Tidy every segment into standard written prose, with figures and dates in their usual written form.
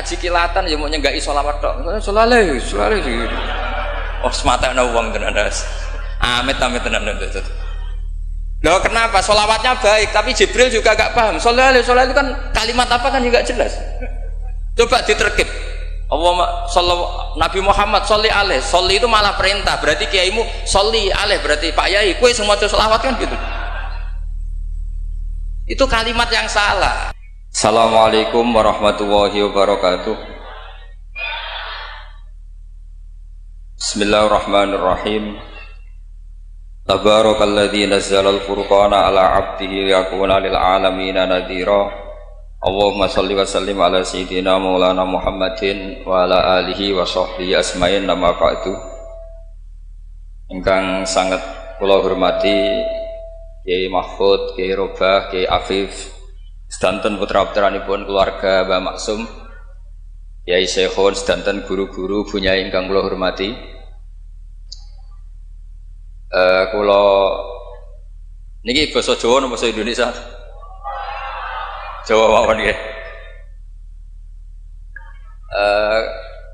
ngaji kilatan ya mau nyenggaki sholawat tok. Sholale. Oh sematane wong tenan. Amit tenan. Loh kenapa? Sholawatnya baik, tapi Jibril juga gak paham. Sholale itu kan kalimat apa kan juga jelas. Coba diterkib. Nabi Muhammad sholli alaih. Sholli itu malah perintah. Berarti kiaimu sholli alaih. Berarti Pak Yai, kue semua sholawat kan gitu. Itu kalimat yang salah. Assalamualaikum warahmatullahi wabarakatuh. Bismillahirrahmanirrahim. Tabarakalladzi nazzalal furqana ala 'abdihi liyakuna lil 'alamin nadhira. Allahumma shalli wa sallim ala sayyidina maulana Muhammadin wa ala alihi wa sahbihi asma'in nama ba'du. Ingkang sangat kula hormati Kiai Mahfud, Kiai Robah, Kiai Afif, sedanten putra-putranipun keluarga Mbah Maksum, Kiai Syekhun, sedanten guru-guru bunyai ingkang kula hormati. Kula niki basa Jawa napa basa Indonesia? Jawa mawon nggih.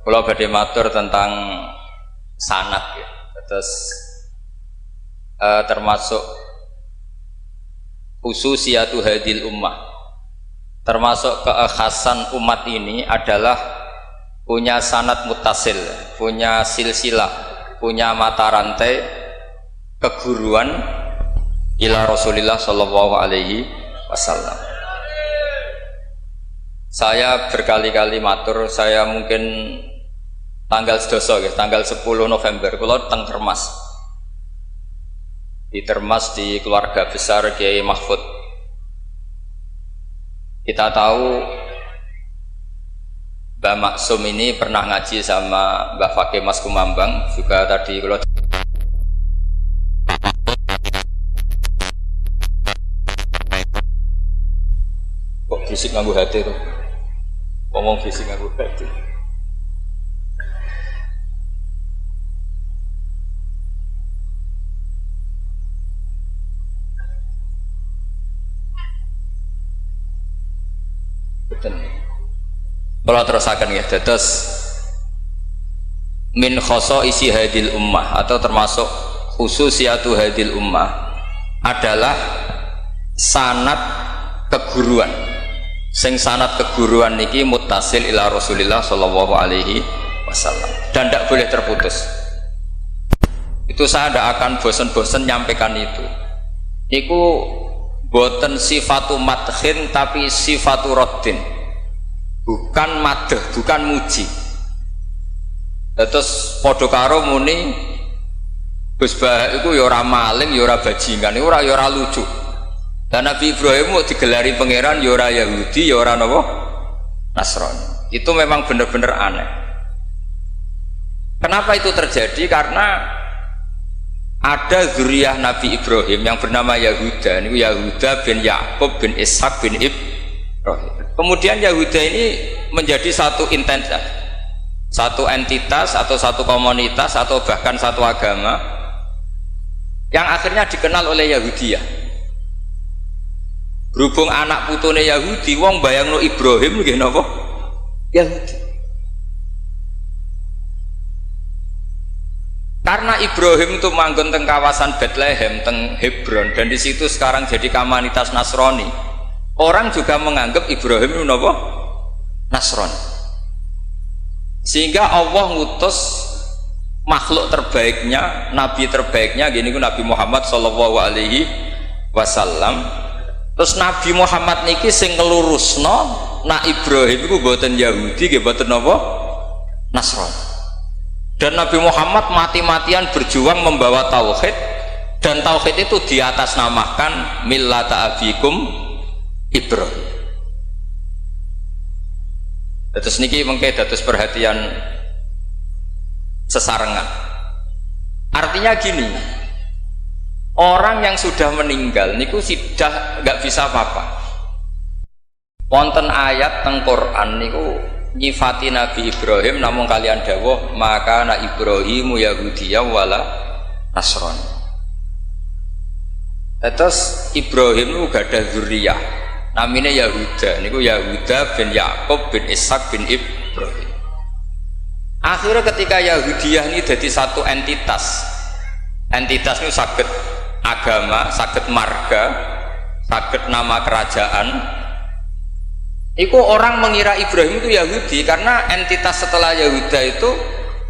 Kula badhe matur tentang sanad ya. Terus termasuk khususiyatu hadil ummah. Termasuk keekhasan umat ini adalah punya sanad muttasil, punya silsilah, punya mata rantai keguruan ila Rasulillah sallallahu alaihi wasallam. Saya berkali-kali matur, saya mungkin tanggal sedoso ya, tanggal 10 November kula teng Termas. Di Termas di keluarga besar Kiai Mahfud. Kita tahu Mbah Maksum ini pernah ngaji sama Mbah Fakih Mas Kumambang, juga tadi kalau kok fisik nganggo hati tuh, ngomong fisik nganggo hati. Betul. Kalau terusakan ya, terus min khoso isi hadil ummah atau termasuk khususiyatu hadil ummah adalah sanad keguruan. Sing sanad keguruan niki muttasil ila Rasulillah sallallahu alaihi wasallam dan tidak boleh terputus. Itu saya tidak akan bosan-bosan nyampaikan itu. Iku boten sifatu madhin tapi sifatu raddin. Bukan madh, bukan muji. Terus padha karo muni Gus Bah iku ya ora maling, ya ora bajingan, ya ora lucu. Dan Nabi Ibrahim mau digelari pangeran ya ora Yahudi, ya ora napa Nasrani. Itu memang benar-benar aneh. Kenapa itu terjadi? Karena ada zuriyah Nabi Ibrahim yang bernama Yahuda. Ini Yahuda bin Yakub bin Ishak bin Ibrahim. Kemudian Yahuda ini menjadi satu entitas, satu entitas atau satu komunitas atau bahkan satu agama yang akhirnya dikenal oleh Yahudiyah. Berhubung anak putune Yahudi, wong bayangno Ibrahim nggih napa? Yahudi. Karena Ibrahim itu manggon teng kawasan Bethlehem, teng Hebron, dan di situ sekarang jadi komunitas Nasrani. Orang juga menganggap Ibrahim itu napa? Nasrani. Sehingga Allah ngutus makhluk terbaiknya, nabi terbaiknya, gini ku Nabi Muhammad sallallahu alaihi wasallam. Terus Nabi Muhammad niki sing ngelurusno nak Ibrahim itu boten Yahudi nggih boten napa? Nasrani. Dan Nabi Muhammad mati-matian berjuang membawa tauhid, dan tauhid itu diatasnamakan millata abikum Ibrahim. Terus niki mengke dados perhatian sesarengan. Artinya gini, orang yang sudah meninggal niku sudah nggak bisa apa-apa. Wonten ayat teng Quran niku nyifati Nabi Ibrahim namun kalian dawuh maka na Ibrahimu Yahudiyya wala Nasrani. Terus Ibrahim itu gak ada zuriyah namanya Yahuda, niku Yahuda bin Yakub bin Ishak bin Ibrahim. Ibrahim. Akhirnya ketika Yahudiyah ini jadi satu entitas itu saged agama, saged marga, saged nama kerajaan. Iku orang mengira Ibrahim itu Yahudi karena entitas setelah Yahuda itu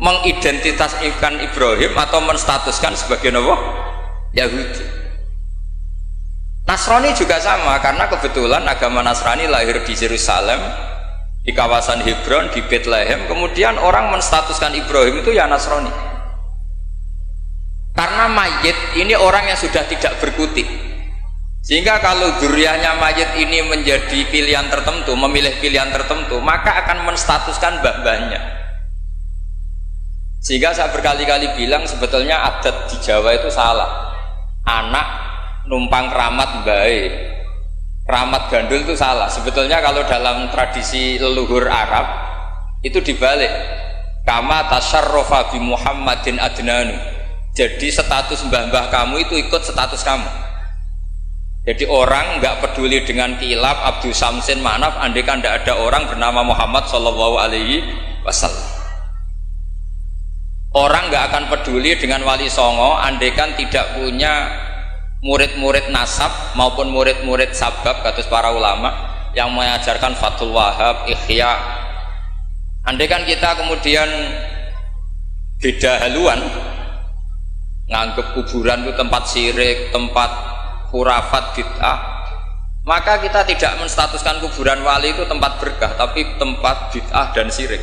mengidentitaskan Ibrahim atau menstatuskan sebagai apa? Yahudi. Nasrani juga sama karena kebetulan agama Nasrani lahir di Yerusalem, di kawasan Hebron, di Bethlehem. Kemudian orang menstatuskan Ibrahim itu ya Nasrani. Karena mayit ini orang yang sudah tidak berkutik. Sehingga kalau dzurriyyahnya mayit ini menjadi pilihan tertentu, memilih pilihan tertentu, maka akan menstatuskan mbah-mbahnya. Sehingga saya berkali-kali bilang sebetulnya adat di Jawa itu salah. Anak numpang keramat baik, keramat gandul itu salah. Sebetulnya kalau dalam tradisi leluhur Arab itu dibalik. Kama tasyarrafa bi Muhammadin adnanu. Jadi status mbah-mbah kamu itu ikut status kamu. Jadi orang nggak peduli dengan kilap Abdul Samsin Manaf, andai kan tidak ada orang bernama Muhammad Shallallahu Alaihi Wasallam. Orang nggak akan peduli dengan Wali Songo, andai kan tidak punya murid-murid nasab maupun murid-murid sabab, kata para ulama yang mengajarkan Fathul Wahab, Ikhya. Andai kan kita kemudian beda haluan, nganggep kuburan itu tempat syirik, tempat khurafat bid'ah, maka kita tidak menstatuskan kuburan wali itu tempat berkah, tapi tempat bid'ah dan syirik.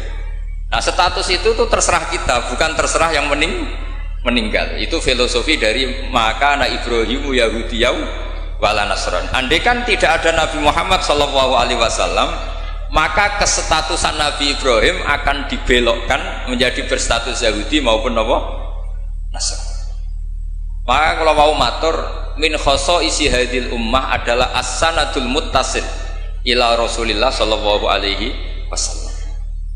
Nah, status itu tuh terserah kita, bukan terserah yang meninggal. Itu filosofi dari maka na Ibrahimu Yahudiyau wala Nasran. Andai kan tidak ada Nabi Muhammad SAW, maka kestatusan Nabi Ibrahim akan dibelokkan menjadi berstatus Yahudi maupun Nasran. Maka kalau mau matur, min khoso isi hadil ummah adalah as-sanadul muttasil ila Rasulillah sallallahu alaihi wasallam.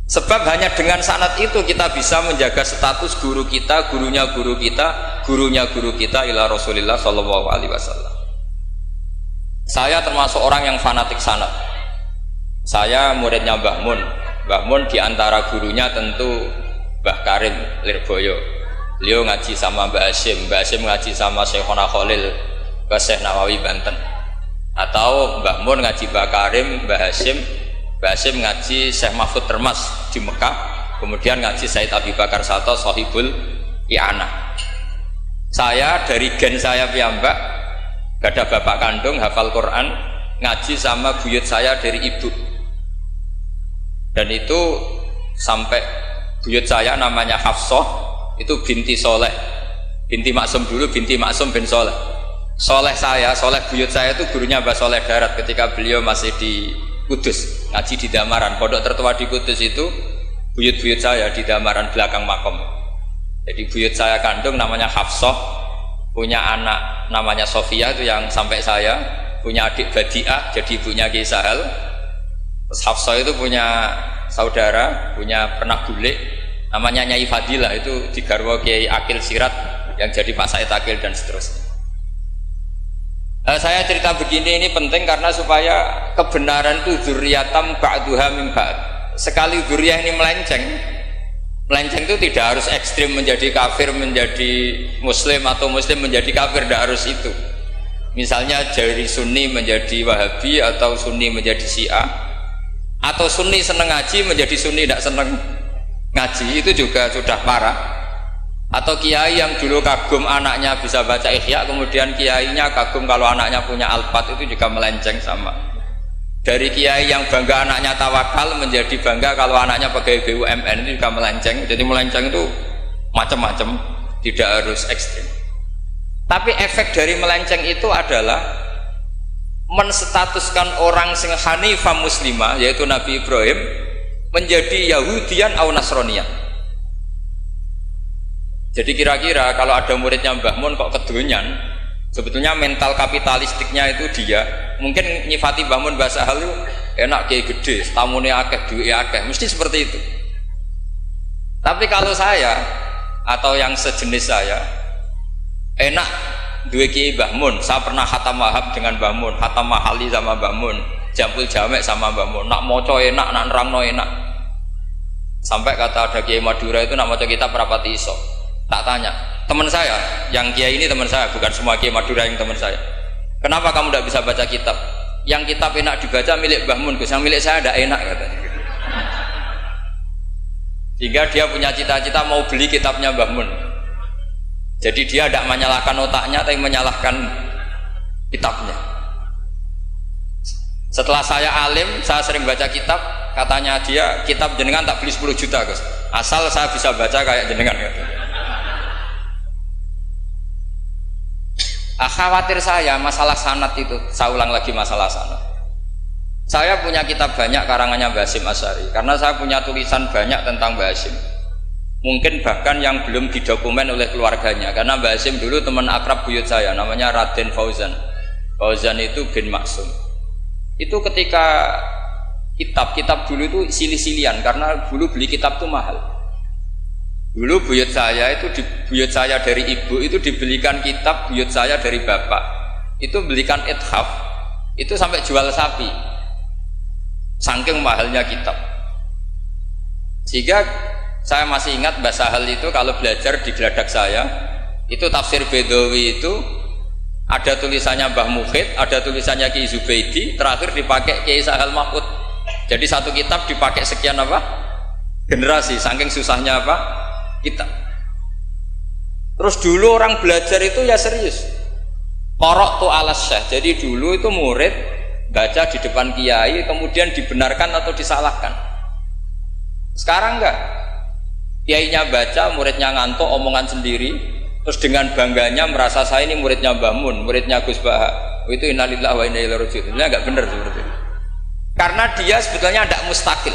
Sebab hanya dengan sanad itu kita bisa menjaga status guru kita, gurunya guru kita, gurunya guru kita ila Rasulillah sallallahu alaihi wasallam. Saya termasuk orang yang fanatik sanad. Saya muridnya Mbah Mun. Mbah Mun diantara gurunya tentu Mbah Karim Lirboyo. Beliau ngaji sama Mbah Hasyim ngaji sama Syekhona Khalil ke Syekh Nawawi Banten, atau Mbah Mun ngaji Mbah Karim, Mbah Hasyim ngaji Syekh Mahfud Termas di Mekah, kemudian ngaji Said Abi Bakar Sato Sohibul I'anah. Saya dari gen saya piyambak, gak ada bapak kandung, hafal Quran, ngaji sama buyut saya dari ibu, dan itu sampai buyut saya namanya Hafsah, itu binti Soleh, binti Maksum dulu, binti Maksum bin Soleh. Soleh buyut saya itu gurunya Mbah Soleh Darat ketika beliau masih di Kudus, ngaji di Damaran. Pondok tertua di Kudus itu buyut-buyut saya di Damaran belakang makom. Jadi buyut saya kandung namanya Hafsah, punya anak namanya Sofia itu yang sampai saya, punya adik Badiah jadi ibunya Ki Sahal. Terus Hafsah itu punya saudara, punya penak bule namanya Nyai Fadilah, itu di garwa Kiai Akil Sirat yang jadi Pak Said Akil dan seterusnya. Saya cerita begini ini penting karena supaya kebenaran itu dzurriyatam ba'duha min ba'd. Sekali dzurriyah ini melenceng itu tidak harus ekstrim menjadi kafir menjadi muslim atau muslim menjadi kafir, tidak harus itu. Misalnya dari Sunni menjadi Wahabi atau Sunni menjadi Syiah, atau Sunni seneng ngaji menjadi Sunni tidak seneng ngaji, itu juga sudah parah. Atau kiai yang dulu kagum anaknya bisa baca Ikhya, kemudian kiainya kagum kalau anaknya punya Alfat, itu juga melenceng sama. Dari kiai yang bangga anaknya tawakal menjadi bangga kalau anaknya pakai BUMN, itu juga melenceng. Jadi melenceng itu macam-macam, tidak harus ekstrim. Tapi efek dari melenceng itu adalah menstatuskan orang sing hanifah muslimah, yaitu Nabi Ibrahim, menjadi Yahudian atau Nasronian. Jadi kira-kira kalau ada muridnya Mbah Mun kok kedonyan, sebetulnya mental kapitalistiknya itu dia mungkin nyifati Mbah Mun Mbah Sahal itu enak kayak gede, tamune akeh, duwe akeh, mesti seperti itu. Tapi kalau saya atau yang sejenis saya enak duwe Kiai Mbah Mun, saya pernah khatam Wahab dengan Mbah Mun, khatam Mahali sama Mbah Mun, Jampul Jamek sama Mbah Mun, nak moco enak, nak nerangno enak. Sampai kata ada Kiai Madura itu nak maca kitab rapati iso. Tak tanya, teman saya, yang Kiai ini teman saya, bukan semua Kiai Madura yang teman saya. Kenapa kamu tidak bisa baca kitab? Yang kitab enak dibaca milik Mbah Mun, yang milik saya tidak enak katanya. Sehingga dia punya cita-cita mau beli kitabnya Mbah Mun. Jadi dia tidak menyalahkan otaknya, tapi menyalahkan kitabnya. Setelah saya alim, saya sering baca kitab. Katanya dia, kitab jenengan tak beli 10 juta Gus, asal saya bisa baca kayak jenengan. Khawatir saya masalah sanad itu, saya ulang lagi masalah sanad. Saya punya kitab banyak karangannya Mbah Hasyim Asy'ari, karena saya punya tulisan banyak tentang Mbah Hasyim. Mungkin bahkan yang belum didokumen oleh keluarganya, karena Mbah Hasyim dulu teman akrab buyut saya, namanya Raden Fauzan. Fauzan itu bin Maksum. Itu ketika kitab dulu itu silih-silihan, karena dulu beli kitab itu mahal. Dulu buyut saya dari ibu itu dibelikan kitab, buyut saya dari bapak itu belikan ithaf, itu sampai jual sapi, saking mahalnya kitab. Sehingga saya masih ingat Mbah Sahal itu kalau belajar di geladak saya, itu tafsir Bedawi itu ada tulisannya Mbah Mukhid, ada tulisannya Ki Zubaidi, terakhir dipakai Kiai Sahal Mahfud. Jadi satu kitab dipakai sekian generasi, saking susahnya kitab. Terus dulu orang belajar itu ya serius. Qorok tu alas syekh. Jadi dulu itu murid baca di depan kiai, kemudian dibenarkan atau disalahkan. Sekarang enggak. Kiainya baca, muridnya ngantuk omongan sendiri, terus dengan bangganya merasa saya ini muridnya Mbah Mun, muridnya Gus Baha. Itu innalillahi wa inna ilaihi raji'un. Ini enggak benar seperti itu. Karena dia sebetulnya tidak mustakil.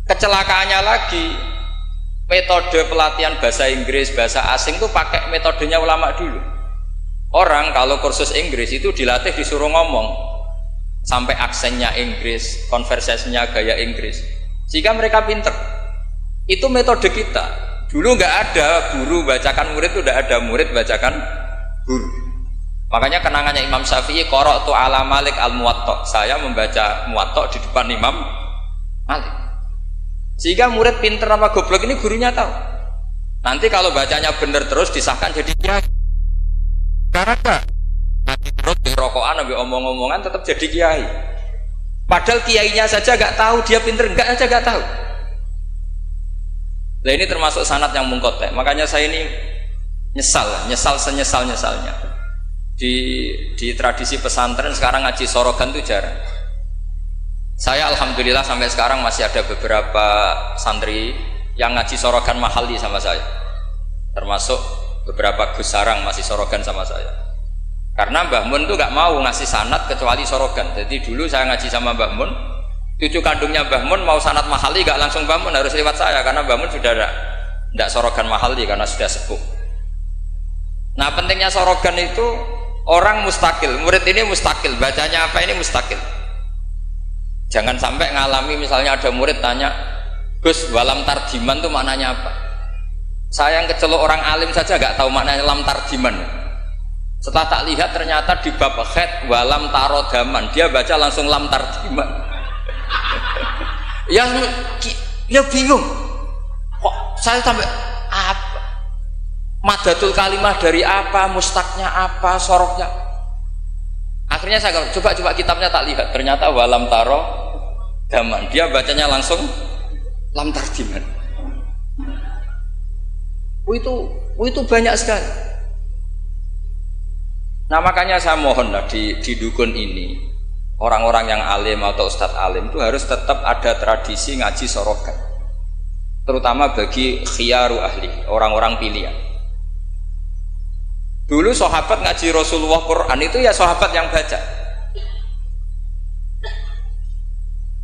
Kecelakaannya lagi, metode pelatihan bahasa Inggris, bahasa asing itu pakai metodenya ulama dulu. Orang kalau kursus Inggris itu dilatih disuruh ngomong sampai aksennya Inggris, konversasinya gaya Inggris, sehingga mereka pinter. Itu metode kita. Dulu nggak ada guru bacakan murid, itu tidak ada murid bacakan guru. Makanya kenangannya Imam Syafi'i, qara'tu ala Malik al-Muwatta, saya membaca Muwatta di depan Imam Malik. Sehingga murid pinter apa goblok ini gurunya tahu. Nanti kalau bacanya benar terus disahkan jadi kiai. Karena enggak, nanti terus di rokokan ambil omong-omongan tetap jadi kiai. Padahal kiainya saja nggak tahu dia pinter, enggak aja nggak tahu. Nah ini termasuk sanad yang mungkotek. Makanya saya ini nyesal senyesal-nyesalnya. Di tradisi pesantren sekarang ngaji sorogan itu jarang. Saya alhamdulillah sampai sekarang masih ada beberapa santri yang ngaji sorogan mahali sama saya, termasuk beberapa Gus Sarang masih sorogan sama saya. Karena Mbah Mun tuh gak mau ngasih sanad kecuali sorogan. Jadi dulu saya ngaji sama Mbah Mun, cucu kandungnya Mbah Mun mau sanad mahali gak langsung Mbah Mun, harus lewat saya, karena Mbah Mun sudah tidak sorogan mahali karena sudah sepuh. Nah pentingnya sorogan itu, orang mustakil, murid ini mustakil, bacanya apa ini mustakil. Jangan sampai ngalami misalnya ada murid tanya, Gus, walam tarjiman itu maknanya apa? Saya yang kecelok orang alim saja gak tahu maknanya lam tarjiman. Setelah tak lihat ternyata di bab khed walam tarodaman, dia baca langsung lam tarjiman. Ya bingung. Kok saya sampai apa? Madatul kalimah dari apa, mustaknya apa, soroknya. Akhirnya saya coba kitabnya tak lihat, ternyata walam taro daman, dia bacanya langsung lam tarjiman. Itu banyak sekali. Nah makanya saya mohonlah di dukun ini, orang-orang yang alim atau ustadz alim itu harus tetap ada tradisi ngaji sorogan, terutama bagi khiyaru ahli, orang-orang pilihan. Dulu sahabat ngaji Rasulullah Quran itu ya sahabat yang baca.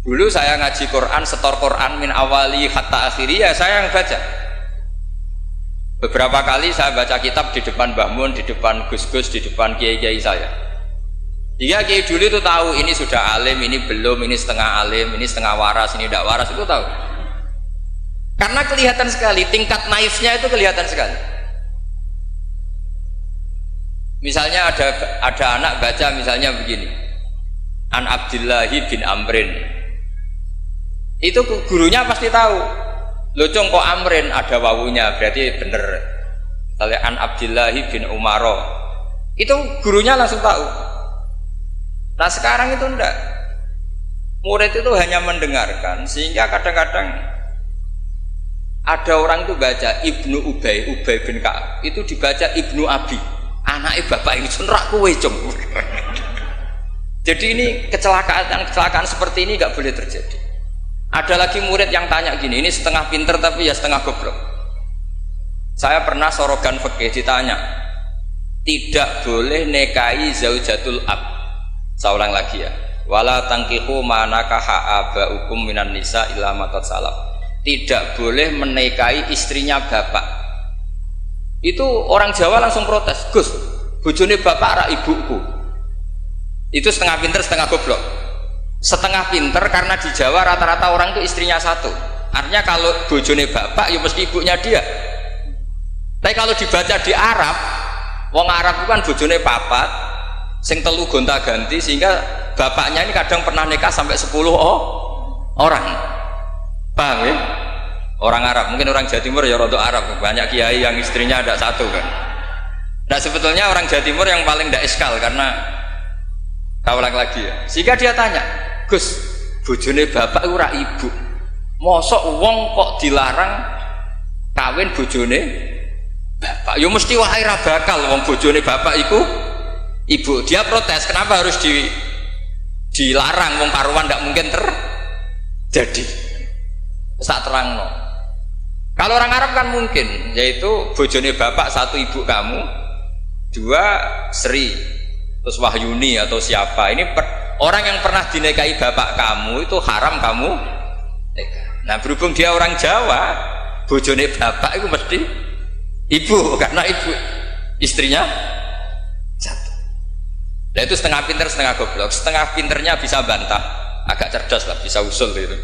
Dulu saya ngaji Quran, setor Quran min awali hatta akhiri, ya saya yang baca. Beberapa kali saya baca kitab di depan Mbah Mun, di depan Gus-Gus, di depan kiai-kiai saya. Dia kiai dulu itu tahu ini sudah alim, ini belum, ini setengah alim, ini setengah waras, ini tidak waras, itu tahu. Karena kelihatan sekali, tingkat naifnya itu kelihatan sekali. Misalnya ada anak baca misalnya begini, An Abdillahi bin Amrin, Itu gurunya pasti tahu. Lho cung kok amrin ada wawunya, berarti bener. Misalnya an Abdillahi bin Umaro, itu gurunya langsung tahu. Nah sekarang itu enggak. Murid itu hanya mendengarkan, sehingga kadang-kadang ada orang itu baca Ibnu Ubay bin Ka'ab, itu dibaca Ibnu Abi, anaknya bapak ini sunrak kowe cung. Jadi ini kecelakaan seperti ini nggak boleh terjadi. Ada lagi murid yang tanya gini, ini setengah pinter tapi ya setengah goblok. Saya pernah sorogan fikih ditanya, tidak boleh nikahi zaujatul ab. Saya ulang lagi ya. Wala tangkihu manakaha abaukum minan nisa illa ma qad salaf. Tidak boleh menikahi istrinya bapak. Itu orang Jawa langsung protes, Gus, bojone bapak ra ibuku. Itu setengah pinter setengah goblok. Setengah pinter karena di Jawa rata-rata orang itu istrinya satu. Artinya kalau bojone bapak ya mesti ibunya dia. Tapi kalau dibaca di Arab, wong Arab itu kan bojone papat, sing telu gonta-ganti, sehingga bapaknya ini kadang pernah nikah sampai 10 orang. Paham ya? Orang Arab, mungkin orang Jawa Timur ya rodok Arab, banyak kiai yang istrinya ada satu kan. Nah sebetulnya orang Jawa Timur yang paling tidak iskal karena ulang lagi ya. Sehingga dia tanya, Gus, bojone bapak ora ibu. Mosok wong kok dilarang kawin bojone bapak? Ya mesti wae ra bakal wong bojone bapak iku ibu. Dia protes, kenapa harus dilarang wong karuan ndak mungkin terjadi. Tak terangno. Kalau orang Arab kan mungkin, yaitu bojone bapak satu ibu kamu, dua Sri, terus Wahyuni atau siapa. Ini orang yang pernah dinikahi bapak kamu itu haram kamu nikah. Nah berhubung dia orang Jawa, bojone bapak itu mesti ibu, karena ibu istrinya satu. Nah itu setengah pinter setengah goblok. Setengah pinternya bisa bantah, agak cerdas lah, bisa usul gitu.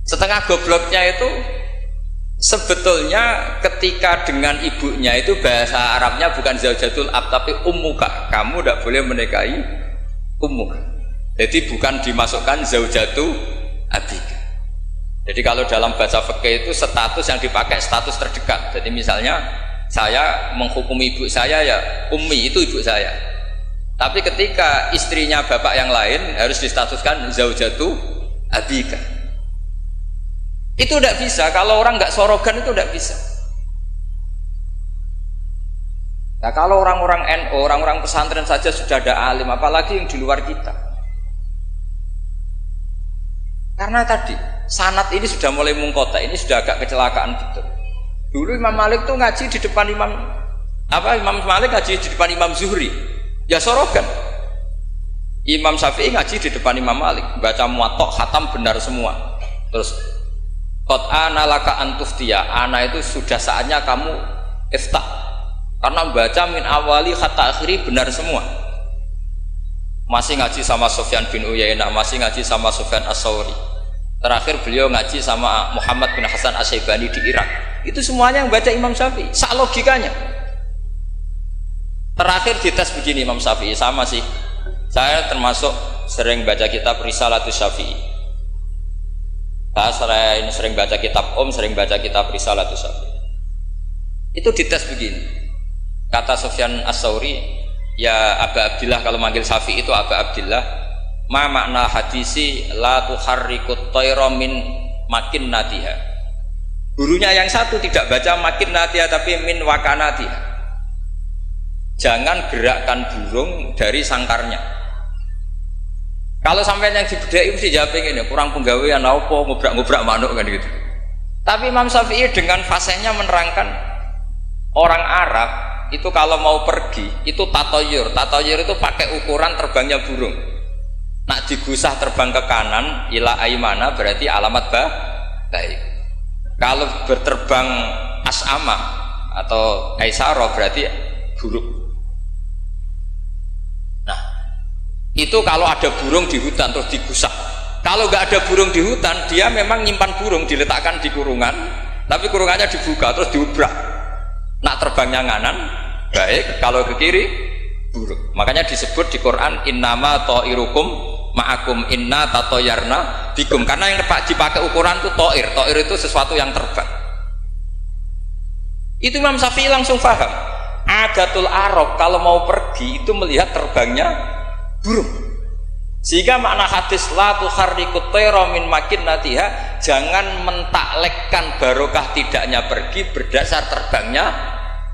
Setengah gobloknya itu sebetulnya ketika dengan ibunya itu bahasa Arabnya bukan zaujatul ab tapi ummuka. Kamu tidak boleh menikahi ummuka. Jadi bukan dimasukkan zaujatu abika. Jadi kalau dalam bahasa fikih itu status yang dipakai status terdekat. Jadi misalnya saya menghukumi ibu saya ya ummi, itu ibu saya. Tapi ketika istrinya bapak yang lain harus distatuskan zaujatu abika. Itu tidak bisa, kalau orang nggak sorogan itu tidak bisa. Nah kalau orang-orang NU, orang-orang pesantren saja sudah ada alim, apalagi yang di luar kita. Karena tadi sanad ini sudah mulai mungkota, ini sudah agak kecelakaan betul. Dulu Imam Malik tuh ngaji di depan Imam Malik ngaji di depan Imam Zuhri, ya sorogan. Imam Syafi'i ngaji di depan Imam Malik, baca muwatta khatam benar semua. Terus qad ana laka antuftiya, ana itu sudah saatnya kamu iftah, karena baca min awali hatta akhiri benar semua. Masih ngaji sama Sufyan bin Uyainah, masih ngaji sama Sufyan As-Sawri, terakhir beliau ngaji sama Muhammad bin Hasan Asy-Syaibani di Irak. Itu semuanya yang baca Imam Syafi'i, sak logikanya. Terakhir dites begini Imam Syafi'i, sama sih, saya termasuk sering baca kitab Risalatus Syafi'i. Saya ini sering baca kitab sering baca kitab Risalatus Syafi'i. Itu dites begini. Kata Sufyan As-Sawri, ya Aba Abdillah, kalau manggil Syafi'i itu Aba Abdillah, ma makna hadisi la tuharrikut tayra min makinnatiha. Gurunya yang satu tidak baca makinnatiha tapi min wakanatiha. Jangan gerakkan burung dari sangkarnya. Kalau sampai yang dibedai mesti jawab ini kurang penggawean apa ngobrak-ngobrak manuk kan gitu. Tapi Imam Syafi'i dengan fasihnya menerangkan orang Arab itu kalau mau pergi itu tatoyur itu pakai ukuran terbangnya burung. Nak digusah terbang ke kanan ila aimana berarti alamat baik. Kalau berterbang as'ama atau aisara berarti buruk. Itu kalau ada burung di hutan terus digusah. Kalau nggak ada burung di hutan, dia memang nyimpan burung diletakkan di kurungan, tapi kurungannya dibuka terus diubrak. Nak terbangnya nganan baik, kalau ke kiri buruk. Makanya disebut di Quran innama ta'irukum ma'akum inna tatoyarna bikum, karena yang dipakai ukuran itu toir itu sesuatu yang terbang. Itu Imam Syafi'i langsung paham. Adatul Arab kalau mau pergi itu melihat terbangnya burung. Sehingga makna hadis la tuharrikut tayra min makinnatiha, jangan mentaklekkan barokah tidaknya pergi berdasar terbangnya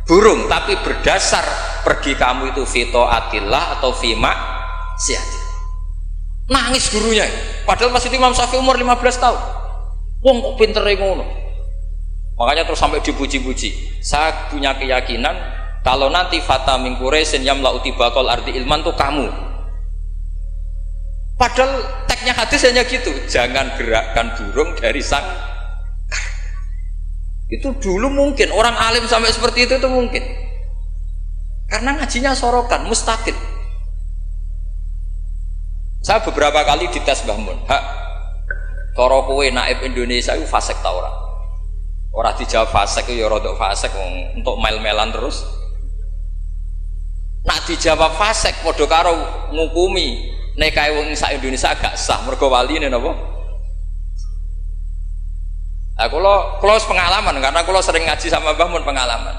burung, tapi berdasar pergi kamu itu fi taatillah atau fi maksiatillah. Nangis gurunya, padahal masih Imam Syafi'i umur 15 tahun. Wong kok pintere ngono. Makanya terus sampai dipuji-puji. Saya punya keyakinan kalau nanti fata min Quraisyin yamla'u tibaqal ardi ilman tuh kamu. Padahal teksnya hadis hanya gitu, jangan gerakkan burung dari sang. Itu dulu mungkin orang alim sampai seperti itu mungkin. Karena ngajinya sorokan, mustaqil. Saya beberapa kali dites Mbah Mun, hak cara kowe naib Indonesia itu fasik ta ora? Ora dijawab fasik ya rodok fasik untuk mel-melan terus. Nak dijawab fasik padha karo ngukumi nek kae wong sak Indonesia agak sah mergo waline napa? Nah, kula pengalaman karena kula sering ngaji sama Mbah Mun pengalaman.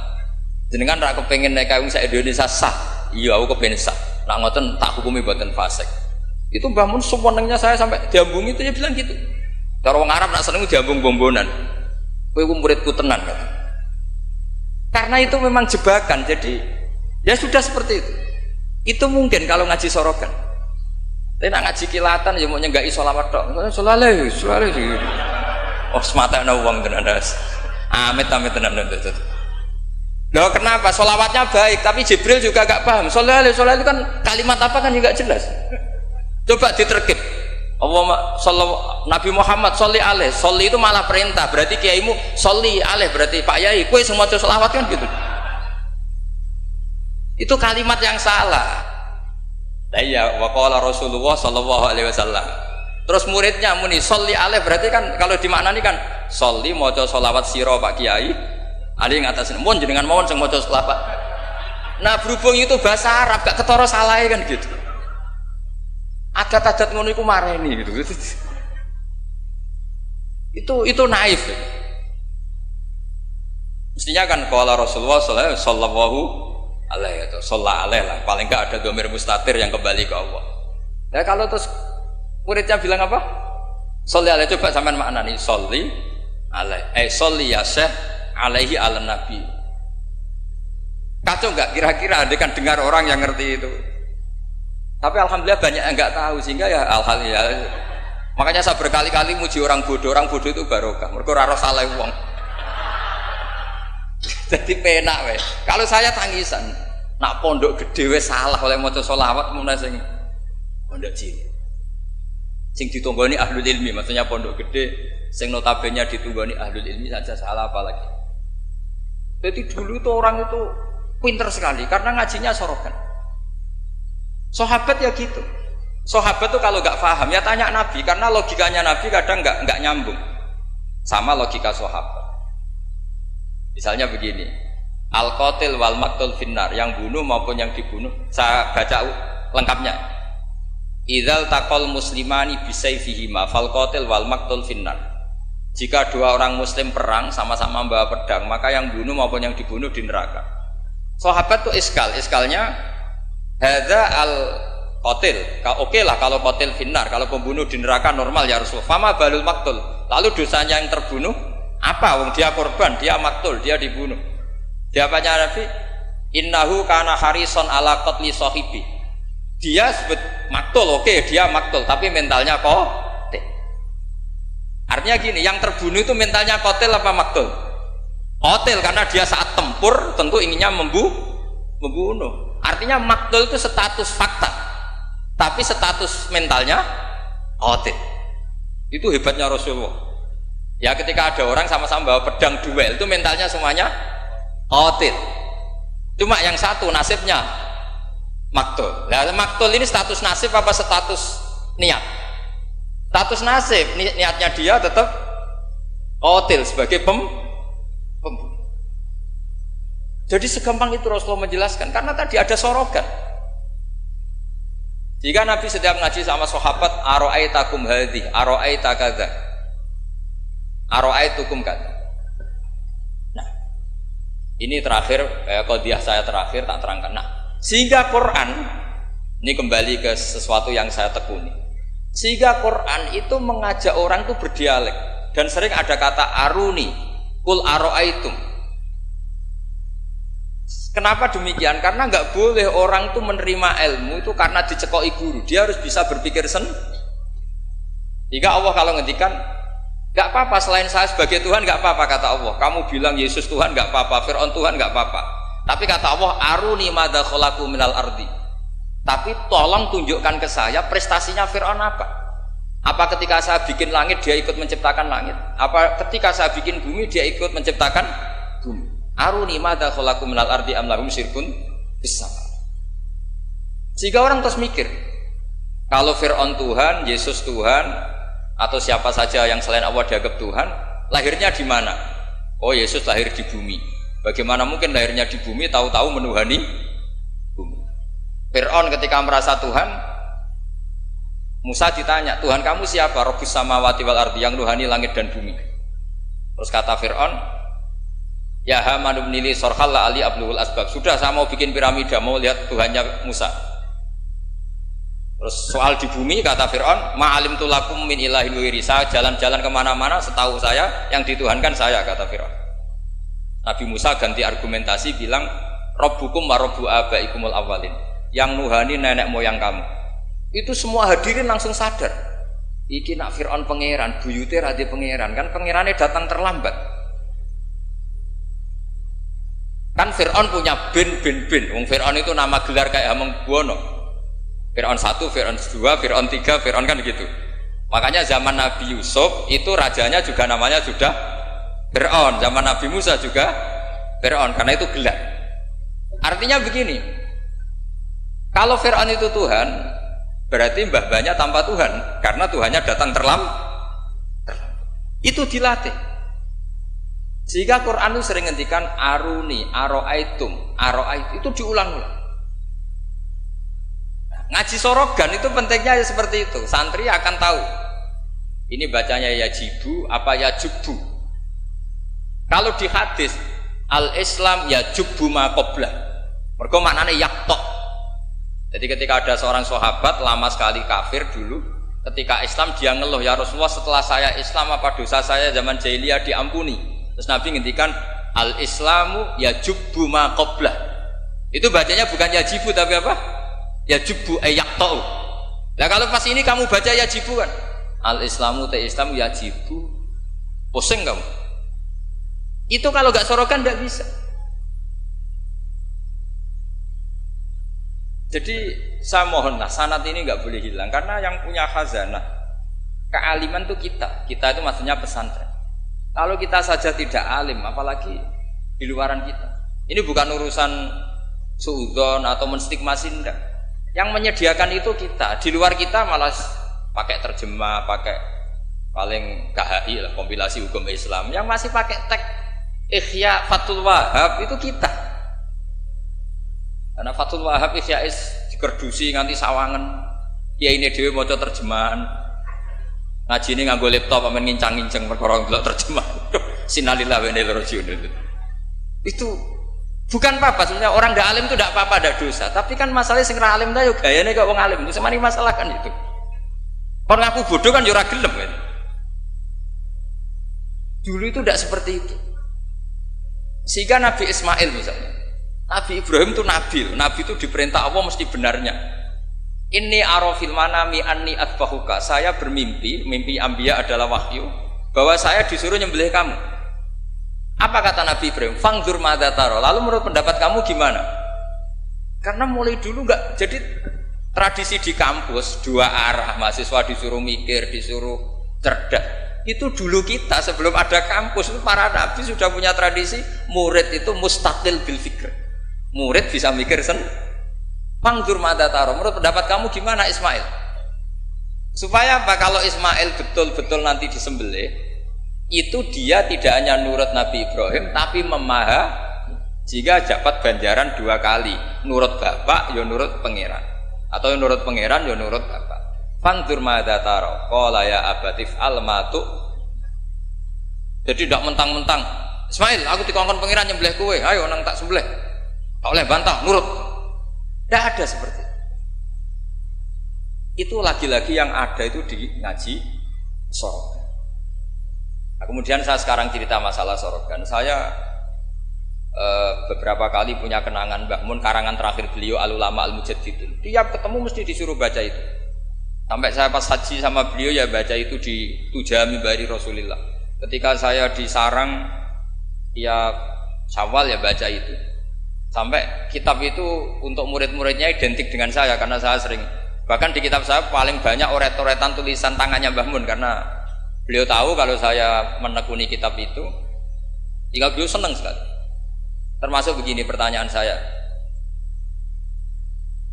Jenengan ra kepengin nek kae wong sak Indonesia sah. Iya aku kepengin sah. Nak ngoten tak hukumi mboten fasik. Itu Mbah Mun sewenengnya saya sampai diambungi itu dia bilang gitu. Cara wong Arab nak seneng diambung bombonan. Kowe muridku tenan kan. Karena itu memang jebakan. Jadi ya sudah seperti itu. Itu mungkin kalau ngaji sorokan. Tapi nak ngaji kilatan ya mau nyenggai sholawat tok. Sholale. Oh sematanya uang tenan das. Amit tenan. Loh kenapa? Sholawatnya baik, tapi Jibril juga gak paham. Sholale itu kan kalimat apa kan juga jelas. Coba diterkip. Nabi Muhammad sholli alaih, sholli itu malah perintah, berarti kiaimu sholli alaih, berarti Pak Yai kue semua sholawat kan gitu. Itu kalimat yang salah. Nah iya, waqala Rasulullah sallallahu alaihi wasallam. Terus muridnya muni sholli alaih, berarti kan kalau dimaknani kan sholli maca sholawat sira Pak Kiai, ali ngatasin mun jenengan mawon sing maca sholawat. Nah berhubung itu bahasa Arab gak ketara salah kan gitu. Adat-adat ngono iku mareni gitu. Itu naif. Mestinya kan qala Rasulullah sallallahu alaihi wasallam, sallallahu alaihi lah. Paling enggak ada dhamir mustatir yang kembali ke Allah. Nah kalau terus muridnya bilang apa? Sholli alaihi, coba sampean maknani sholli alaihi. Sholli ya Syekh alaihi ala nabi. Kacau enggak kira-kira Anda kan dengar orang yang ngerti itu. Tapi alhamdulillah banyak yang nggak tahu sehingga ya alhamdulillah. Makanya saya berkali-kali muji orang bodoh itu barokah. Mergo ora salah wong. Jadi penak weh. Kalau saya tangisan, nak pondok gede wes salah oleh maca sholawat mun sing pondok cilik. Sing ditunggoni ahlul ilmi, maksudnya pondok gede sing notabene ditunggoni ahlul ilmi saja salah apalagi. Jadi dulu tuh orang itu pinter sekali karena ngajinya sorokan. Sahabat ya gitu. Sahabat tuh kalau nggak paham ya tanya Nabi, karena logikanya Nabi kadang nggak nyambung sama logika sahabat. Misalnya begini, al-qatil wal maqtul finnar, yang bunuh maupun yang dibunuh. Saya baca lengkapnya. Idzal taqal muslimani bisayfihima fal qatil wal maqtul finnar. Jika dua orang muslim perang sama-sama membawa pedang, maka yang bunuh maupun yang dibunuh di neraka. Sahabat tuh iskalnya hadza al qatil. Oke lah kalau qatil finnar, kalau pembunuh di neraka normal ya Rasul. Fama balul maktul. Lalu dosanya yang terbunuh apa? Wong dia korban, dia maktul, dia dibunuh. Jawabannya Nabi, innahu kana harison ala qatli sahibi. Dia sebut maktul, oke, dia maktul, tapi mentalnya qatil. Artinya gini, yang terbunuh itu mentalnya qatil apa maktul? Qatil, karena dia saat tempur tentu inginnya membunuh. Artinya maktul itu status fakta, tapi status mentalnya qatil. Itu hebatnya Rasulullah. Ya ketika ada orang sama-sama bawa pedang duel, itu mentalnya semuanya qatil. Cuma yang satu nasibnya maktul. Nah, maktul ini status nasib apa status niat? Status nasib, niatnya dia tetap qatil sebagai pembunuh. Jadi segampang itu Rasulullah menjelaskan, karena tadi ada sorogan. Jika Nabi setiap ngaji sama sahabat, aro'aitakum hadhi, aro'aita kadza, aro'aitukum kadza. Nah, ini terakhir, qadhiyah saya terakhir tak terangkan. Nah, sehingga Quran, ini kembali ke sesuatu yang saya tekuni. Sehingga Quran itu mengajak orang itu berdialek, dan sering ada kata aruni, kul aro'aitum. Kenapa demikian? Karena nggak boleh orang tuh menerima ilmu itu karena dicekoki guru. Dia harus bisa berpikir sendiri. Jika Allah kalau ngendikan, nggak apa-apa selain saya sebagai Tuhan, nggak apa-apa kata Allah. Kamu bilang Yesus Tuhan nggak apa-apa, Fir'aun Tuhan nggak apa-apa. Tapi kata Allah, aruni madza khalaqu minal ardi. Tapi tolong tunjukkan ke saya prestasinya Fir'aun apa? Apa ketika saya bikin langit dia ikut menciptakan langit? Apa ketika saya bikin bumi dia ikut menciptakan bumi? Aruni madza khalaqu minal ardi am lahum syirkun bisa. Sehingga orang terus mikir, kalau Fir'aun Tuhan, Yesus Tuhan, atau siapa saja yang selain Allah dianggap Tuhan, lahirnya di mana? Oh, Yesus lahir di bumi. Bagaimana mungkin lahirnya di bumi tahu-tahu menuhani bumi? Fir'aun ketika merasa Tuhan, Musa ditanya, Tuhan kamu siapa? Rabbus samawati wal ardi, yang nuhani langit dan bumi. Terus kata Fir'aun, ya Haman ibnili sorhal la ali abluhul asbab. Sudah, saya mau bikin piramida, mau lihat Tuhannya Musa. Terus soal di bumi kata Fir'aun, ma'alim tulakum min ilahin wiri. Saya jalan-jalan kemana-mana, setahu saya yang dituhankan saya, kata Fir'aun. Nabi Musa ganti argumentasi bilang, Rabbukum wa rabbu abaikumul awalin, yang nuhani nenek moyang kamu. Itu semua hadirin langsung sadar, iki nak Fir'aun pangeran, buyute rade pangeran, kan pangerannya datang terlambat. Kan Fir'aun punya bin. Wong Fir'aun itu nama gelar kayak Hamengkubuwono. Fir'aun 1, Fir'aun 2, Fir'aun 3, Fir'aun kan gitu. Makanya zaman Nabi Yusuf itu rajanya juga namanya sudah Fir'aun. Zaman Nabi Musa juga Fir'aun, karena itu gelar. Artinya begini, kalau Fir'aun itu Tuhan, berarti mbah-mbahnya tanpa Tuhan, karena Tuhannya datang terlambat. Itu dilatih. Sehingga Quran itu sering ngendikan aruni, aro'aitum, itu diulang-ulang. Ngaji sorogan itu pentingnya ya seperti itu. Santri akan tahu ini bacanya yajibu apa yajubu. Kalau di hadis al-Islam yajubu ma qablah, mergo maknane yaktok. Jadi ketika ada seorang sahabat lama sekali kafir dulu, ketika Islam dia ngeluh, ya Rasulullah setelah saya Islam apa dosa saya zaman jahiliyah diampuni. Terus Nabi ngendikan al-Islamu yajubu ma qablah. Itu bacanya bukan yajibu tapi apa? Yajubu ayaktau. Nah kalau pas ini kamu baca yajibu kan, al-Islamu te Islam yajibu, pusing kamu. Itu kalau nggak sorokan nggak bisa. Jadi saya mohonlah sanad ini nggak boleh hilang, karena yang punya khazanah kealiman itu kita itu maksudnya pesantren. Kalau kita saja tidak alim, apalagi di luaran kita. Ini bukan urusan suudzon atau menstigmasi, enggak. Yang menyediakan itu kita. Di luar kita malah pakai terjemah, pakai paling KHI lah, kompilasi hukum Islam. Yang masih pakai teks Ihya Fathul Wahab itu kita. Karena Fathul Wahab Ihya dikerdusi nganti sawangan. Ya ini dhewe maca terjemahan. Ngaji ini nganggo laptop amen ngincang-ngincang perkara ndelok terjemah. Sinalillah wa inna ilaihi raji'un. Itu bukan apa-apa, sebenarnya orang ndak alim itu ndak apa-apa, ndak dosa. Tapi kan masalahnya sing ra alim ta yo gayane kok wong alim. Itu semani masalah kan itu. Kon ngaku bodoh kan yo ora gelem kan. Dulu itu ndak seperti itu. Sehingga Nabi Ismail misalnya, Nabi Ibrahim itu nabi itu diperintah Allah mesti benarnya. Inni arafil manami anni atbahuka. Saya bermimpi, mimpi anbiya adalah wahyu, bahwa saya disuruh nyembelih kamu. Apa kata Nabi Ibrahim? Fangzur madza tara. Lalu menurut pendapat kamu gimana? Karena mulai dulu enggak, jadi tradisi di kampus dua arah, mahasiswa disuruh mikir, disuruh cerdas. Itu dulu kita sebelum ada kampus itu para nabi sudah punya tradisi murid itu mustaqil bil fikr. Murid bisa mikir sendiri. Fangzur madza tara. Menurut pendapat kamu gimana Ismail? Supaya apa? Kalau Ismail betul-betul nanti disembelih, itu dia tidak hanya nurut Nabi Ibrahim tapi memahami, jika dapat ganjaran 2 kali, nurut bapak ya nurut pangeran. atau nurut pangeran ya nurut bapak. Fandur madza tara qala ya abatif almatu. Jadi tidak mentang-mentang Ismail aku dikongkon pangeran nyembelih kowe ayo nang tak sembelih tak oleh bantah nurut. Tidak ada seperti itu. Lagi-lagi yang ada itu di ngaji sorogan. Nah, kemudian saya sekarang cerita masalah sorogan. Saya beberapa kali punya kenangan Mbah Mun, karangan terakhir beliau Al-Ulama Al-Mujaddidun. Tiap ketemu mesti disuruh baca itu. Sampai saya pas haji sama beliau ya baca itu di Tujami Bari Rasulillah. Ketika saya di Sarang tiap Syawal ya baca itu. Sampai kitab itu untuk murid-muridnya identik dengan saya karena saya sering, bahkan di kitab saya paling banyak oret-oretan tulisan tangannya Mbah Mun karena beliau tahu kalau saya menekuni kitab itu, jika beliau senang sekali. Termasuk begini pertanyaan saya.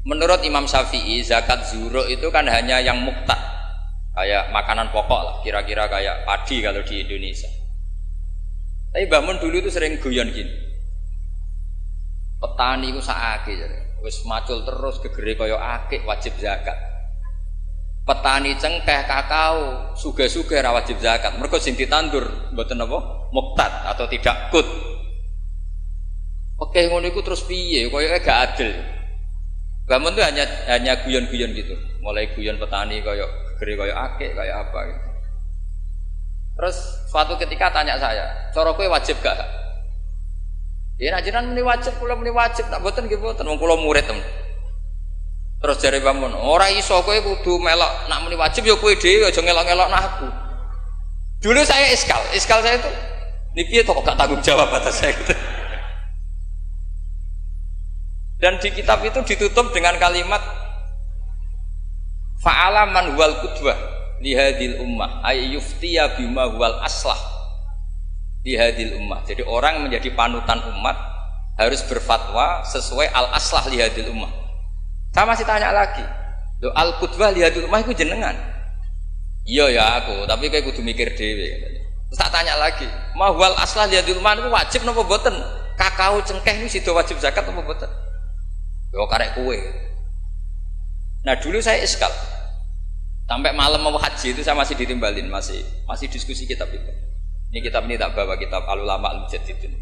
Menurut Imam Syafi'i, zakat zuro itu kan hanya yang muqtad, kayak makanan pokok lah, kira-kira kayak padi kalau di Indonesia. Tapi Mbah Mun dulu itu sering guyon gini. Petani itu saake, wis macul terus gegere kaya akik wajib zakat. Petani cengkeh kakao sugih-sugih ra wajib zakat. Mergo sing ditandur mboten apa muqtad atau tidak kut. Oke ngono iku terus piye? Kaya gak adil. Mbah Mun itu hanya guyon-guyon gitu. Mulai guyon petani kaya gegere kaya akik kaya apa gitu. Terus suatu ketika tanya saya, cara kowe wajib gak? Ya nek jenengan muni wajib, kula muni wajib, tak mboten nggih mboten, wong kula murid temen. Terus jare Mbah Mun, ora iso kowe kudu melok nak muni wajib ya kowe dhewe aja ngelok-ngelok nak aku. Dulu saya iskal saya itu niki kok gak tanggung jawab atas saya gitu. Dan di kitab itu ditutup dengan kalimat fa'ala man huwal qudwah li hadhil ummah ay yuftiya bima huwal aslah li hadhil ummah. Jadi orang menjadi panutan umat harus berfatwa sesuai al aslah li hadhil ummah. Saya masih tanya lagi, lo al qudwah li hadhil ummah itu jenengan? Iya ya aku, tapi kayak kudu mikir dhewe. Terus tak tanya lagi, ma huwal aslah li hadhil ummah itu wajib napa mboten? Kakao cengkeh ini sido wajib zakat napa mboten? Yo karek kue. Nah dulu saya iskal. Sampai malam mau haji itu saya masih ditimbalin, masih diskusi kitab itu. Ini kitab ini tak bawa, kitab Al-Ulama Al-Mujaddidun.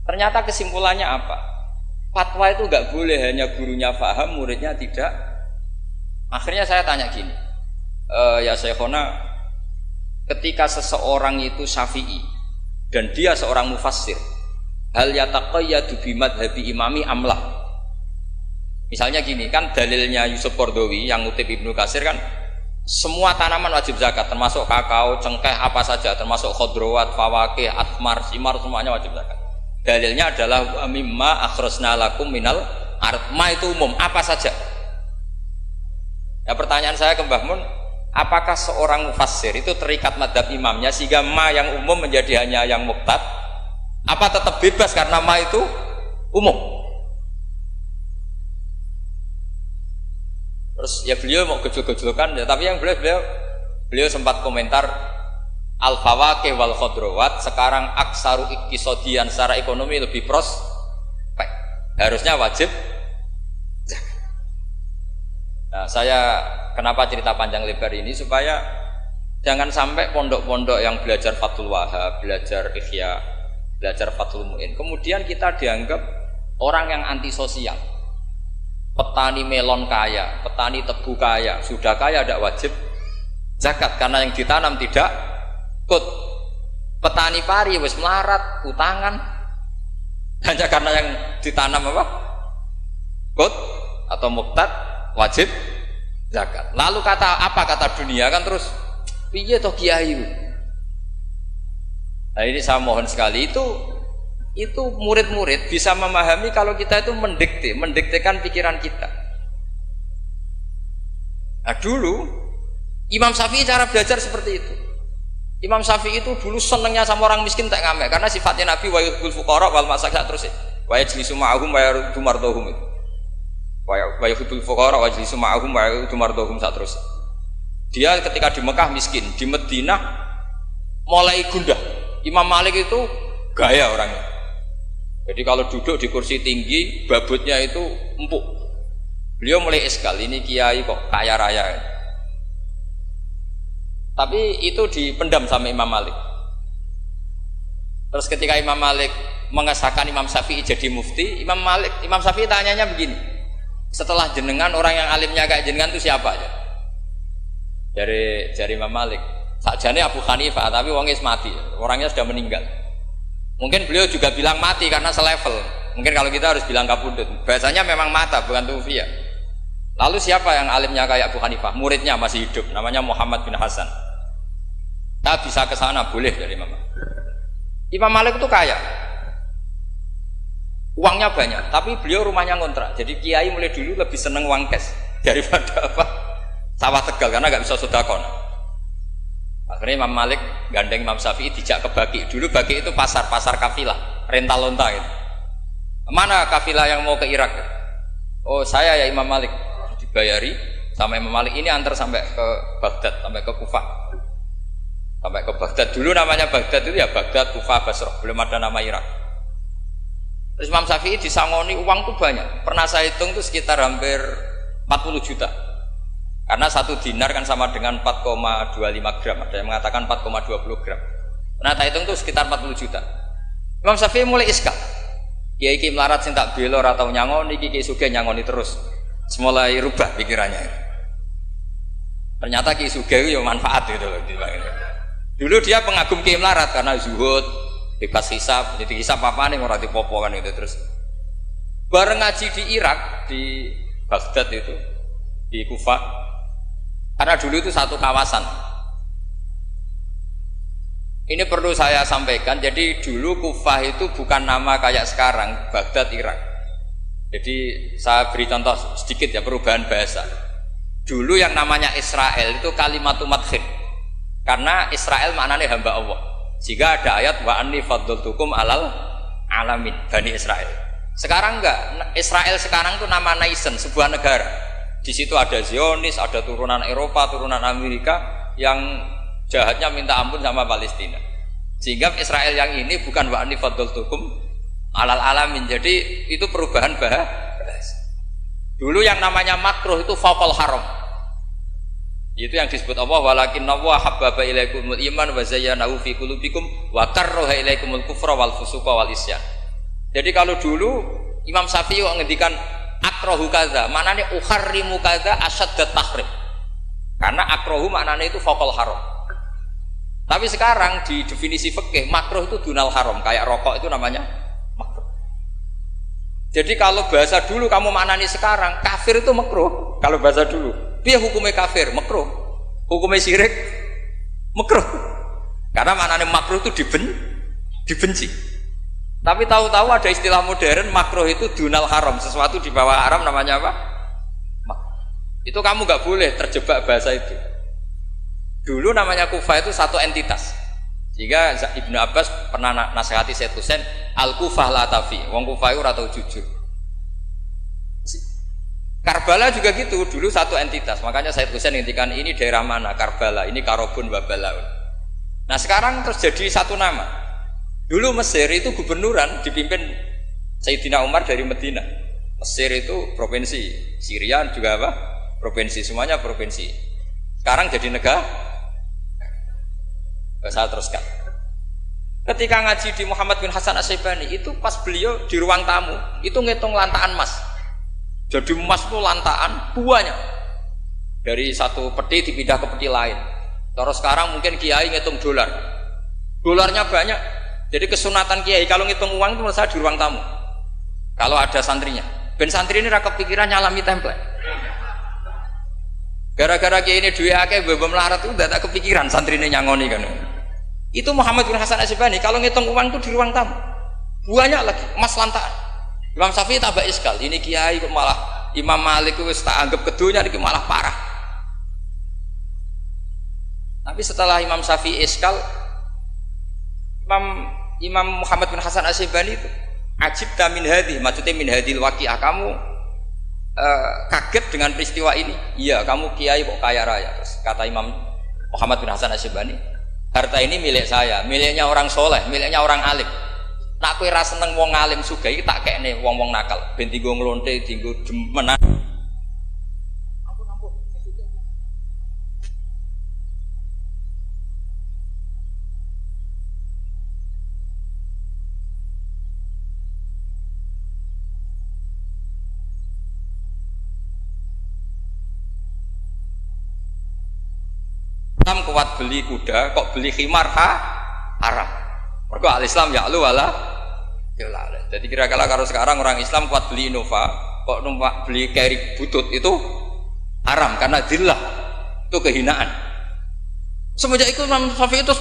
Ternyata kesimpulannya apa? Fatwa itu nggak boleh hanya gurunya paham, muridnya tidak. Akhirnya saya tanya gini, ya Syekhona, ketika seseorang itu Syafi'i dan dia seorang mufassir, hal yataqayyadu bi madhabi imami amlah. Misalnya gini, kan dalilnya Yusuf Qardawi yang ngutip Ibnu Katsir kan semua tanaman wajib zakat, termasuk kakao, cengkeh, apa saja, termasuk khodrowat, fawakih, atmar, simar, semuanya wajib zakat. Dalilnya adalah mimma akhrajna lakum minal ard. Ma itu umum, apa saja. Ya pertanyaan saya ke Mbah Mun, apakah seorang mufassir itu terikat madhab imamnya sehingga ma yang umum menjadi hanya yang muqtad? Apa tetap bebas karena ma itu umum? Terus ya beliau mau gejol-gejolkan ya, tapi yang beliau sempat komentar al-fawakih wal khodrowat sekarang aksaru iktisodian secara ekonomi lebih prospek, harusnya wajib. Nah saya kenapa cerita panjang lebar ini supaya jangan sampai pondok-pondok yang belajar Fathul Wahab, belajar Ihya, belajar Fathul Mu'in, kemudian kita dianggap orang yang antisosial. Petani melon kaya, petani tebu kaya, sudah kaya tidak wajib zakat karena yang ditanam tidak kut. Petani pari wis melarat, utangan hanya karena yang ditanam apa? Kut atau muqtad wajib zakat. Lalu kata dunia kan terus piye toh kiai? Nah ini saya mohon sekali itu murid-murid bisa memahami kalau kita itu mendiktekan pikiran kita. Nah dulu Imam Syafi'i cara belajar seperti itu. Imam Syafi'i itu dulu senengnya sama orang miskin tak ngamek karena sifatnya Nabi wa yuhibbul fuqara wal masakin terus wa yajlisu ma'ahum wa yaruddu mardahum. Wa yuhibbul fuqara wa yajlisu ma'ahum wa yaruddu mardahum terus. Dia ketika di Mekah miskin, di Madinah mulai gundah. Imam Malik itu gaya orangnya. Jadi kalau duduk di kursi tinggi, babutnya itu empuk. Beliau mulai iskal, ini kiai kok kaya raya. Tapi itu dipendam sama Imam Malik. Terus ketika Imam Malik mengesahkan Imam Syafi'i jadi mufti, Imam Syafi'i tanyanya begini, setelah jenengan orang yang alimnya kayak jenengan itu siapa aja? Dari Imam Malik, sakjane Abu Hanifah, tapi wongnya mati, orangnya sudah meninggal. Mungkin beliau juga bilang mati karena selevel. Mungkin kalau kita harus bilang kabudut. Bahasanya memang mata, bukan tufiya. Lalu siapa yang alimnya kayak Abu Hanifah? Muridnya masih hidup, namanya Muhammad bin Hasan. Kita bisa ke sana, boleh dari Imam Malik. Imam Malik itu kaya, uangnya banyak, tapi beliau rumahnya ngontrak. Jadi kiai mulai dulu lebih seneng uang cash daripada apa sawah Tegal karena nggak bisa sedekah. Akhirnya Imam Malik gandeng Imam Syafi'i dijak ke Baki. Dulu Baki itu pasar kafilah, rental lonta gitu. Mana kafilah yang mau ke Irak? Oh saya ya Imam Malik, dibayari sama Imam Malik ini antar sampai ke Baghdad, sampai ke Kufah. Sampai ke Baghdad, dulu namanya Baghdad itu ya Baghdad, Kufah, Basrah, belum ada nama Irak. Terus Imam Syafi'i disangoni uang tuh banyak, pernah saya hitung tuh sekitar hampir 40 juta karena 1 dinar kan sama dengan 4,25 gram, ada yang mengatakan 4,20 gram. Nah saya hitung tuh sekitar 40 juta. Imam Syafi'i mulai iskal, kiai ki melarat sing tak belor atau nyangoni, kiai sugih nyangoni terus, mulai rubah pikirannya. Ternyata kiai sugih itu ya manfaat gitu loh. Dulu dia pengagum kiai melarat karena zuhud, bebas hisab, jadi hisab apa nih orang dipopo kan itu. Terus bareng ngaji di Irak, di Baghdad itu, di Kufah, karena dulu itu satu kawasan. Ini perlu saya sampaikan, jadi dulu Kufah itu bukan nama kayak sekarang, Baghdad Irak. Jadi saya beri contoh sedikit ya, perubahan bahasa. Dulu yang namanya Israel itu kalimatul madkhir, karena Israel maknanya hamba Allah. Jika ada ayat wa anni faddaltukum alal alamin, Bani Israel. Sekarang enggak, Israel sekarang itu nama nation, sebuah negara. Di situ ada Zionis, ada turunan Eropa, turunan Amerika yang jahatnya minta ampun sama Palestina. Sehingga Israel yang ini bukan wa anni faddaltukum alal alamin. Jadi itu perubahan bahasa. Dulu yang namanya makruh itu faqal haram. Itu yang disebut Allah walakinna wa habbaba ilaikumul iman wa zayyanahu fi qulubikum wa karraha ilaikumul kufra wal fusuqa wal isyan. Jadi kalau dulu Imam Syafi'i ngendikan akrahu kadza, maknanya uharrimu kadza asyaddat tahrim. Karena akrahu maknanya itu faqal haram. Tapi sekarang di definisi fikih makruh itu dunal haram, kayak rokok itu namanya makruh. Jadi kalau bahasa dulu kamu maknani sekarang, kafir itu makruh. Kalau bahasa dulu dia hukumnya kafir, makruh. Hukumnya syirik, makruh. Karena maknanya makruh itu dibenci. Tapi tahu-tahu ada istilah modern, makruh itu dunal haram, sesuatu di bawah haram namanya apa? Itu kamu nggak boleh terjebak bahasa itu. Dulu namanya Kufah itu satu entitas. Jika Ibnu Abbas pernah nasihati Sayyid Husain, al-Kufah la tafi, wong Kufah itu ora tau jujur. Karbala juga gitu, dulu satu entitas. Makanya Sayyid Husain ngintikan ini daerah mana? Karbala, ini Karobun Babalaun. Nah sekarang terus jadi satu nama. Dulu Mesir itu gubernuran dipimpin Sayyidina Umar dari Medina. Mesir itu provinsi, Syria juga apa? Provinsi, semuanya provinsi. Sekarang jadi negara. Saya teruskan. Ketika ngaji di Muhammad bin Hasan As-Syaibani itu pas beliau di ruang tamu itu ngitung lantaan emas. Jadi emas itu lantaan banyak. Dari satu peti dipindah ke peti lain. Terus sekarang mungkin kiai ngitung dolar. Dolarnya banyak. Jadi kesunatan kiai kalau ngitung uang itu menurut saya di ruang tamu. Kalau ada santrinya. Ben santri ini raka pikiran nyalami template. Gara-gara kiai ini duwe akeh mbok melarat itu udah tak kepikiran santrine nyangoni kan. Itu Muhammad bin Hasan As-Syaibani kalau ngitung uang itu di ruang tamu. Banyak lagi emas lantaan. Imam Syafi'i tambah iskal, ini kiai kok malah Imam Malik wis tak anggap kedunya iki malah parah. Tapi setelah Imam Syafi'i iskal, Imam Muhammad bin Hasan As-Syaibani itu ajibta min hadhi, maksudnya min hadhil waqi'ah, kamu kaget dengan peristiwa ini. Iya, kamu kiai kok kaya raya. Terus kata Imam Muhammad bin Hasan As-Syaibani, harta ini milik saya, miliknya orang soleh, miliknya orang alim. Nak kowe ra seneng wong alim sugih iki tak kekne wong-wong nakal, ben dienggo nglonte, dienggo demenan. Islam kuat beli kuda, kok beli khimar haram. Mergo al-Islam ya'lu wala ya'la. Jadi kira-kira kalau sekarang orang Islam kuat beli Innova, kok numpak beli carry butut itu haram karena dzillah, itu kehinaan. Semenjak itu Imam Syafi'i itu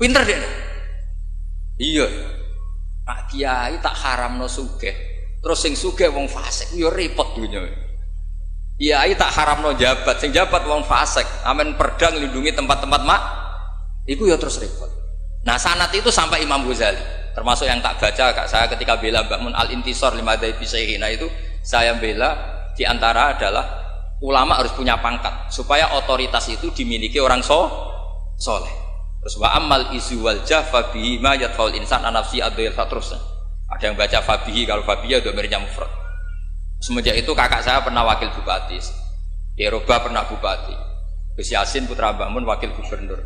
pinter dia. Iya, Pak Kiai tak haramno sugih, terus sing sugih wong fasik, yo repot dunya. Kiai tak haramno jabat, sing jabat wong fasik, amen perda nglindungi tempat-tempat mak, iku ya terus repot. Nah sanad itu sampai Imam Ghazali, termasuk yang tak baca kak saya ketika bela Mbak Mun al-Intisar lima dzaifi Syaihina itu saya bela diantara adalah ulama harus punya pangkat supaya otoritas itu dimiliki orang soleh. Terus wa amal izu wal jafa bihi ma yadfaul insan anafsi adil terus. Ada yang baca fabihi, kalau fabihi udah miripnya mufrad. Semenjak itu kakak saya pernah wakil bupati, Eropa pernah bupati, Gus Yasin putra Mbah Mun wakil gubernur.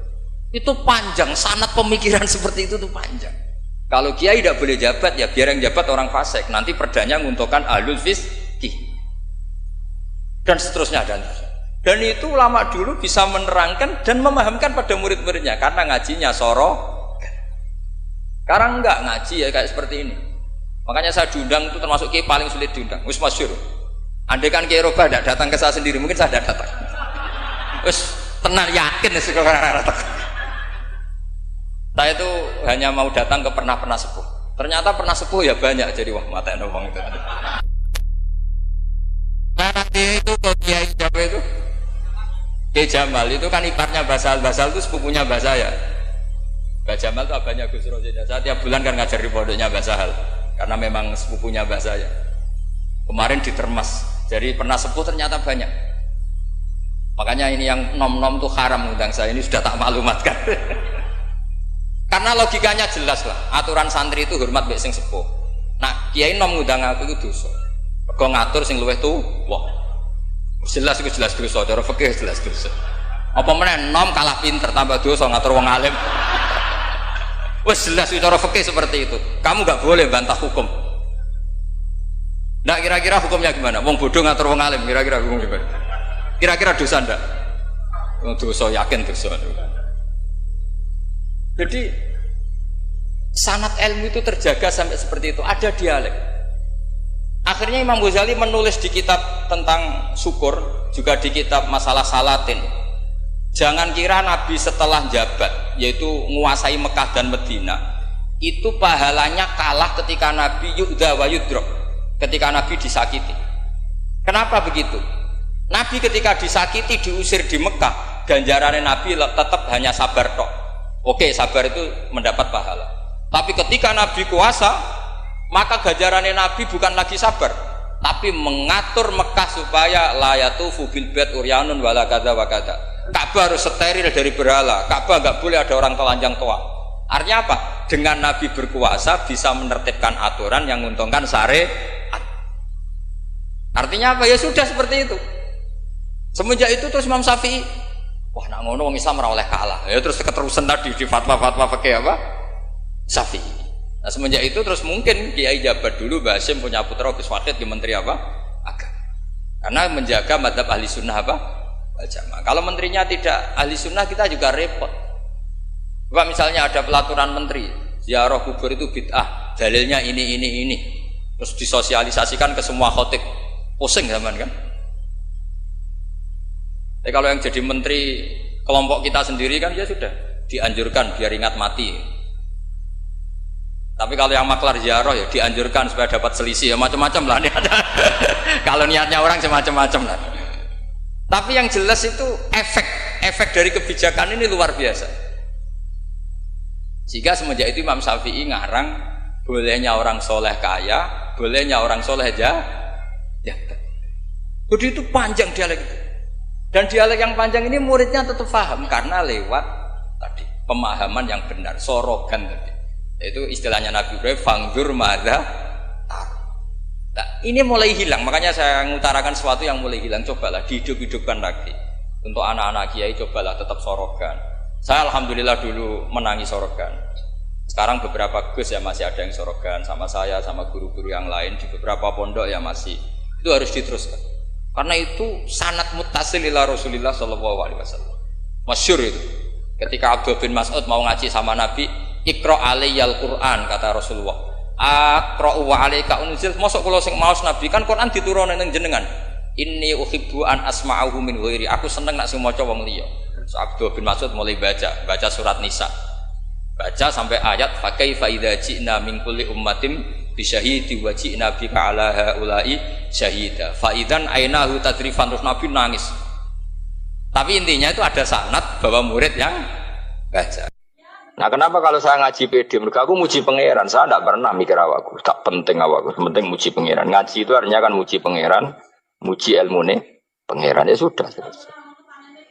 Itu panjang, sanad pemikiran seperti itu tuh panjang. Kalau kiai tidak boleh jabat ya biar yang jabat orang fasik, nanti perdanya menguntungkan ahlul fiqih dan seterusnya dan seterusnya. Dan itu ulama dulu bisa menerangkan dan memahamkan pada murid-muridnya karena ngajinya soro. Sekarang enggak ngaji ya kayak seperti ini. Makanya saya diundang itu termasuk kiai paling sulit diundang. Wis masyhur. Andai kan Kiai Roba tidak datang ke saya sendiri, mungkin saya tidak datang. Wis tenang yakin ya sekarang datang. Saya itu hanya mau datang ke pernah sepuh. Ternyata pernah sepuh ya banyak, jadi wah mata wong itu. Nah nanti itu kalau Kiai Jawa itu Kiai Jamal itu kan iparnya Basal itu sepupunya Mbah saya. Mbah Jamal itu abahnya Gus Rosin. Saya tiap bulan kan ngajar di pondoknya Mbah Sahal karena memang sepupunya Mbah saya. Kemarin di Termas, jadi pernah sepuh ternyata banyak. Makanya ini yang nom-nom itu haram undang saya, ini sudah tak maklumatkan. Karena logikanya jelas lah, aturan santri itu hormat mbek sing sepuh. Nah, kiai nom ngundang aku itu dosa. Mergo ngatur sing luwih tuwa. Jelas dosa, cara fikih jelas dosa. Apa meneh nom kalah pinter tambah dosa ngatur wong alim. Wes jelas cara fikih seperti itu. Kamu nggak boleh bantah hukum. Nah, kira-kira hukumnya gimana? Wong bodoh ngatur wong alim, kira-kira hukum gimana? Kira-kira dosa ndak? Dosa, yakin dosa. Jadi sanad ilmu itu terjaga sampai seperti itu, ada dialek. Akhirnya Imam Ghazali menulis di kitab tentang syukur, juga di kitab masalah salatin. Jangan kira Nabi setelah jabat, yaitu menguasai Mekah dan Medina, itu pahalanya kalah ketika Nabi yu'dha wa yudrok, ketika Nabi disakiti. Kenapa begitu? Nabi ketika disakiti, diusir di Mekah, ganjarannya Nabi tetap hanya sabar tok. Oke, sabar itu mendapat pahala. Tapi ketika Nabi kuasa, maka ganjarannya Nabi bukan lagi sabar, tapi mengatur Mekah supaya la yatufu bil bait uryanun wala kadza wa kadza. Ka'bah harus steril dari berhala. Ka'bah nggak boleh ada orang telanjang tua. Artinya apa? Dengan Nabi berkuasa bisa menertibkan aturan yang menguntungkan syariat. Artinya apa? Ya sudah seperti itu. Semenjak itu terus Imam Syafi'i, wah nak ngono wong Islam ora oleh kalah. Ya terus keterusan tadi di fatwa-fatwa fikih apa? Syafi'i. Nah semenjak itu terus mungkin Kiai jabat dulu Mbah Hasyim punya putra Gus Wahid di menteri apa? Agama. Karena menjaga madzhab ahli sunnah apa? Jamaah. Kalau menterinya tidak ahli sunnah kita juga repot. Coba misalnya ada pelaturan menteri, ziarah kubur itu bid'ah, dalilnya ini. Terus disosialisasikan ke semua khotib. Pusing zaman kan? Tapi kalau yang jadi menteri kelompok kita sendiri kan ya sudah dianjurkan biar ingat mati. Tapi kalau yang maklar ziarah ya dianjurkan supaya dapat selisih ya macam-macam lah. Kalau niatnya orang semacam-macam lah. Tapi yang jelas itu efek dari kebijakan ini luar biasa. Sehingga semenjak itu Imam Syafi'i ngarang bolehnya orang soleh kaya, bolehnya orang soleh ya. Jadi itu panjang dialek itu. Dan dialek yang panjang ini muridnya tetap paham karena lewat tadi pemahaman yang benar, sorogan tadi. Itu istilahnya Nabi Ibrahim, fangdur madza tar. Nah, ini mulai hilang, makanya saya mengutarakan sesuatu yang mulai hilang. Cobalah dihidup-hidupkan lagi. Untuk anak-anak kiai cobalah tetap sorogan. Saya alhamdulillah dulu menangi sorogan. Sekarang beberapa gus ya masih ada yang sorogan sama saya, sama guru-guru yang lain di beberapa pondok ya masih. Itu harus diteruskan. Karena itu sanad muttasil ila Rasulillah sallallahu alaihi wasallam. Masyhur itu. Ketika Abdullah bin Mas'ud mau ngaji sama Nabi, "Iqra alayyal Qur'an," kata Rasulullah. "Aqra'u wa alayka unzil." Mosok kula sing maos Nabi kan Quran diturunke ning jenengan. "Inni uhibbu an asma'ahu min ghairi." Aku seneng nek sing maca wong liya. So, Abdullah bin Mas'ud mulai baca surat Nisa. Baca sampai ayat fa kaifa idza ji'na min kulli ummatin bi syahidi wa ji'na bika ala haula'i syahida. Fa idzan ainahu tadrifan, terus Nabi nangis. Tapi intinya itu ada sanad bahwa murid yang baca. Nah, kenapa kalau saya ngaji PD? Mereka aku muji pangeran, saya tidak pernah mikir awakku, tak penting awakku, penting muji pangeran. Ngaji itu artinya kan muji pangeran, muji ilmune pangeran, ya sudah.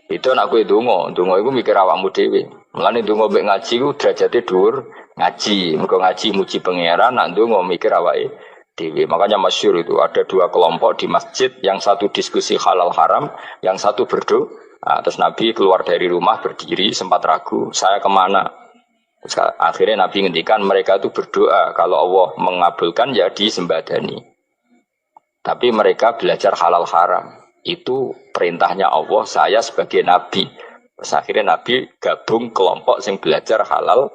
Itu nak kowe donga iku mikir awakmu dhewe. Mulane donga mek ngaji ku derajate dhuwur ngaji. Mergo ngaji muji pangeran, nak donga mikir awake dhewe. Makanya masyhur itu ada dua kelompok di masjid, yang satu diskusi halal haram, yang satu berdoa. Nah, terus Nabi keluar dari rumah berdiri, sempat ragu, saya kemana? Terus akhirnya Nabi ngendikan mereka itu berdoa, kalau Allah mengabulkan ya disembadani. Tapi mereka belajar halal haram. Itu perintahnya Allah, saya sebagai Nabi. Terus akhirnya Nabi gabung kelompok yang belajar halal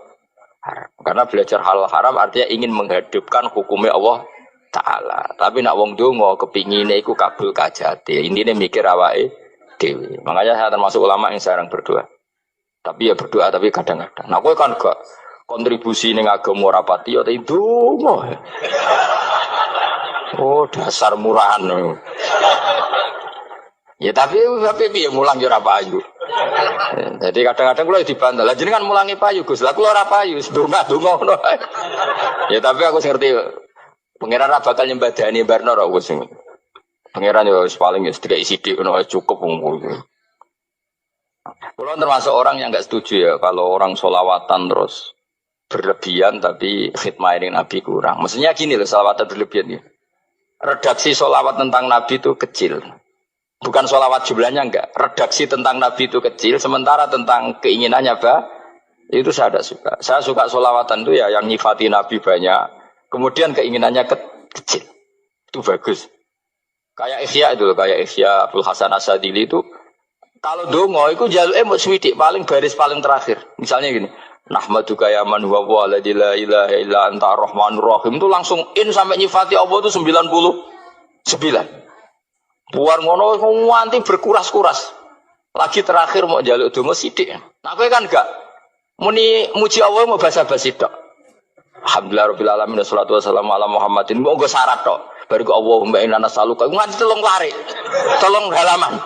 haram. Karena belajar halal haram artinya ingin menghidupkan hukumnya Allah Ta'ala. Tapi nak wong donga kepingine iku kabul kajate. Intine mikir awake dhewe. Makanya saya termasuk ulama yang jarang berdoa. Tapi ya berdoa tapi kadang-kadang. Nah kowe kan gak kontribusi ning agama ora pati ya donga. Oh dasar murahan. Ya tapi piye mulang yo ora payu. Jadi kadang-kadang kula dibantah. Lah jenengan mulangi payu Gus. Lah kula ora payu, donga-donga ngono. Ya tapi aku ngerti pangeran ra bakal nyembadani barno ra wis. Pangeran yo paling wis dikai sithik ngono cukup wong. Kula termasuk orang yang enggak setuju ya kalau orang sholawatan terus berlebihan tapi khidmah ini Nabi kurang. Maksudnya gini loh, sholawatan berlebihan ya. Redaksi sholawat tentang Nabi itu kecil. Bukan sholawat jumlahnya enggak. Redaksi tentang Nabi itu kecil, sementara tentang keinginannya itu saya tidak suka. Saya suka sholawatan itu ya yang nyifati Nabi banyak, kemudian keinginannya kecil. Itu bagus. Kayak Ihya itu loh, kayak Ihya Abdul Hasan As-Sadili itu kalau dongo itu jaluke mau swidik paling baris paling terakhir. Misalnya gini, nahmaduka ya man huwa la ilaha illa anta arrahmanur rahim, itu langsung in sampai nyifati Allah itu 99. Buar ngono nganti berkuras-kuras. Lagi terakhir mau jaluk donga sithik. Nah kowe kan enggak muni muji Allah mau basa-basi tok. Alhamdulillah rabbil alamin wassalatu wassalamu ala Muhammadin. Mau nggo syarat tok. Baru Allahumma inna nas'aluka nganti telung lari. Telung halaman.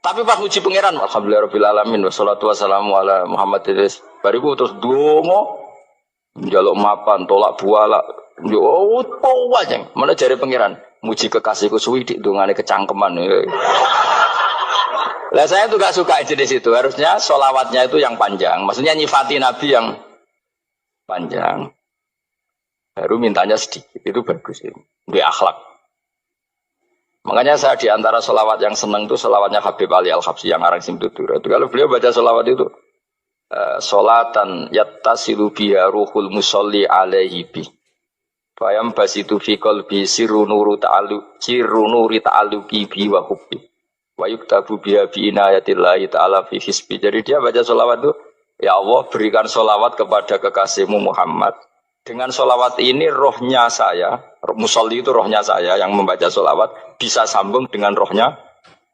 Tapi pas muji pangeran alhamdulillah rabbil alamin wassalatu wassalamu ala Muhammadin. Bariku terus donga njaluk mapan tolak buala. Yo wae. Mana jare pangeran? Muji kekasihku suwidik dongane kecangkeman. Lah saya tuh gak suka jenis itu. Harusnya sholawatnya itu yang panjang. Maksudnya nyifati Nabi yang panjang. Baru mintanya sedikit. Itu bagus itu. Di akhlak. Makanya saya diantara sholawat yang senang itu sholawatnya Habib Ali Al-Habsyi yang arang Simtutura. Itu kalau beliau baca sholawat itu sholatan yattasilu biha ruhul musolli alaihi bi. Bayam basitu fi qalbi sirru nuri ta'alluqi bi wa hubbi wa yuktabu biha bi inayatillahi ta'ala fi hisbi. Jadi dia baca sholawat itu, ya Allah berikan sholawat kepada kekasihmu Muhammad. Dengan sholawat ini rohnya saya, musolli itu rohnya saya yang membaca sholawat bisa sambung dengan rohnya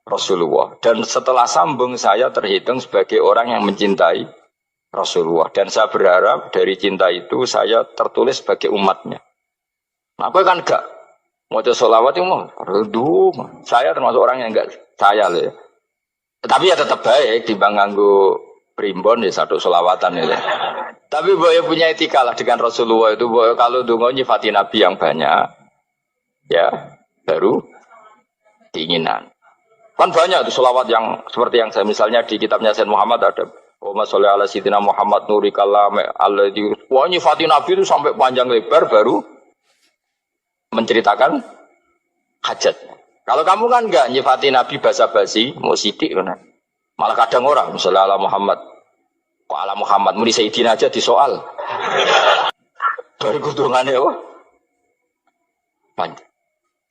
Rasulullah. Dan setelah sambung saya terhitung sebagai orang yang mencintai Rasulullah. Dan saya berharap dari cinta itu saya tertulis sebagai umatnya. Nah, aku kan enggak mau sholawat itu mau redu. Saya termasuk orang yang enggak saya loh ya. Tapi ya tetap baik dibanding nganggo primbon ya satu sholawatan ya. Tapi boyo punya etika lah dengan Rasulullah itu. Boyo kalau dongo nyifati Nabi yang banyak, ya baru keinginan. Kan banyak tuh sholawat yang seperti yang saya misalnya di kitabnya Sayyid Muhammad ada. Allahumma sholli ala sayyidina Muhammad nuri kalam alladzi. Wah nyifati Nabi itu sampai panjang lebar baru menceritakan hajat. Kalau kamu kan enggak nyifati Nabi basa-basi, mau sidik kan. Malah kadang orang, misalnya ala Muhammad. Kok ala Muhammad, muni Sayyidina aja disoal. Baru kudungannya apa? Panjang.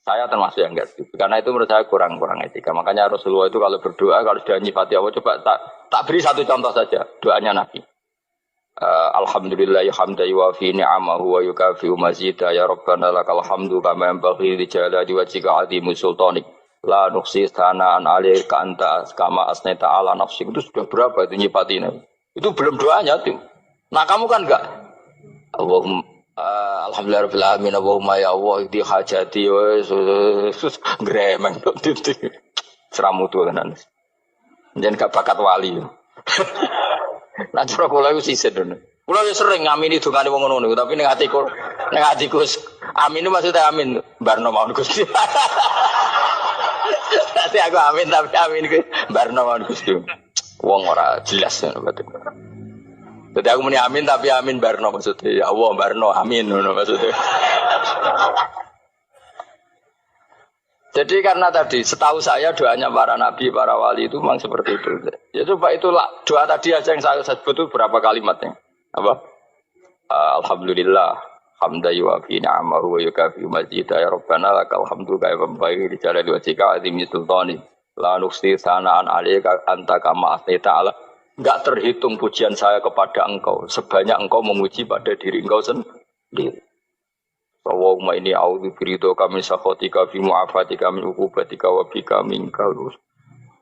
Saya termasuk yang enggak setuju. Karena itu menurut saya kurang etika. Makanya Rasulullah itu kalau berdoa, kalau sudah nyifati Allah, coba tak beri satu contoh saja. Doanya Nabi. Alhamdulillah hamdan yuwafi ni'amahu wa yukafi'u mazida ya Rabbana lakal hamdu kama yanbaghi li jalali wajhika 'azimi sultanik. La nuqsi sana'an 'alaika anta kama asnaita 'ala nafsik. Itu sudah berapa itu nyifatin? Itu belum doanya tuh. Nah, kamu kan enggak. Allahumma alhamdulillahirabbil alamin Allahumma ya Allah di hajati sus gremeng titik seramutu tenan. Jangan gak bakat wali. Nah cara kula iku sisen dene. Kula yo sering ngamini dongane wong ngono niku tapi ning atiku amin itu maksudnya amin barno mawon Gusti. Nanti aku amin tapi amin ku barno mawon Gusti. Wong ora jelas ngono berarti. Jadi aku muni amin tapi amin barno maksudnya. Ya Allah barno amin maksudnya. Jadi karena tadi setahu saya doanya para nabi, para wali itu memang seperti itu. Ya coba itulah doa tadi aja yang saya sebut itu berapa kalimatnya? Apa? Alhamdulillah hamdan yuwafi ni'amahu wa yukafi'u mazida ya Rabbana lakal hamdu kama yanbaghi li jalali wajhika 'azimi sultani. La nuqsi sana'an 'alaika anta kama asnaita 'ala. Enggak terhitung pujian saya kepada engkau sebanyak engkau memuji pada diri engkau sendiri. Allahumma inni a'udzu biridhoka min sakhatika fi mu'afatika min uqubatika wa bika minka.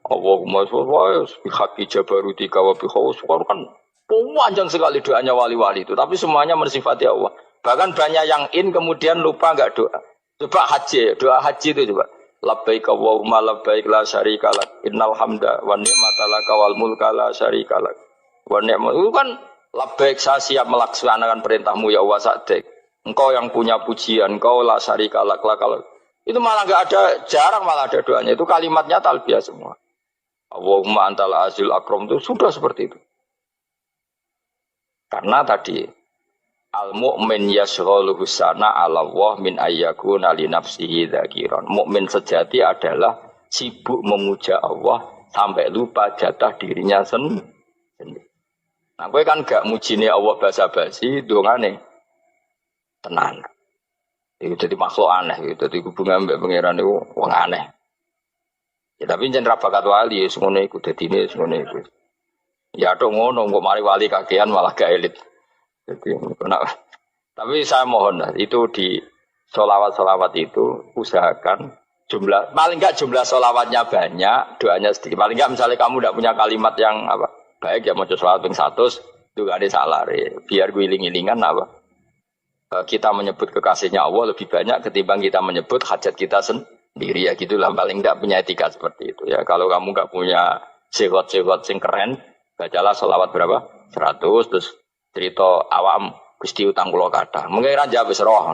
Allahumma sholli bi haqqi jabarutika wa bi khawfika. Kan panjang sekali doanya wali-wali itu, tapi semuanya mensifati Allah. Bahkan banyak yang kemudian lupa enggak doa. Coba haji, doa haji itu coba. Labbaik Allahumma labbaik la syarika lak innal hamda wa ni'mata laka wal mulka la syarika lak wa ni'mat itu kan labbaik saya siap melaksanakan perintahmu ya Allah sa'dik engkau yang punya pujian engkau la syarika lak itu malah enggak ada jarang malah ada doanya itu kalimatnya talbiyah semua Allahumma antal azil akram itu sudah seperti itu karena tadi al-mu'min yashghaluhu sana 'ala Allah min ayyakuna li nafsihi dzakiran. Mukmin sejati adalah sibuk memuja Allah sampai lupa jatah dirinya sendiri. Nah, kowe kan gak mujine Allah basa-basi, dongane tenan. Itu jadi makhluk aneh, itu jadi hubungan mbek pangeran itu wong aneh. Ya tapi jen ra bakat wali ngono iku dadine ngono iku. Ya tok ngono kok mari wali kakean malah gak elit. Jadi, tapi saya mohon itu di sholawat itu usahakan jumlah paling enggak jumlah sholawatnya banyak doanya sedikit paling enggak misalnya kamu tidak punya kalimat yang apa baik ya mau sholawat ping 100 itu gak ada salah biar guling-gilingan apa kita menyebut kekasihnya Allah lebih banyak ketimbang kita menyebut hajat kita sendiri ya gitulah paling enggak punya etika seperti itu ya kalau kamu enggak punya sehot-sehot sing keren bacalah sholawat berapa 100 terus cerita awam Gusti utang kula kathah. Mengira jawab wis roh.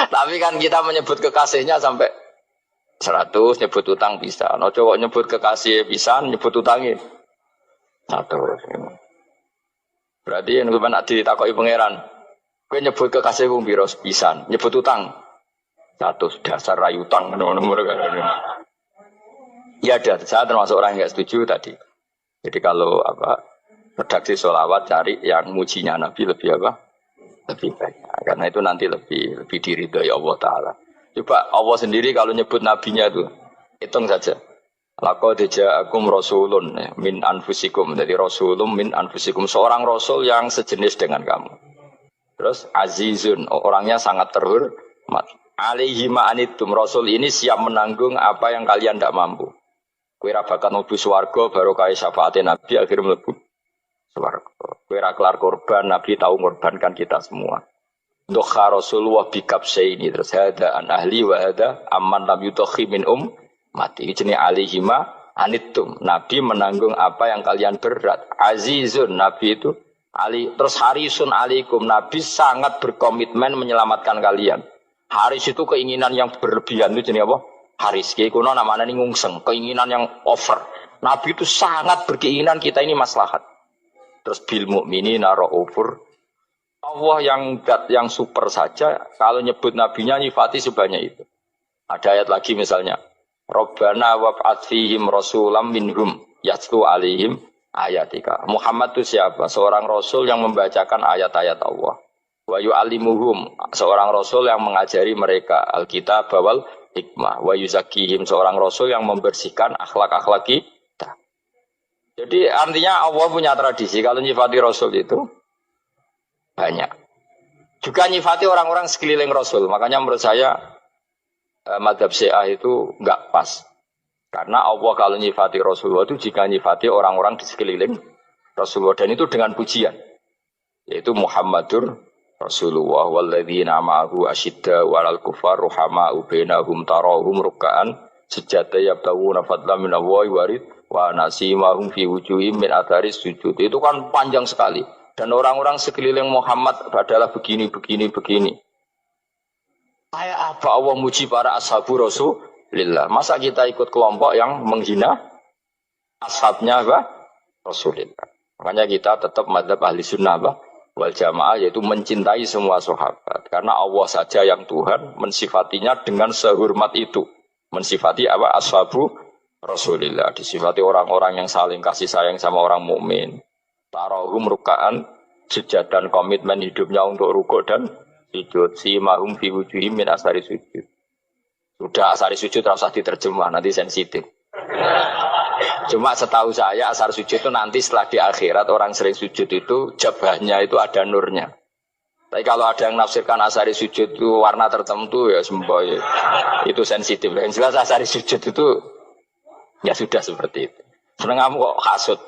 Tapi kan kita menyebut kekasihnya sampai 100 nyebut utang bisa. No cowok nyebut kekasih pisan nyebut utangnya 100. Berarti yen sampeyan ditakoki pangeran, kowe nyebut kekasihku piro pisan, nyebut utang 100 dasar rayu utang ngono-ngono kan. Ya ada, saya termasuk orang yang nggak setuju tadi. Jadi kalau redaksi sholawat cari yang mujinya Nabi lebih lebih banyak. Karena itu nanti lebih diridhoi Allah Taala. Coba Allah sendiri kalau nyebut nabinya itu hitung saja. Laqad ja'akum rasulun min anfusikum. Jadi rasulun min anfusikum seorang rasul yang sejenis dengan kamu. Terus azizun orangnya sangat terhormat. Alaihi ma'anitum rasul ini siap menanggung apa yang kalian tidak mampu. Kowe ra bakat mlebu swarga baru kaya syafaate Nabi akhirnya mlebu swarga. Kowe ra kelar korban Nabi tahu mengorbankan kita semua. Dokha Rasulullah bikab ini terus ada an ahli wa ada amman lam yudhi min mati jenenge alihima anittum. Nabi menanggung apa yang kalian berat. Azizun Nabi itu ali terus harisun alaikum Nabi sangat berkomitmen menyelamatkan kalian. Haris itu keinginan yang berlebihan itu jenenge apa? Haris, kiai kuno namanya ini ngungseng, keinginan yang over. Nabi itu sangat berkeinginan kita ini maslahat. Terus bil mukminina raufur. Allah yang super saja, kalau nyebut nabinya nyifati sebanyak itu. Ada ayat lagi misalnya, Rabbana wab'ats fihim rasulam minhum yatlu alaihim ayatika. Muhammad itu siapa? Seorang rasul yang membacakan ayat-ayat Allah. Wa yu'allimuhum, seorang rasul yang mengajari mereka alkitab wal hikmah. Wa yuzakkihim, seorang rasul yang membersihkan akhlak-akhlak kita. Jadi artinya Allah punya tradisi kalau nyifati rasul itu banyak. Juga nyifati orang-orang sekeliling rasul. Makanya menurut saya madhab Syiah itu enggak pas. Karena Allah kalau nyifati Rasulullah itu jika nyifati orang-orang di sekeliling Rasulullah. Dan itu dengan pujian. Yaitu Muhammadur Rasulullah walladzina ma'ahu asyidda walal kufar ruhama'u bainahum tarahum ruk'an sujada yabtawuna fadlan minallahi warid wa nasimahum fi wujuhim min atharis sujud. Itu kan panjang sekali. Dan orang-orang sekeliling Muhammad adalah begini. Kayak apa Allah muji para ashabu Rasulillah? Masa kita ikut kelompok yang menghina ashabnya apa? Rasulillah. Makanya kita tetap madzhab ahli sunnah apa? Wal jamaah, yaitu mencintai semua sahabat. Karena Allah saja yang Tuhan mensifatinya dengan sehormat itu. Mensifati apa? Ashabu Rasulillah. Disifati orang-orang yang saling kasih sayang sama orang mukmin. Tarahum ruka'an, sujud dan komitmen hidupnya untuk rukuk dan sujud. Simahum fi wujuhim min asari sujud. Sudah asari sujud harus diterjemah, nanti sensitif. Cuma setahu saya asar sujud itu nanti setelah di akhirat orang sering sujud itu jabahnya itu ada nurnya. Tapi kalau ada yang nafsirkan asari sujud itu warna tertentu ya semboy. Itu sensitif. Yang jelas asari sujud itu ya sudah seperti itu. Seneng kamu kok hasut.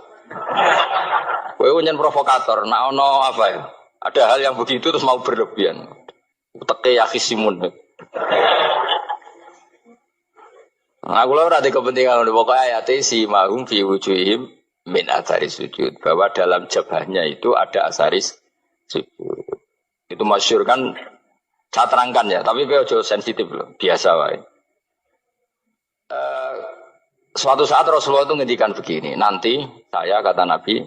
Kowe nyen provokator, nak ono apa ya? Ada hal yang begitu terus mau berlebihan. Teke yakisimun. Nah, kalau ada kepentingan pokoknya ayat si mahum fi wujuhim min atharis sujud, bahwa dalam jabahnya itu ada asaris sujud. Itu masyhur kan, saya terangkan ya, tapi kau jauh sensitif loh, biasa wae. Suatu saat Rasulullah itu ngendikan begini, nanti saya kata Nabi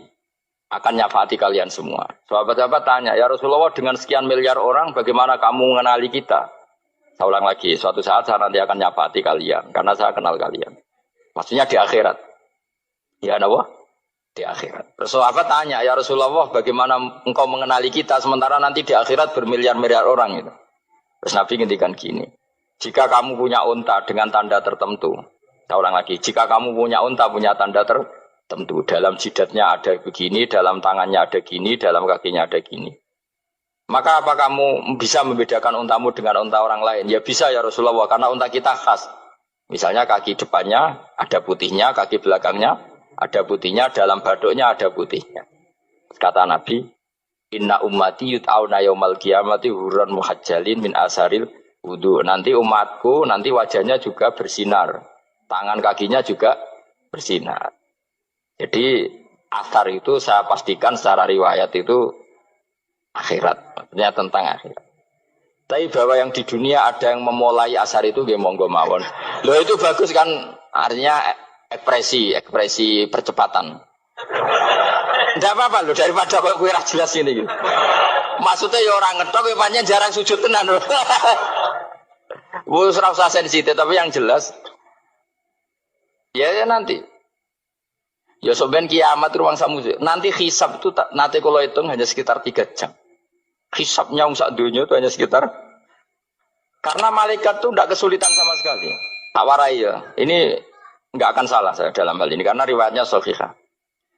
akan nyafaati kalian semua. Sahabat-sahabat tanya, ya Rasulullah dengan sekian miliar orang bagaimana kamu mengenali kita? Saya ulang lagi, suatu saat saya nanti akan nyafaati kalian karena saya kenal kalian. Maksudnya di akhirat. Ya Allah, di akhirat. Terus sahabat tanya, ya Rasulullah bagaimana engkau mengenali kita sementara nanti di akhirat bermiliar-miliar orang itu. Terus Nabi ngendikan gini, jika kamu punya unta dengan tanda tertentu, saya ulang lagi, jika kamu punya unta punya tanda tertentu, dalam jidatnya ada begini, dalam tangannya ada gini, dalam kakinya ada gini. Maka apa kamu bisa membedakan untamu dengan unta orang lain? Ya bisa ya Rasulullah, karena unta kita khas. Misalnya kaki depannya ada putihnya, kaki belakangnya ada putihnya, dalam baduknya ada putihnya. Kata Nabi, inna ummati yut'auna yaumal qiyamati hurran muhajjalin min asaril wudu. Nanti umatku, nanti wajahnya juga bersinar. Tangan kakinya juga bersinar. Jadi asar itu saya pastikan secara riwayat itu akhirat, maksudnya tentang akhirat. Tapi bahwa yang di dunia ada yang memulai asar itu dia monggo mawon. Loh itu bagus kan, artinya ekspresi percepatan. Tidak apa-apa loh, daripada kok kue jelas ini gitu. Maksudnya ya orang ngetok ya panjang jarang sujud tenan loh. Wes ora usah sensitif, tapi yang jelas ya nanti. Ya soben kiamat ruang samu. Nanti hisab itu nanti kalau hitung hanya sekitar 3 jam. Hisabnya sak dunia itu hanya sekitar, karena malaikat itu tidak kesulitan sama sekali. Tak warai ya. Ini nggak akan salah saya dalam hal ini karena riwayatnya sahihah.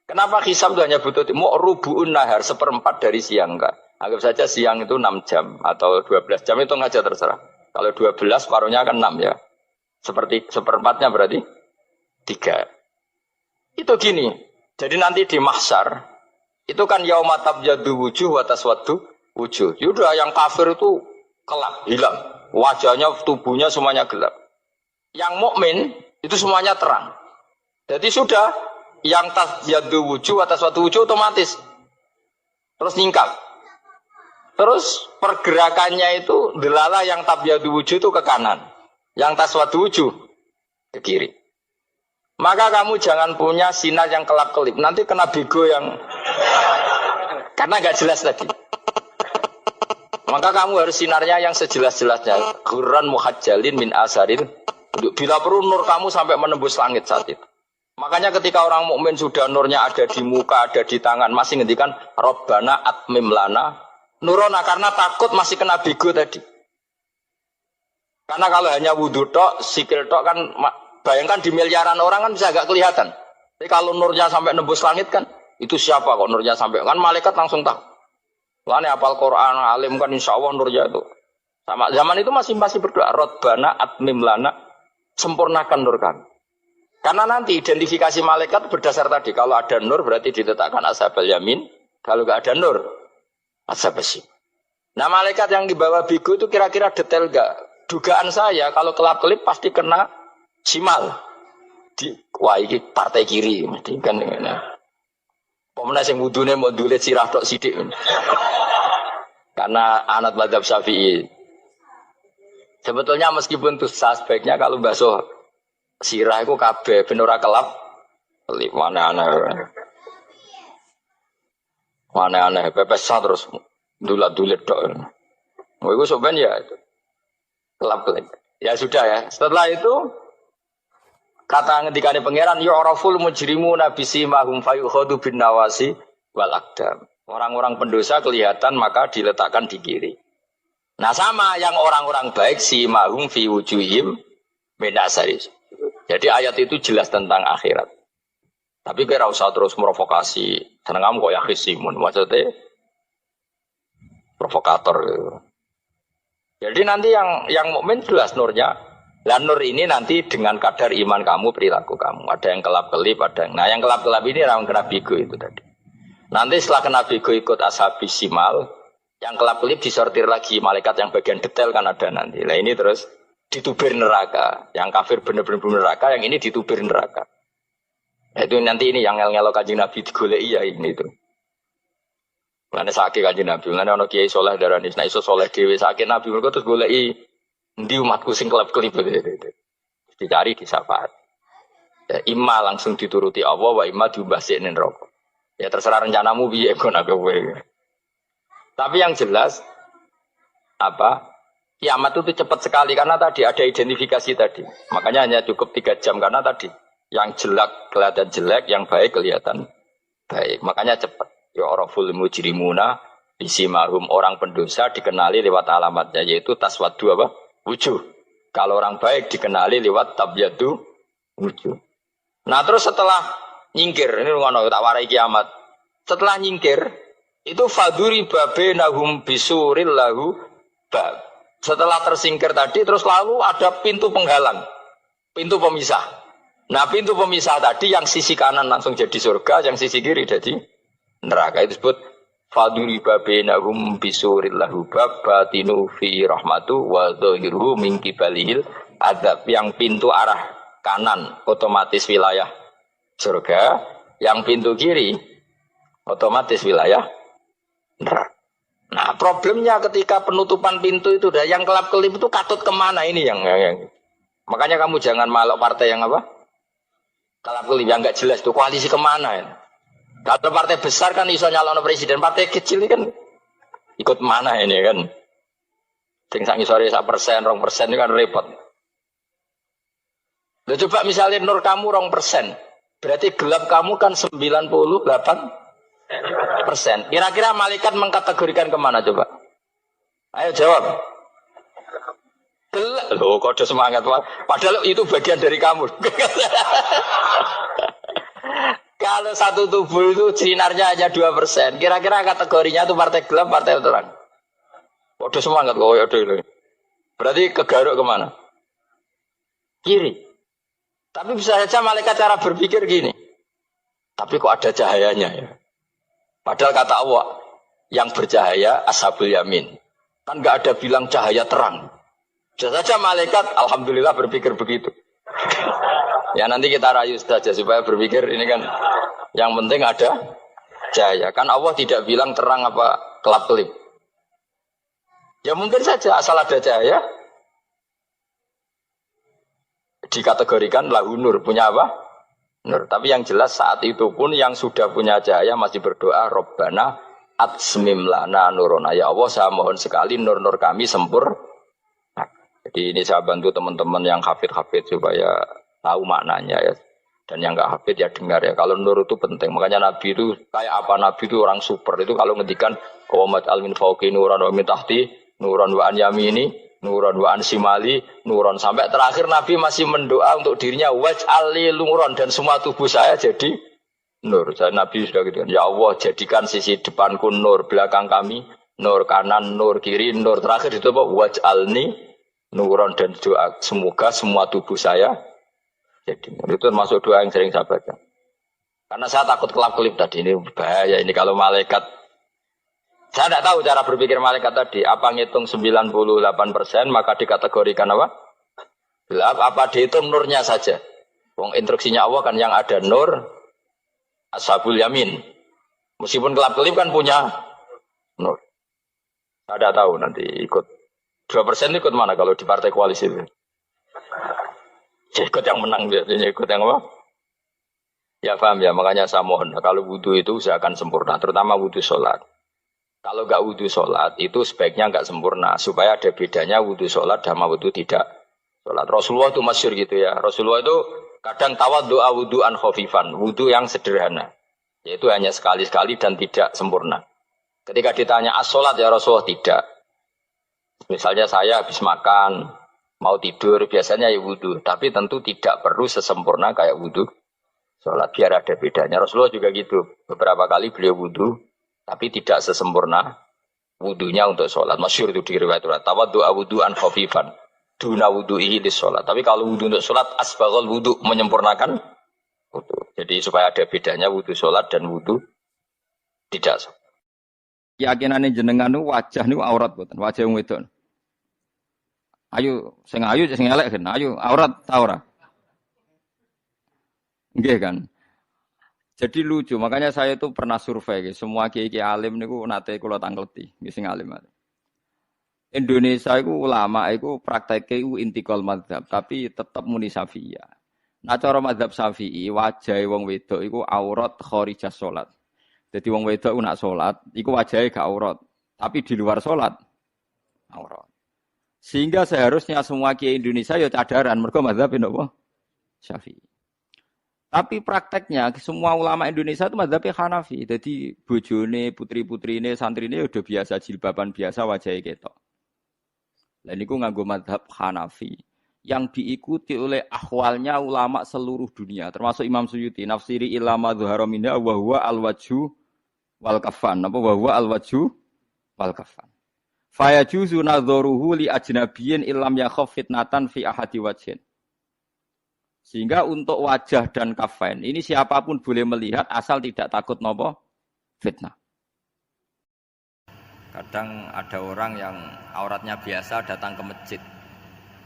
Kenapa hisab itu hanya butuh rubu'un nahar, 1/4 dari siang kan? Anggap saja siang itu 6 jam atau 12 jam itu aja terserah. Kalau 12 paruhnya kan 6 ya. Seperti 1/4-nya berarti 3. Itu gini. Jadi nanti di mahsyar itu kan yauma tabyaddu wujuh wa taswaddu wujuh. Yaudah yang kafir itu kelap, hilang. Wajahnya, tubuhnya semuanya gelap. Yang mukmin itu semuanya terang. Jadi sudah yang tabyaddu wujuh wa taswaddu wujuh otomatis terus nyingkap. Terus pergerakannya itu delala yang tabyaddu wujuh itu ke kanan. Yang taswaddu wujuh ke kiri. Maka kamu jangan punya sinar yang kelap-kelip. Nanti kena bego yang karena nggak jelas lagi. Maka kamu harus sinarnya yang sejelas-jelasnya. Hurran muhajjalin min asarin. Bila perlu nur kamu sampai menembus langit saat itu. Makanya ketika orang mukmin sudah nurnya ada di muka, ada di tangan, masih ngendikan Rabbana atmim lana Nurona karena takut masih kena bigo tadi. Karena kalau hanya wudhu tok, sikil tok kan, bayangkan di miliaran orang kan bisa agak kelihatan. Tapi kalau nurnya sampai nembus langit kan, itu siapa kok nurnya sampai, kan malaikat langsung tahu. Lani apal Quran, alim kan insya Allah nurnya itu. Sama zaman itu masih berdoa, Rabbana atmim lana, sempurnakan nur kami. Karena nanti identifikasi malaikat berdasar tadi, kalau ada nur berarti diletakkan ashabal yamin, kalau nggak ada nur, ashabal shimal. Nah malaikat yang dibawa bigu itu kira-kira detail nggak? Dugaan saya kalau kelap-kelip pasti kena simal. Wah ini partai kiri, mesti kan. Pemenang yang wudhunya mau dulit sirah tok sidik. Karena anak madzhab Syafi'i. Sebetulnya meskipun itu sah, sebaiknya kalau basuh sirah itu kabeh ben ora kelap. Mana aneh pepesan terus dulat-dulit tok. Oh itu sebenarnya ya kelap-kelip. Ya sudah ya. Setelah itu kata ngendikane pangeran yu'raful mujrimuna bisimahum fayukhadu bin nawasi wal aqdam. Orang-orang pendosa kelihatan maka diletakkan di kiri. Nah sama yang orang-orang baik simahum fi wujuhim min asari. Jadi ayat itu jelas tentang akhirat. Tapi kira usah terus merovokasi. Seneng kamu kok ya khisimun maksudnya provokator gitu. Jadi nanti yang mukmin jelas nurnya. Lah nur ini nanti dengan kadar iman kamu, perilaku kamu. Ada yang kelap-kelip, ada yang... Nah yang kelap-kelip ini orang kena bigo itu tadi. Nanti setelah kena bigo ikut ashabi simal, yang kelap-kelip disortir lagi malaikat yang bagian detail kan ada nanti. Nah ini terus ditubir neraka. Yang kafir benar-benar neraka, yang ini ditubir neraka. Nah, itu nanti ini yang ngel-ngelo kanjeng Nabi digoleki ya ini itu. Karena sakit kanjeng Nabi, karena ono kiai soleh darani, nah iso soleh dewi sakit Nabi, mereka terus goleki di umatku sing kelip-kelip itu. Dicari di syafaat. Ya, imma langsung dituruti Allah, wa imma diumbasinin rokok. Ya terserah rencanamu piye kon kowe. Tapi yang jelas apa? Kiamat itu cepat sekali karena tadi ada identifikasi tadi. Makanya hanya cukup 3 jam karena tadi yang jelek kelihatan jelek, yang baik kelihatan baik. Makanya cepat. Ya oraful mujrimuna bisimahum, orang pendosa dikenali lewat alamatnya yaitu taswadu apa? Wujuh. Kalau orang baik dikenali lewat tabyadu wujuh. Nah terus setelah nyingkir, ini ngono tak warai kiamat. Setelah nyingkir itu faduri babenahum bisuril lahu bab. Setelah tersingkir tadi terus lalu ada pintu penghalang, pintu pemisah. Nah pintu pemisah tadi yang sisi kanan langsung jadi surga, yang sisi kiri jadi neraka. Itu disebut faduri babenahum bisuril lahu bab batinu fi rahmatu wa dhahiruhu min qibalihil adzab. Yang pintu arah kanan otomatis wilayah surga, yang pintu kiri otomatis wilayah neraka. Nah problemnya ketika penutupan pintu itu dah yang kelap-kelip itu katut kemana ini yang makanya kamu jangan malok partai yang apa kelap-kelip yang nggak jelas itu koalisi kemana ya. Kalau partai besar kan iso nyalon presiden, partai kecil ini kan ikut mana ini kan sing sak isore 1%, 2% ini kan repot. Loh, coba misalnya nur kamu 2%, berarti gelap kamu kan 98%. Kira-kira malaikat mengkategorikan kemana coba? Ayo jawab. Gelap. Loh, kode semangat. Padahal itu bagian dari kamu. Kalau satu tubuh itu sinarnya hanya 2%. Kira-kira kategorinya itu partai gelap, partai terang. Kode semangat kok ya dulu. Berarti kegaruk kemana? Kiri. Tapi bisa saja malaikat cara berpikir gini. Tapi kok ada cahayanya ya? Padahal kata Allah, yang bercahaya ashabul yamin. Kan nggak ada bilang cahaya terang. Bisa saja malaikat, alhamdulillah berpikir begitu. Ya nanti kita rayu saja supaya berpikir ini kan yang penting ada cahaya. Kan Allah tidak bilang terang apa kelap-kelip. Ya mungkin saja asal ada cahaya dikategorikan lahu nur, punya apa? Nur. Tapi yang jelas saat itu pun yang sudah punya cahaya masih berdoa Rabbana atsmim lana nurona. Ya Allah saya mohon sekali nur-nur kami sempurna. Jadi ini saya bantu teman-teman yang hafid-hafid supaya tahu maknanya ya. Dan yang enggak hafid ya dengar ya. Kalau nur itu penting. Makanya Nabi itu kayak apa? Nabi itu orang super. Itu kalau ngendikan Wa maj'al min fawqi nuran wa min tahti nuran wa an yamini nuran wa an simali nuran, sampai terakhir Nabi masih mendoa untuk dirinya waj'al li nuran, dan semua tubuh saya jadi nur. Jadi Nabi sudah gitu kan, ya Allah jadikan sisi depanku nur, belakang kami nur, kanan nur, kiri nur, terakhir itu apa? Waj'alni nuran, dan doa semoga semua tubuh saya jadi nur. Itu termasuk doa yang sering saya baca. Karena saya takut kelap-kelip tadi, ini bahaya ini kalau malaikat. Saya tidak tahu cara berpikir malaikat tadi. Apa ngitung 98% maka dikategorikan apa? Gelap. Apa dihitung nurnya saja? Wong instruksinya Allah kan yang ada nur, ashabul yamin. Meskipun kelap-kelip kan punya nur. Saya tidak tahu nanti ikut 2% ikut mana kalau di partai koalisi itu? Ya, ikut yang menang biasanya, ikut yang apa? Ya paham ya, makanya saya mohon kalau wudhu itu usahakan sempurna, terutama wudhu sholat. Kalau nggak wudhu sholat itu sebaiknya nggak sempurna, supaya ada bedanya wudhu sholat sama wudhu tidak sholat. Rasulullah itu masyhur gitu ya. Rasulullah itu kadang tawaddu'a wudhu'an khafifan, wudhu yang sederhana, yaitu hanya sekali-sekali dan tidak sempurna. Ketika ditanya as-sholat ya Rasulullah, tidak. Misalnya saya habis makan, mau tidur, biasanya ya wudhu, tapi tentu tidak perlu sesempurna kayak wudhu sholat, biar ada bedanya. Rasulullah juga gitu, beberapa kali beliau wudhu, tapi tidak sesempurna wudunya untuk sholat. Masyhur itu di riwayat tawaddu'a wudhu'an khafifan duna wudhu'ihi lis sholat. Tapi kalau wudhu untuk sholat asbaghal wudhu, menyempurnakan wudhu. Jadi supaya ada bedanya wudhu sholat dan wudhu tidak sholat. Keyakinane jenengan niku wajah niku aurat boten, wajah wong wedok. Ayo sing elek kan, ayo aurat ta ora? Nggih kan. Jadi lucu, makanya saya itu pernah survei, semua kiai-kiai alim niku nate kula tangkleti, sing alim. Indonesia itu ulama itu prakteknya itu intikal madzhab, tapi tetap muni Syafi'iyah. Nah cara madzhab Syafi'i, wajah wong wedok itu aurat kharijah salat. Jadi wong wedok nak salat, iku wajahnya gak aurat, tapi di luar salat aurat. Sehingga seharusnya semua kiai Indonesia ya cadaran, mergo madzhab napa? Syafi'i. Tapi prakteknya semua ulama Indonesia itu mazhabnya Hanafi. Jadi bojone, putri-putrine, santrine udah biasa jilbaban biasa wajahnya ketok. Lah niku nganggo mazhab Hanafi yang diikuti oleh ahwalnya ulama seluruh dunia, termasuk Imam Suyuti, nafsiri ilama dhuhara minha wa huwa al-wajhu wal kafan. Apa wa huwa al-wajhu wal kafan. Fa yajuzu nadharuhu li ajnabiyyin illam yakhaf fitnatan fi ahadi wajhin. Sehingga untuk wajah dan kafain ini siapapun boleh melihat asal tidak takut nopo fitnah. Kadang ada orang yang auratnya biasa datang ke masjid.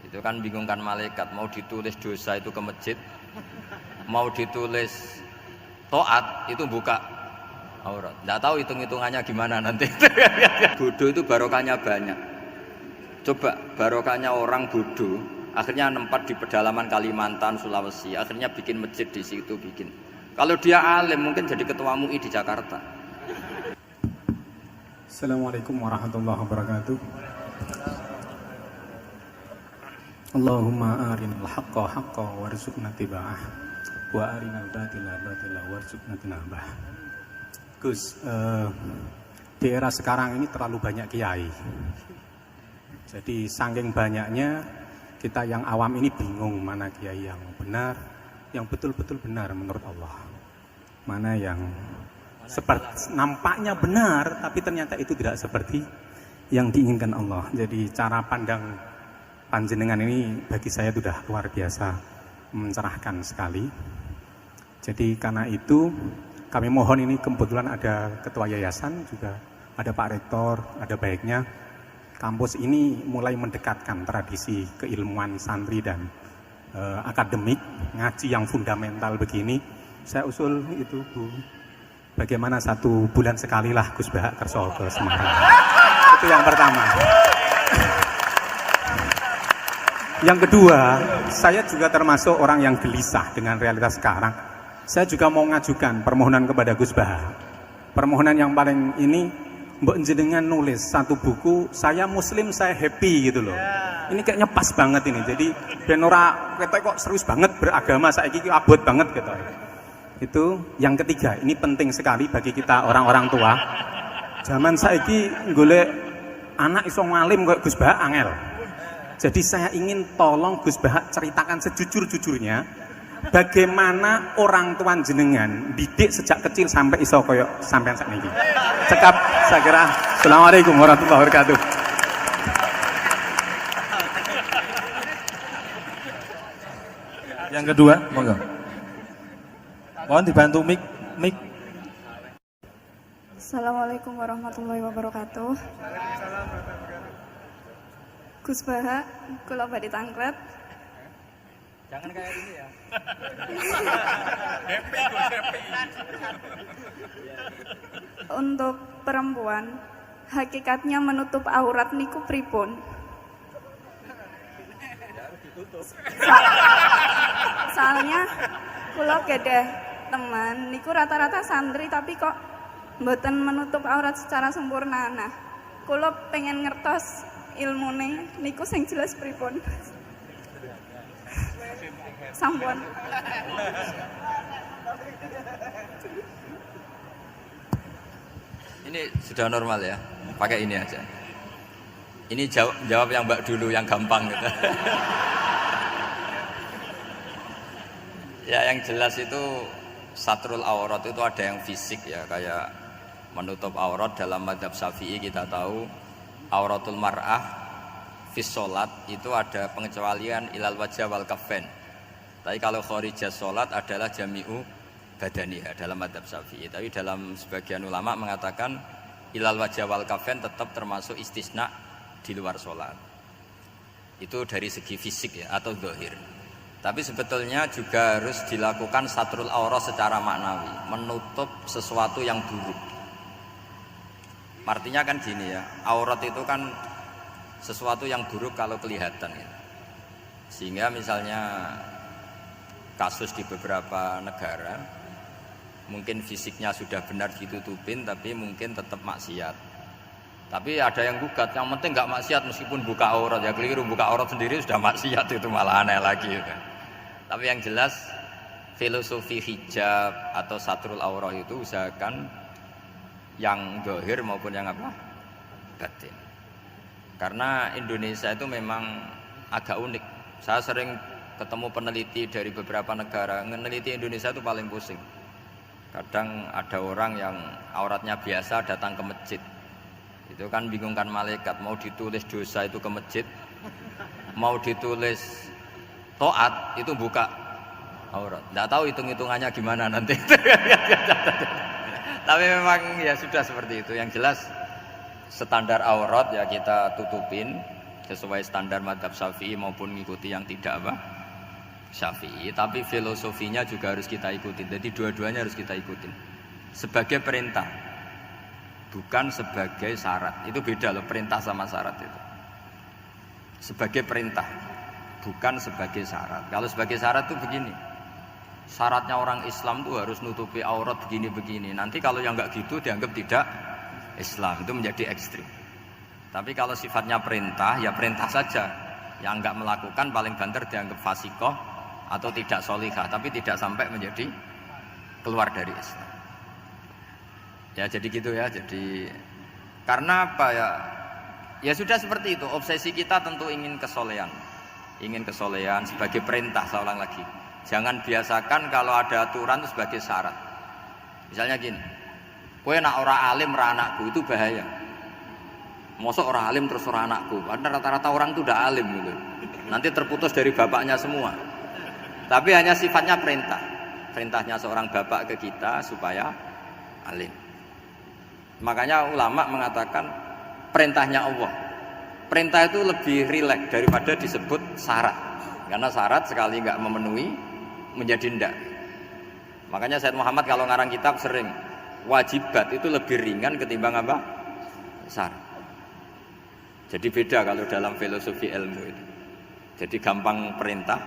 Itu kan bingungkan malaikat, mau ditulis dosa itu ke masjid, mau ditulis taat itu buka aurat. Enggak tahu hitung-hitungannya gimana nanti. Bodoh itu barokahnya banyak. Coba barokahnya orang bodoh akhirnya nempat di pedalaman Kalimantan, Sulawesi, akhirnya bikin masjid di situ bikin. Kalau dia alim mungkin jadi ketua MUI di Jakarta. Assalamualaikum warahmatullahi wabarakatuh. Allahumma arinal haqqa haqqa warzuqna tiba'ah wa arinal batila batila warzuqna tinabah. Gus, di era sekarang ini terlalu banyak kiai. Jadi saking banyaknya kita yang awam ini bingung mana kiai yang benar, yang betul-betul benar menurut Allah. Mana yang seperti nampaknya benar, tapi ternyata itu tidak seperti yang diinginkan Allah. Jadi cara pandang panjenengan ini bagi saya sudah luar biasa mencerahkan sekali. Jadi karena itu kami mohon, ini kebetulan ada ketua yayasan juga, ada Pak Rektor, ada baiknya kampus ini mulai mendekatkan tradisi keilmuan santri dan akademik, ngaji yang fundamental begini. Saya usul itu Bu, bagaimana 1 bulan sekali lah Gus Bahak kerso ke Semarang. Itu yang pertama. Yang kedua, saya juga termasuk orang yang gelisah dengan realitas sekarang. Saya juga mau ngajukan permohonan kepada Gus Bahak. Permohonan yang paling ini, Mbak jenengan nulis 1 buku, saya muslim, saya happy gitu loh. Ini kayaknya pas banget ini. Jadi ben ora ketok kok serius banget beragama, saiki iki abot banget gitu. Itu yang ketiga, ini penting sekali bagi kita orang-orang tua. Zaman saiki golek anak iso ngalim kok Gus Bahak angel. Jadi saya ingin tolong Gus Bahak ceritakan sejujur-jujurnya bagaimana orang tua jenengan didik sejak kecil sampai iso koyo sampean sakniki. Cekap saya kira. Assalamualaikum warahmatullahi wabarakatuh. Yang kedua, monggo. Mohon dibantu mic. Assalamualaikum warahmatullahi wabarakatuh. Gus Bahak, kula badhe tangkret. Jangan kayak ini ya. Untuk perempuan, hakikatnya menutup aurat niku pripun? Soalnya kula gadah teman niku rata-rata santri tapi kok mboten menutup aurat secara sempurna. Nah, kula pengen ngertos ilmune niku sing jelas pripun. Sampun. Ini sudah normal ya, pakai ini aja. Ini jawab yang Mbak dulu yang gampang gitu. Ya yang jelas itu satrul aurat itu ada yang fisik ya, kayak menutup aurat dalam mazhab Syafi'i kita tahu auratul mar'ah fis sholat itu ada pengecualian ilal wajah wal kaffain. Tapi kalau kharijah sholat adalah jami'u badaniha dalam mazhab Syafi'i. Tapi dalam sebagian ulama mengatakan ilal wajah wal kaffain tetap termasuk istisna di luar sholat. Itu dari segi fisik ya atau zahir. Tapi sebetulnya juga harus dilakukan satrul aurat secara maknawi, menutup sesuatu yang buruk. Artinya kan gini ya, aurat itu kan sesuatu yang buruk kalau kelihatan ya. Sehingga misalnya kasus di beberapa negara mungkin fisiknya sudah benar ditutupin tapi mungkin tetap maksiat. Tapi ada yang gugat, yang penting nggak maksiat meskipun buka aurat ya, keliru, buka aurat sendiri sudah maksiat, itu malah aneh lagi gitu. Tapi yang jelas filosofi hijab atau satrul aurah itu usahakan yang zahir maupun yang apa? Batin. Karena Indonesia itu memang agak unik. Saya sering ketemu peneliti dari beberapa negara, meneliti Indonesia itu paling pusing. Kadang ada orang yang auratnya biasa datang ke masjid. Itu kan bingungkan malaikat, mau ditulis dosa itu ke masjid, mau ditulis taat itu buka aurat. Tidak tahu hitung-hitungannya gimana nanti. Tapi memang ya sudah seperti itu. Yang jelas standar aurat ya kita tutupin sesuai standar mazhab Syafi'i maupun mengikuti yang tidak apa Syafi'i. Tapi filosofinya juga harus kita ikutin. Jadi dua-duanya harus kita ikutin. Sebagai perintah, bukan sebagai syarat. Itu beda loh, perintah sama syarat itu. Sebagai perintah, bukan sebagai syarat. Kalau sebagai syarat itu begini, syaratnya orang Islam itu harus nutupi aurat begini-begini. Nanti kalau yang enggak gitu dianggap tidak Islam, itu menjadi ekstrim. Tapi kalau sifatnya perintah, ya perintah saja. Yang enggak melakukan paling banter dianggap fasikoh atau tidak solihah, tapi tidak sampai menjadi keluar dari Islam. Ya jadi gitu ya. Jadi karena apa ya? Ya sudah seperti itu. Obsesi kita tentu ingin kesolehan. Ingin kesolehan sebagai perintah, saya ulang lagi. Jangan biasakan kalau ada aturan itu sebagai syarat. Misalnya gini, kowe nak ora alim ra anakku, itu bahaya. Mosok ora alim terus ora anakku. Karena rata-rata orang itu udah alim gitu. Nanti terputus dari bapaknya semua. Tapi hanya sifatnya perintah. Perintahnya seorang bapak ke kita supaya alim. Makanya ulama mengatakan perintahnya Allah. Perintah itu lebih rileks daripada disebut syarat. Karena syarat sekali nggak memenuhi menjadi ndak. Makanya Sayyid Muhammad kalau ngarang kitab sering wajibat itu lebih ringan ketimbang apa? Syarat. Jadi beda kalau dalam filosofi ilmu itu. Jadi gampang perintah.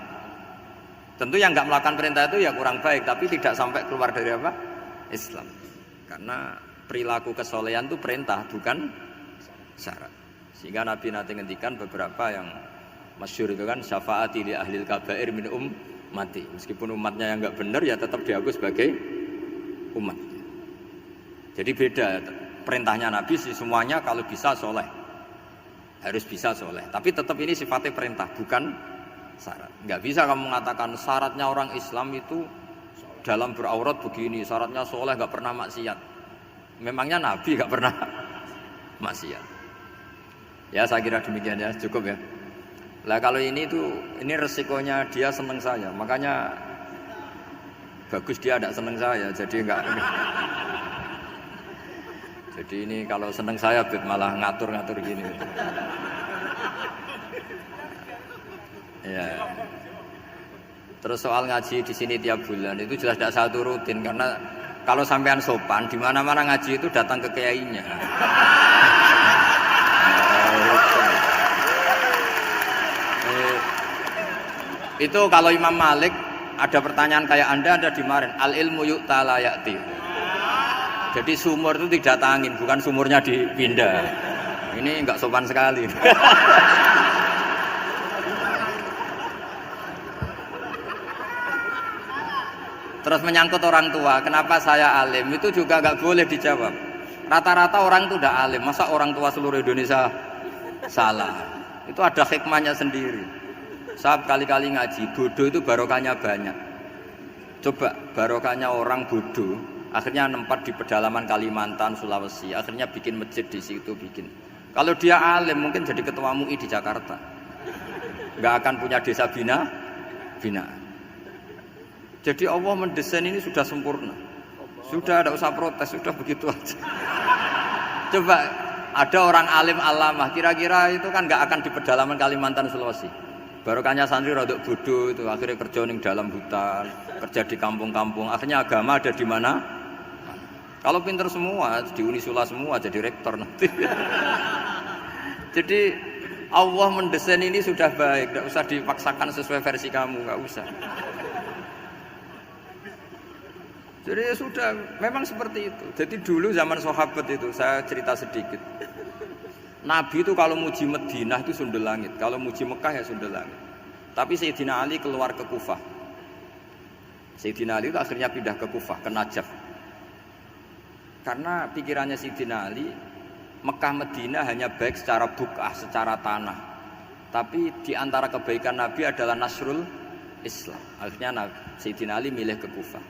Tentu yang nggak melakukan perintah itu ya kurang baik, tapi tidak sampai keluar dari apa? Islam. Karena perilaku kesolehan itu perintah, bukan syarat. Sehingga Nabi nanti ngendikan beberapa yang masyhur itu kan syafaati li ahlil kabair min ummati. Meskipun umatnya yang enggak benar ya tetap diaku sebagai umat. Jadi beda perintahnya Nabi sih semuanya kalau bisa soleh, harus bisa soleh. Tapi tetap ini sifatnya perintah, bukan syarat. Nggak bisa kamu mengatakan syaratnya orang Islam itu dalam beraurat begini, syaratnya soleh nggak pernah maksiat. Memangnya Nabi nggak pernah maksiat? Ya saya kira demikian ya, cukup ya. Lah kalau ini resikonya dia seneng saya, makanya bagus dia tidak seneng saya, jadi enggak. Jadi ini kalau seneng saya malah ngatur-ngatur gini. Ya. Terus soal ngaji di sini tiap bulan itu jelas tidak satu rutin karena kalau sampean sopan di mana-mana ngaji itu datang ke kiainya. Itu kalau Imam Malik ada pertanyaan kayak Anda dimarahin, al ilmu yu'ta la ya'ti. Jadi sumur itu didatangin, bukan sumurnya dipindah. Ini enggak sopan sekali. Terus menyangkut orang tua, kenapa saya alim? Itu juga enggak boleh dijawab. Rata-rata orang itu udah alim, masa orang tua seluruh Indonesia salah? Itu ada hikmahnya sendiri. Saya kali-kali ngaji, bodoh itu barokahnya banyak. Coba barokahnya orang bodoh, akhirnya nempat di pedalaman Kalimantan, Sulawesi, akhirnya bikin masjid di situ bikin. Kalau dia alim mungkin jadi ketua MUI di Jakarta, nggak akan punya desa binaan. Jadi Allah mendesain ini sudah sempurna, sudah ada usah protes, sudah begitu aja. Coba ada orang alim alamah, kira-kira itu kan nggak akan di pedalaman Kalimantan, Sulawesi. Barokahnya santri rodok bodoh itu akhirnya kerja di dalam hutan, kerja di kampung-kampung. Akhirnya agama ada di mana? Kalau pinter semua, di Unisula semua jadi rektor nanti. Jadi Allah mendesain ini sudah baik, tidak usah dipaksakan sesuai versi kamu, nggak usah. Jadi ya sudah, memang seperti itu. Jadi dulu zaman sahabat itu, saya cerita sedikit. Nabi itu kalau muji Madinah itu sundel langit, kalau muji Mekah ya sundel langit. Tapi Sayyidina Ali keluar ke Kufah. Sayyidina Ali itu akhirnya pindah ke Kufah, ke Najaf. Karena pikirannya Sayyidina Ali, Mekah Madinah hanya baik secara bukah, secara tanah. Tapi di antara kebaikan Nabi adalah nasrul Islam. Akhirnya Sayyidina Ali milih ke Kufah.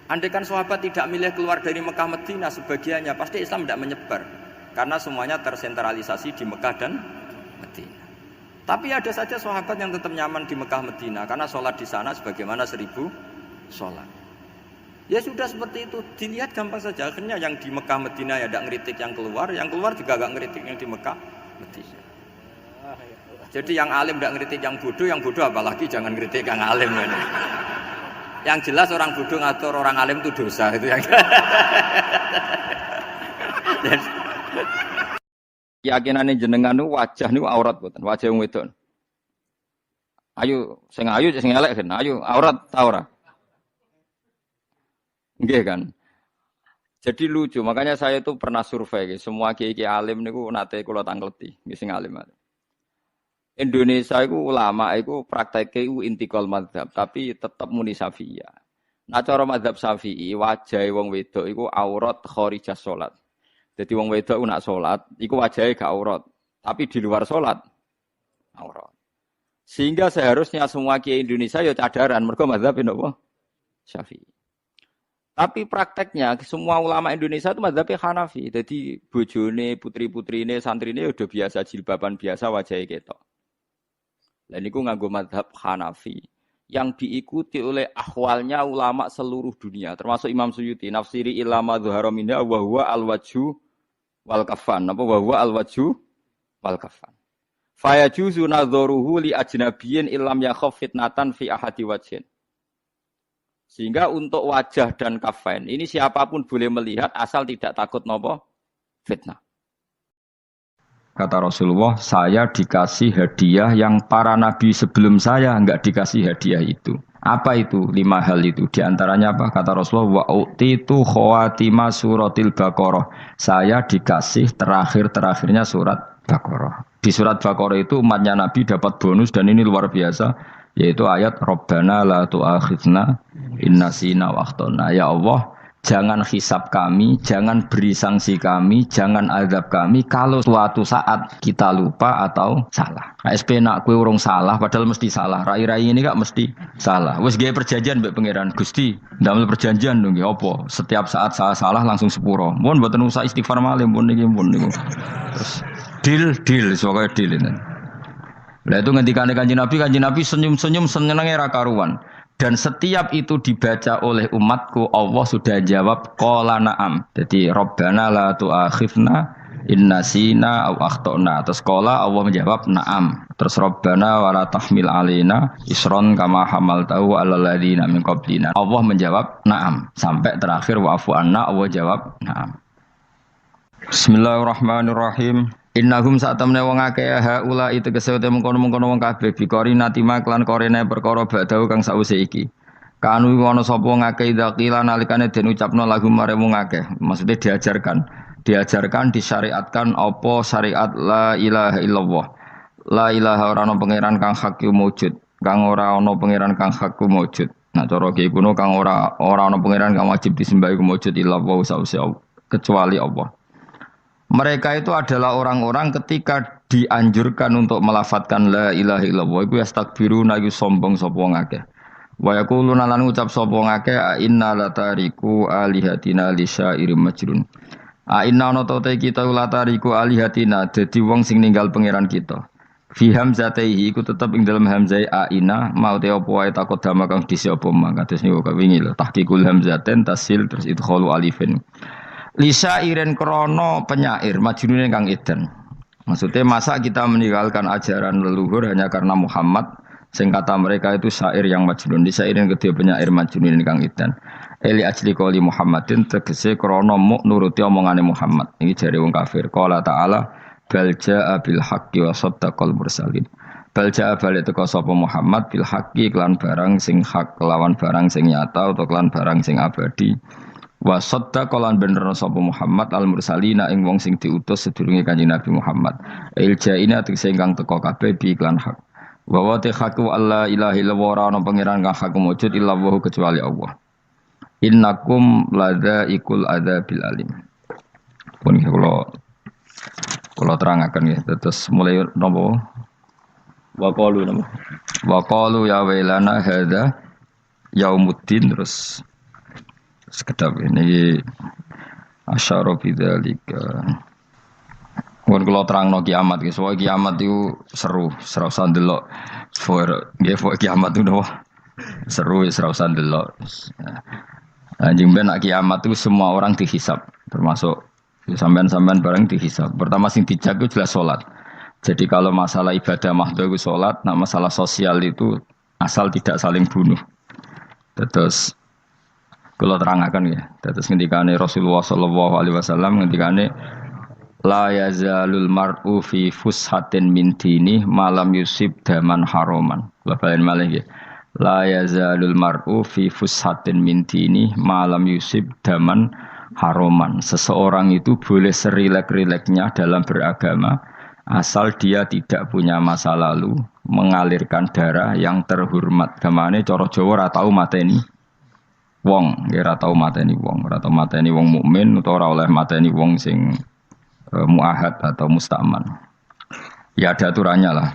Andaikan sahabat tidak milih keluar dari Mekah Madinah sebagiannya, pasti Islam tidak menyebar. Karena semuanya tersentralisasi di Mekah dan Madinah. Tapi ada saja sahabat yang tetap nyaman di Mekah Madinah karena sholat di sana sebagaimana 1000 sholat. Ya sudah seperti itu, dilihat gampang saja. Akhirnya yang di Mekah Madinah ya tidak ngeritik yang keluar juga gak ngeritik yang di Mekah Madinah. Jadi yang alim tidak ngeritik yang bodoh apalagi jangan ngeritik yang alim. Yang jelas orang bodoh ngatur orang alim itu dosa itu yang. Keyakinane jenengan niku wajah niku aurat mboten, wajah wong wedok. Ayo sing elek kan, ayo aurat ta ora? Nggih kan. Jadi lucu, makanya saya itu pernah survei semua kiai-kiai alim niku nate kula tangleti, nggih sing alim. Indonesia iku ulama iku prakteke iku intikal madzhab, tapi tetep muni Syafi'iyah. Nah cara madzhab Syafi'i wajah wong wedok iku aurat kharijah salat. Jadi wong wedok nak sholat, iku wajahnya gak aurat. Tapi di luar sholat, aurat. Sehingga seharusnya semua kiai Indonesia ya cadaran, mergo mazhab apa? Syafi'i. Tapi prakteknya semua ulama Indonesia itu mazhabnya Hanafi. Jadi bojone, putri-putrine, santrine udah biasa jilbaban biasa wajahnya ketok. Dan niku nganggo mazhab Hanafi yang diikuti oleh ahwalnya ulama seluruh dunia, termasuk Imam Suyuti, nafsiri ilama dhuhara minha wa huwa al-wajhu wal kafan. Apa wa huwa al-wajhu wal kafan. Fa yajuzu nadharuhu li ajnabiyyin illam yakhaf fitnatan fi ahadi wajhin. Sehingga untuk wajah dan kafain ini siapapun boleh melihat asal tidak takut nopo fitnah. Kata Rasulullah, saya dikasih hadiah yang para nabi sebelum saya enggak dikasih hadiah itu. Apa itu? 5 hal itu. Di antaranya apa? Kata Rasulullah, wa utitu khawatima suratil Baqarah. Saya dikasih terakhir-terakhirnya surat Baqarah. Di surat Baqarah itu umatnya Nabi dapat bonus dan ini luar biasa, yaitu ayat Rabbana la tu'akhidna in nasina wa akhtana. Ya Allah, jangan hisab kami, jangan beri sanksi kami, jangan azab kami kalau suatu saat kita lupa atau salah. SP nak kue urung salah padahal mesti salah. Rai-rai ini gak mesti salah. Wes gawe perjanjian mbek pangeran Gusti, ndamel perjanjian dong nggih apa? Setiap saat salah langsung sepuro. Mun mboten usah istighfar malih pun niku. Deal soalnya deal ini. Lah itu ngendikane Kanjeng Nabi senyum-senyum senenge ra karuan. Dan setiap itu dibaca oleh umatku, Allah sudah jawab qala na'am. Jadi Rabbana la tu'akhifna in nasina aw akhtana. Terus qala Allah menjawab na'am. Terus Rabbana wa la tahmil alaina isron kama hamaltahu 'alal ladzina min qablina. Allah menjawab na'am sampai terakhir wa'fu anna, Allah jawab na'am. Bismillahirrahmanirrahim. Innahum sa'tamne wong akeh haula itu kesete mengkono-mengkono wong kabeh bikori natima klan korene perkara badau kang sause iki. Kanu ana sapa ngakeh dzakila nalikane den ucapno lagu mare wong akeh. Maksudnya diajarkan disyariatkan apa syariat la ilaha illallah. La ilaha ora ana pangeran kang hak wujud, kang ora ana pangeran kang hak wujud. Nah cara iki kuno kang ora ana pangeran kang wajib disembah iku wujud illallah sause kecuali Allah. Mereka itu adalah orang-orang ketika dianjurkan untuk melafadzkan la ilaha illallah iku yastakbiruna iku sombong sapa ngakeh. Wa yaquluna lan ngucap sapa ngakeh inna latariku alihatina li syairim majrun. Inna ana ta kita latariku alihatina dadi wong sing ninggal pangeran kita. Fi hamzataihi iku tetep ing dalam hamzai aina mau te apa wae takut dama kang disi apa mang kados niku kawingi lho tahqiqul hamzaten tasil terus idkhalu alifin. Lisa iren krono penyair majnune kang edan. Maksudnya masa kita meninggalkan ajaran leluhur hanya karena Muhammad, sing kata mereka itu syair yang majnun. Lisa iren kedhe penyair majnune kang edan. Eli ajli qoli Muhammadin tegese krono muk nuruti omongane Muhammad. Iki jare wong kafir. Qala ta'ala bal jaa bil haqqi wa saddaqal mursalin. Bal jaa balik teko sapa Muhammad bil haqqi kelan barang sing hak lawan barang sing nyata utawa kelan barang sing abadi. Wa saddaqa lan bener sapa Muhammad al mursalina ing wong sing diutus sedurunge Kanjeng Nabi Muhammad. Iljaina tegese ingkang teka kabeh bi iklan hak. Wa wa haqqu alla ilaha illallah ora ana pangeran kang hak wujud illa wa kecuali Allah. Innakum ladzaikul adzabil alim. Pun kula terangaken ya terus mulai napa wa qalu ya wailana hadza yaumuddin terus sekedap ini asyara bidzalika. Mun kula terangno kiamat iki, soal kiamat itu seru, ora usah ndelok. Nggih, kiamat itu seru, ora usah ndelok. Anjing ben kiamat itu semua orang dihisab, termasuk sampean-sampean bareng dihisab. Pertama sing dijak itu jelas salat. Jadi kalau masalah ibadah mahdhu itu salat, nah masalah sosial itu asal tidak saling bunuh. Terus kalau terangaken ya, terus ngendikane Rasulullah sallallahu alaihi wasallam ngendikane la yazalul mar'u fi fushatin min dini malam yusib daman haroman. Bapak malih ya. La yazalul mar'u fi fushatin min dini malam yusib daman haroman. Seseorang itu boleh serilek-rileknya dalam beragama asal dia tidak punya masa lalu mengalirkan darah yang terhormat. Gamane cara Jawa ora tau mateni wong, ora tau mateni wong, ora tau mateni wong mukmin utawa ora oleh mateni wong sing muahad atau musta'man. Ya ada aturannya lah.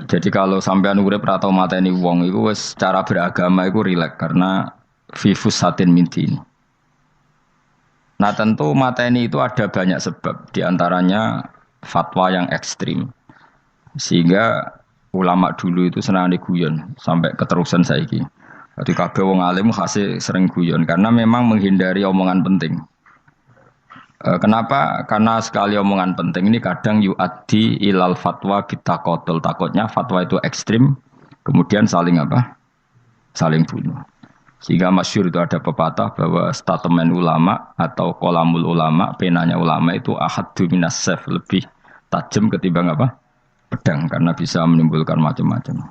Jadi kalau sampean urip ora tau mateni wong iku wis cara beragama iku rileks karena fifus satin mintin. Nah tentu mateni itu ada banyak sebab, di antaranya fatwa yang ekstrim. Sehingga ulama dulu itu senang diguyon sampai keterusan saiki. Jadi kabeh wong alim khase sering guyon karena memang menghindari omongan penting. Kenapa? Karena sekali omongan penting ini kadang yu'addi ilal fatwa bitaqatul. Takutnya fatwa itu ekstrim, kemudian saling apa? Saling bunuh. Sehingga masyhur itu ada pepatah bahwa statement ulama atau kolamul ulama, penanya ulama itu ahaddu minas sayf, lebih tajam ketimbang apa? Pedang, karena bisa menimbulkan macam-macam.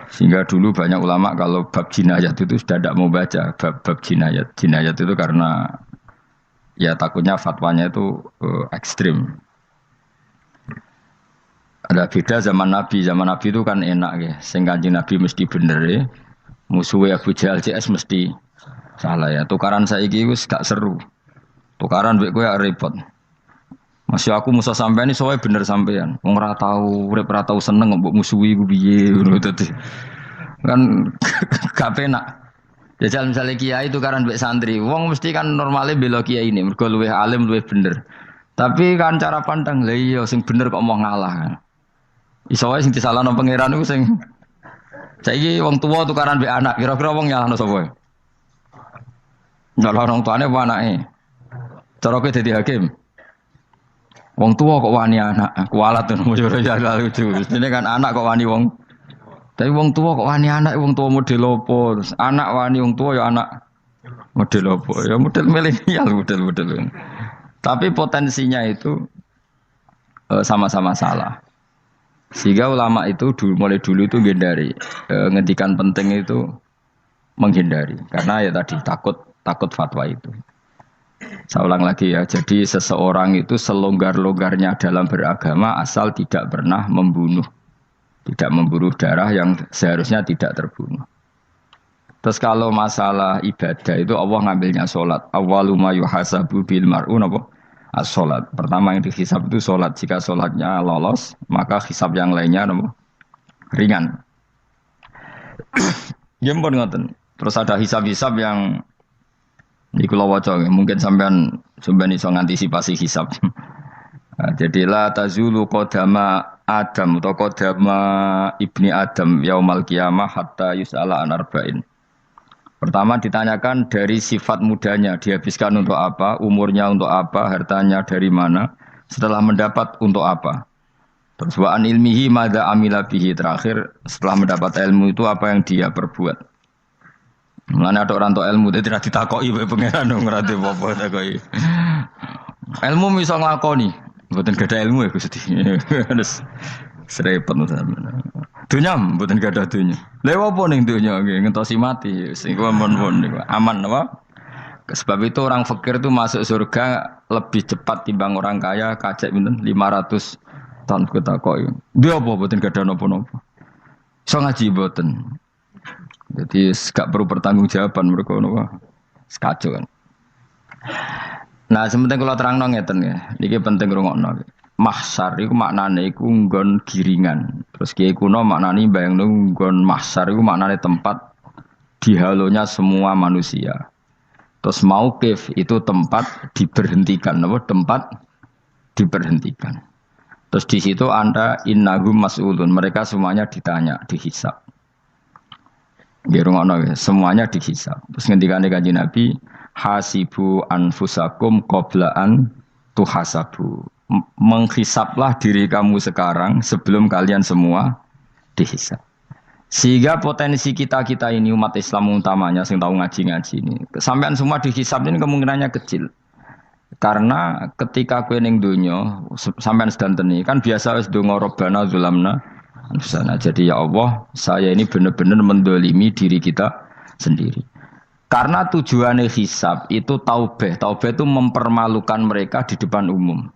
Sehingga dulu banyak ulama kalau bab jinayat itu sudah tidak mau baca bab jinayat. Jinayat itu karena ya takutnya fatwanya itu ekstrim. Ada beda zaman Nabi itu kan enak ya. Sing Kanjeng Nabi mesti bener ya. Musuhnya Abu Jahal CS mesti Salah ya, tukaran saiki wis gak seru. Tukaran mbek kowe repot. Masih aku musa sampean ini soalnya bener sampean. Wong ora tau urip ora tau seneng mbok musuhi ku piye ngono dadi. Kan gak penak. Jajal misalnya kiai tukaran mbek santri, wong mesti kan normalnya bela kiai ini, mergo luwih alim luwih bener. Tapi kan cara pandang lah iya sing bener kok mau ngalah. Iso wae sing disalahno pangeran iku sing saiki wong tuwa tukaran mbek anak, kira-kira wong nyalahno sapa? Nyalahno wong tuane apa anake? Cara kowe dadi hakim. Wong tua kok wani anak, kualat tuh mujur ya lucu. Ini kan anak kok wani wong. Tapi wong tua kok wani anak, wong tua model opo? Anak wani wong tua ya anak model opo? Ya model milenial model. Tapi potensinya itu sama-sama salah. Sehingga ulama itu mulai dulu itu menghindari ngendikan penting itu menghindari karena ya tadi takut fatwa itu. Saya ulang lagi ya, jadi seseorang itu selonggar-longgarnya dalam beragama asal tidak pernah membunuh. Tidak membunuh darah yang seharusnya tidak terbunuh. Terus kalau masalah ibadah itu Allah ngambilnya sholat. Awwalu ma yuhasabu bil mar'u napa? As-sholat. Pertama yang dihisab itu sholat. Jika sholatnya lolos, maka hisab yang lainnya napa? Ringan. Ya pun ngoten. Terus ada hisab-hisab yang di kula waca mungkin sampean iso ngantisipasi hisab. Jadi la tazulu qadama Adam atau qadama ibni Adam yaumal qiyamah hatta yus'ala an arba'in. Pertama ditanyakan dari sifat mudanya, dihabiskan untuk apa, umurnya untuk apa, hartanya dari mana, setelah mendapat untuk apa. Terus wa an ilmihi madza amila bihi, terakhir setelah mendapat ilmu itu apa yang dia perbuat. Mulane ada orang tok ilmu tidak ditakoki wae pangeran ora ate apa takoki. Ilmu iso nglakoni, mboten gadah ilmu ya Gusti. Terus serepet sampeyan. Dunya mboten gadah dunya. Lha apa ning dunya nggih ngentosi mati sing aman niku. Aman apa? Sebab itu orang fakir itu masuk surga lebih cepat timbang orang kaya kacek pinten 500 tahun ketakoki. Dia apa mboten gadah napa-napa. Iso ngaji mboten. Jadi gak perlu pertanggungjawaban mereka napa sekacau kan. Nah, sementing kula terangno ngeten ya. Niki penting ngrungokno. Mahsyar iku maknane iku nggon giringan. Terus kiai kuno maknane bayangno nggon mahsyar iku maknane tempat dihalonya semua manusia. Terus mauqif itu tempat diberhentikan, napa? Tempat diberhentikan. Terus di situ Anda innahum mas'ulun, mereka semuanya ditanya, dihisab. Semuanya dihisab. Terus ngendikane Kanjeng Nabi, hasibu anfusakum qabla an tuhasabu. Menghisablah diri kamu sekarang sebelum kalian semua dihisab. Sehingga potensi kita ini umat Islam utamanya sing tahu ngaji-ngaji ini, sampean semua dihisab ini kemungkinannya kecil. Karena ketika kowe ning donya sampean sedanteni kan biasa wis donga robbana zulamna. Jadi ya Allah, saya ini benar-benar mendolimi diri kita sendiri. Karena tujuannya hisab itu taubah. Taubah itu mempermalukan mereka di depan umum.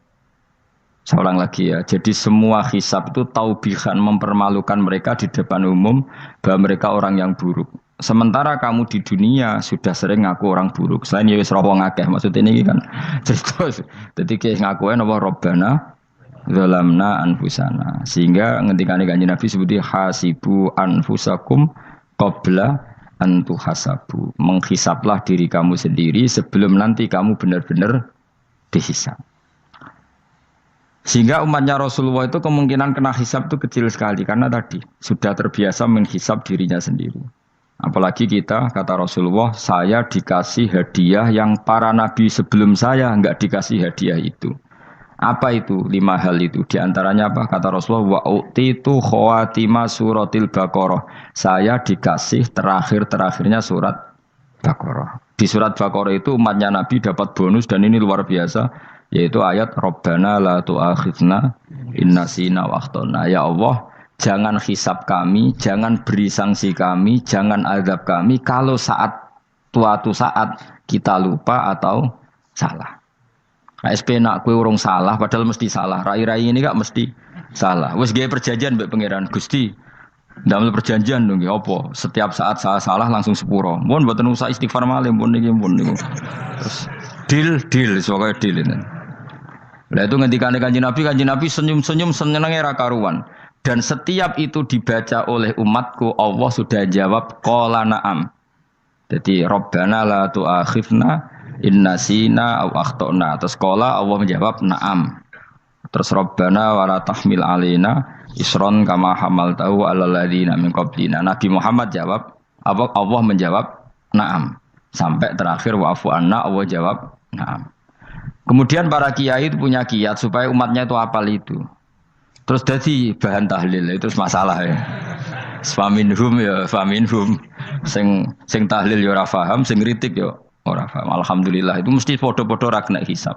Saya ulang lagi ya. Jadi semua hisab itu taubihan, mempermalukan mereka di depan umum bahwa mereka orang yang buruk. Sementara kamu di dunia sudah sering ngaku orang buruk. Selain ya wis rowo ngakeh. Maksudnya ini kan cerita. Jadi kayak ngakuin apa Robbana zalamna anfusana. Sehingga ngendikane Kanjeng Nabi sebuti hasibu anfusakum qabla an tuhasabu. Menghisablah diri kamu sendiri sebelum nanti kamu benar-benar dihisab. Sehingga umatnya Rasulullah itu kemungkinan kena hisab itu kecil sekali karena tadi sudah terbiasa menghisab dirinya sendiri. Apalagi kita kata Rasulullah, saya dikasih hadiah yang para nabi sebelum saya enggak dikasih hadiah itu. Apa itu? 5 hal itu. Di antaranya apa? Kata Rasulullah, wa utitu khawatima suratil Baqarah. Saya dikasih terakhir-terakhirnya surat Baqarah. Di surat Baqarah itu umatnya Nabi dapat bonus dan ini luar biasa, yaitu ayat Rabbana la tu'akhidna innasina wa akhtana. Ya Allah, jangan hisab kami, jangan beri sanksi kami, jangan azab kami kalau suatu saat kita lupa atau salah. KSP nak kue urung salah, padahal mesti salah. Rai-rai ini gak mesti salah. Wes gawe perjanjian mbek pangeran Gusti. Dalam perjanjian dong, apa? Setiap saat saya salah langsung sepuro. Mohon buatan usah istighfar malih, mohon niki, mohon niku. Terus deal, soalnya deal ini. Lah itu ngendikan Kanjeng Nabi senyum-senyum senengnya ra karuan. Dan setiap itu dibaca oleh umatku, Allah sudah jawab qala na'am. Jadi Rabbana la tu'akhifna in nasina aw akhtana. Terus qala Allah menjawab na'am. Terus Rabbana wa la tahmil alaina isron kama hamaltahu 'alal ladzina min qablina. Nabi Muhammad jawab, Allah menjawab na'am. Sampai terakhir wa'fu anna, Allah jawab na'am. Kemudian para kiai itu punya kiat supaya umatnya itu hafal itu. Terus jadi bahan tahlil itu masalah ya. Faminhum ya faminhum. Sing tahlil ya ora paham, sing kritik ya ora paham. Alhamdulillah itu mesti padha-padha ra kena hisab.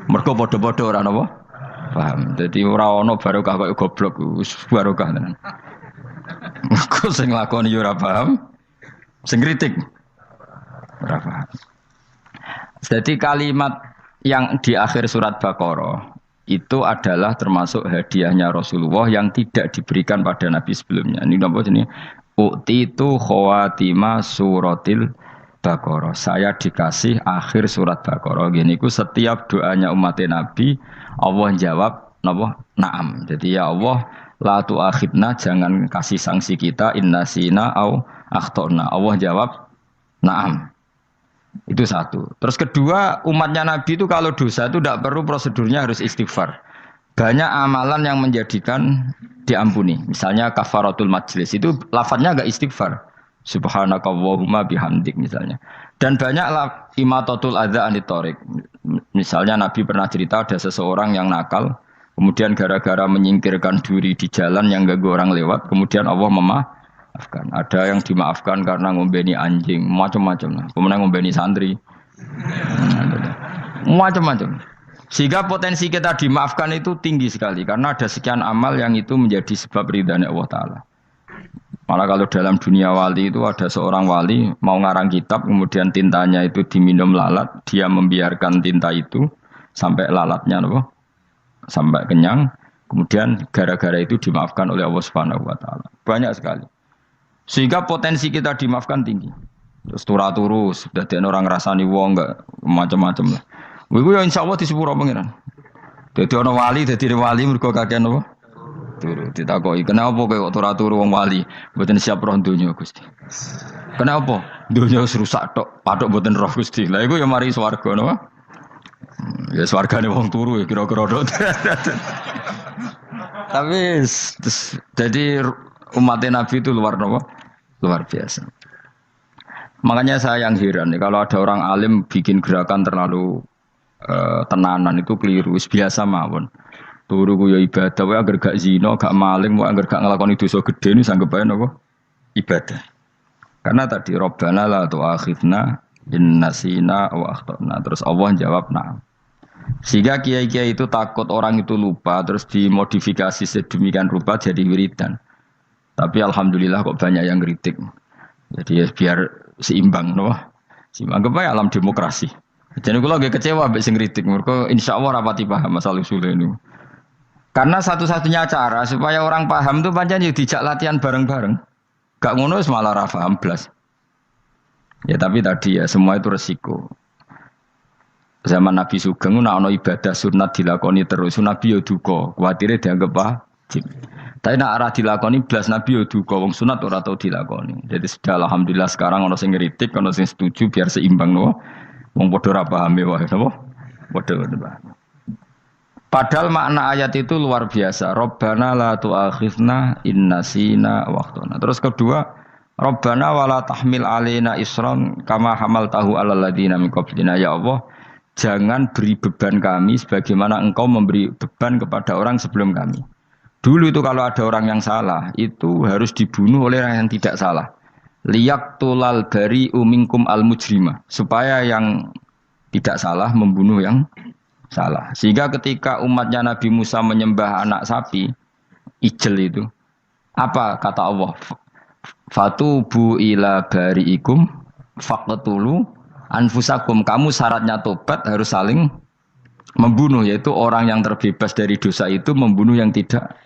Mergo padha-padha ora napa? Paham. Jadi ora ono barokah kaya goblok wis barokah tenan. Mergo sing lakoni ya ora paham, sing kritik ora paham. Jadi kalimat yang di akhir surat Baqarah itu adalah termasuk hadiahnya Rasulullah yang tidak diberikan pada Nabi sebelumnya. Ini apa ini? U'titu khawatima suratil Baqarah. Saya dikasih akhir surat Baqarah. Gini ku setiap doanya umat Nabi Allah jawab napa? Naam. Jadi ya Allah la tu'akhidna, jangan kasih sanksi kita innasina au akhtona. Allah jawab naam. Itu satu. Terus kedua, umatnya Nabi itu kalau dosa itu tidak perlu prosedurnya harus istighfar. Banyak amalan yang menjadikan diampuni. Misalnya kafaratul majlis itu lafadznya agak istighfar. Subhanakallahumma bihamdik misalnya. Dan banyak imatatul adza anit thoriq. Misalnya Nabi pernah cerita ada seseorang yang nakal, kemudian gara-gara menyingkirkan duri di jalan yang ganggu orang lewat, kemudian Allah memaafkan. Ada yang dimaafkan karena ngombeni anjing, macam-macam. Kemudian ngombeni santri, macam-macam. Sehingga potensi kita dimaafkan itu tinggi sekali karena ada sekian amal yang itu menjadi sebab ridhanya Allah Ta'ala. Malah kalau dalam dunia wali itu ada seorang wali mau ngarang kitab, kemudian tintanya itu diminum lalat, dia membiarkan tinta itu sampai lalatnya sampai kenyang, kemudian gara-gara itu dimaafkan oleh Allah Subhanahu Wa Ta'ala. Banyak sekali. Sehingga potensi kita dimaafkan tinggi. Terus turu sudah ada orang rasani wong enggak macam-macam lah. Wiku ya insyaallah di sepuro pengiran. Dadi ana wali, dadi wali mergo kakean apa? Turu ditakoki, "Kenapa kok turu wong wali? Mboten siap roh donya, Gusti." "Kenapa?" "Donya wis rusak tok, patok mboten roh, Gusti." Lah iku ya mari swarga napa? Ya swargane wong turu ya kira-kira tok. Tapi jadi umat Nabi itu luar biasa. Makanya saya yang heran nih, kalau ada orang alim bikin gerakan terlalu tenanan itu keliru, biasa mawon. Turu ku ya ibadah, wae agar gak zina, gak maling, wae agar gak nglakoni dosa gede ini sanggep ae napa? Ibadah. Karena tadi Rabbana la tu'akhidna in nasina wa akhtana. Terus Allah jawab nah. Sehingga kiai-kiai itu takut orang itu lupa, terus dimodifikasi sedemikian rupa jadi wiridan. Tapi alhamdulillah kok banyak yang kritik. Jadi ya biar seimbang, no? Seimbang apa alam demokrasi. Jadi kalau agak kecewa mbek sing kritik, mergo insyaallah rapati paham masalah usul ini. Karena satu-satunya cara supaya orang paham itu pancen yo dijak latihan bareng-bareng. Gak ngono wis malah ra paham blas. Ya tapi tadi ya semua itu resiko. Zaman Nabi Sugeng ana ibadah sunat dilakoni terus, Nabi yo duka, kuwatire dianggap wajib. Tapi nak arah dilakoni belas Nabi yo duka, wong sunat ora tau dilakoni. Jadi sudah alhamdulillah sekarang ana sing ngritik, ana sing setuju biar seimbang no. Wong padha ora paham wae napa? Padha paham. Padahal makna ayat itu luar biasa. Rabbana la tu'akhidna in nasina wa akhtana. Terus kedua, Rabbana wala tahmil alaina isran kama hamaltahu 'alal ladzina min qablina. Ya Allah, jangan beri beban kami sebagaimana Engkau memberi beban kepada orang sebelum kami. Dulu itu kalau ada orang yang salah, itu harus dibunuh oleh orang yang tidak salah. Liyaqtulal bari'u minkum al-mujrima. Supaya yang tidak salah membunuh yang salah. Sehingga ketika umatnya Nabi Musa menyembah anak sapi, ijel itu, apa kata Allah? Fatubu ila bari'ikum faqtulu anfusakum. Kamu syaratnya tobat harus saling membunuh, yaitu orang yang terbebas dari dosa itu membunuh yang tidak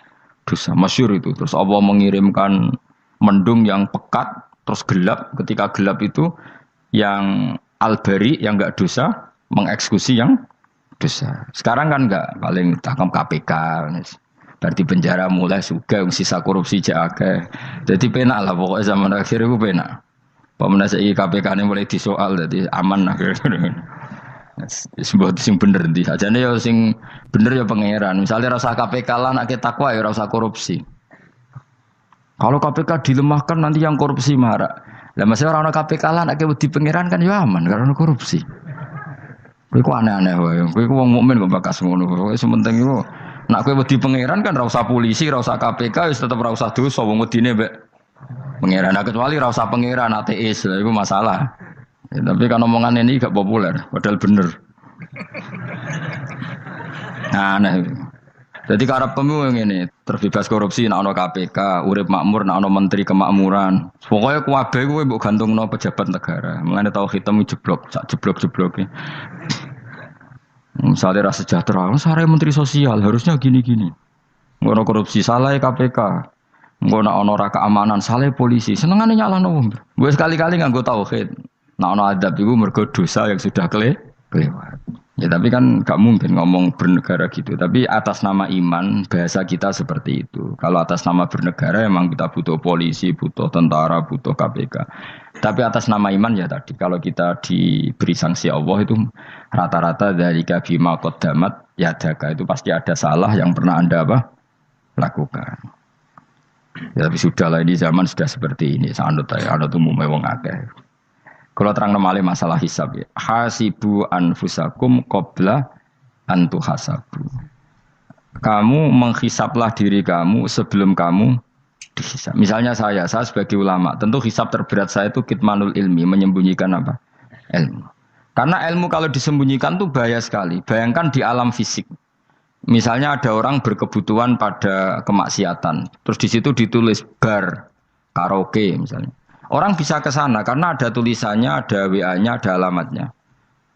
dosa. Masyhur itu. Terus Allah mengirimkan mendung yang pekat, terus gelap. Ketika gelap itu yang al-bari yang enggak dosa mengeksekusi yang dosa. Sekarang kan enggak, paling tangkap KPK. Berarti penjara mulai juga sisa korupsi jaga. Jadi penak lah pokoknya zaman akhir itu penak. Pemenang saya KPK ini mulai disoal, jadi aman lah. Sebuah sing bener di aja nih ya sing bener ya pangeran. Misalnya rasa KPK lah nak takwa ya rasa korupsi. Kalau KPK dilemahkan nanti yang korupsi marah. Lah masih orang KPK lah nak di pangeran kan ya aman karena korupsi. Kowe aneh-aneh wae. Kowe wong mukmin kok bakas ngono. Kowe sementing iku nak kowe wedi pangeran kan ra usah polisi, ra usah KPK wis tetep ra usah dosa wong wedine mbek pangeran. Nah, kecuali ra usah pangeran ateis, lha iku masalah. Ya, tapi kan omongan ini gak populer, padahal bener. Nah, aneh. Jadi karep pemilu ini terbebas korupsi nak ono KPK, urip makmur nak ono menteri kemakmuran. Pokoknya kuwabe kowe mbok gantungno pejabat negara. Mulane tau hitam jeblok, sak jeblok-jebloke. Misalnya rasa sejahtera, saya menteri sosial harusnya gini-gini. Ngono korupsi salah KPK. Ngono ono ra keamanan salah polisi. Senengane nyalahno wong. Gue sekali-kali nganggo tauhid. Nah ono adab iku mergo dosa yang sudah kelewat. Ya tapi kan gak mungkin ngomong bernegara gitu. Tapi atas nama iman bahasa kita seperti itu. Kalau atas nama bernegara emang kita butuh polisi, butuh tentara, butuh KPK. Tapi atas nama iman ya tadi kalau kita diberi sanksi Allah itu rata-rata dari bima qaddamat yadaka itu pasti ada salah yang pernah Anda lakukan. Ya tapi sudahlah ini zaman sudah seperti ini. Sanut umumnya wong akeh. Kalau terang malih masalah hisab ya. Hasibu anfusakum qabla an tuhasabu. Kamu menghisablah diri kamu sebelum kamu dihisab. Misalnya saya sebagai ulama, tentu hisab terberat saya itu kitmanul ilmi, menyembunyikan apa? Ilmu. Karena ilmu kalau disembunyikan itu bahaya sekali. Bayangkan di alam fisik. Misalnya ada orang berkebutuhan pada kemaksiatan, terus di situ ditulis bar, karaoke misalnya. Orang bisa ke sana karena ada tulisannya, ada WA-nya, ada alamatnya.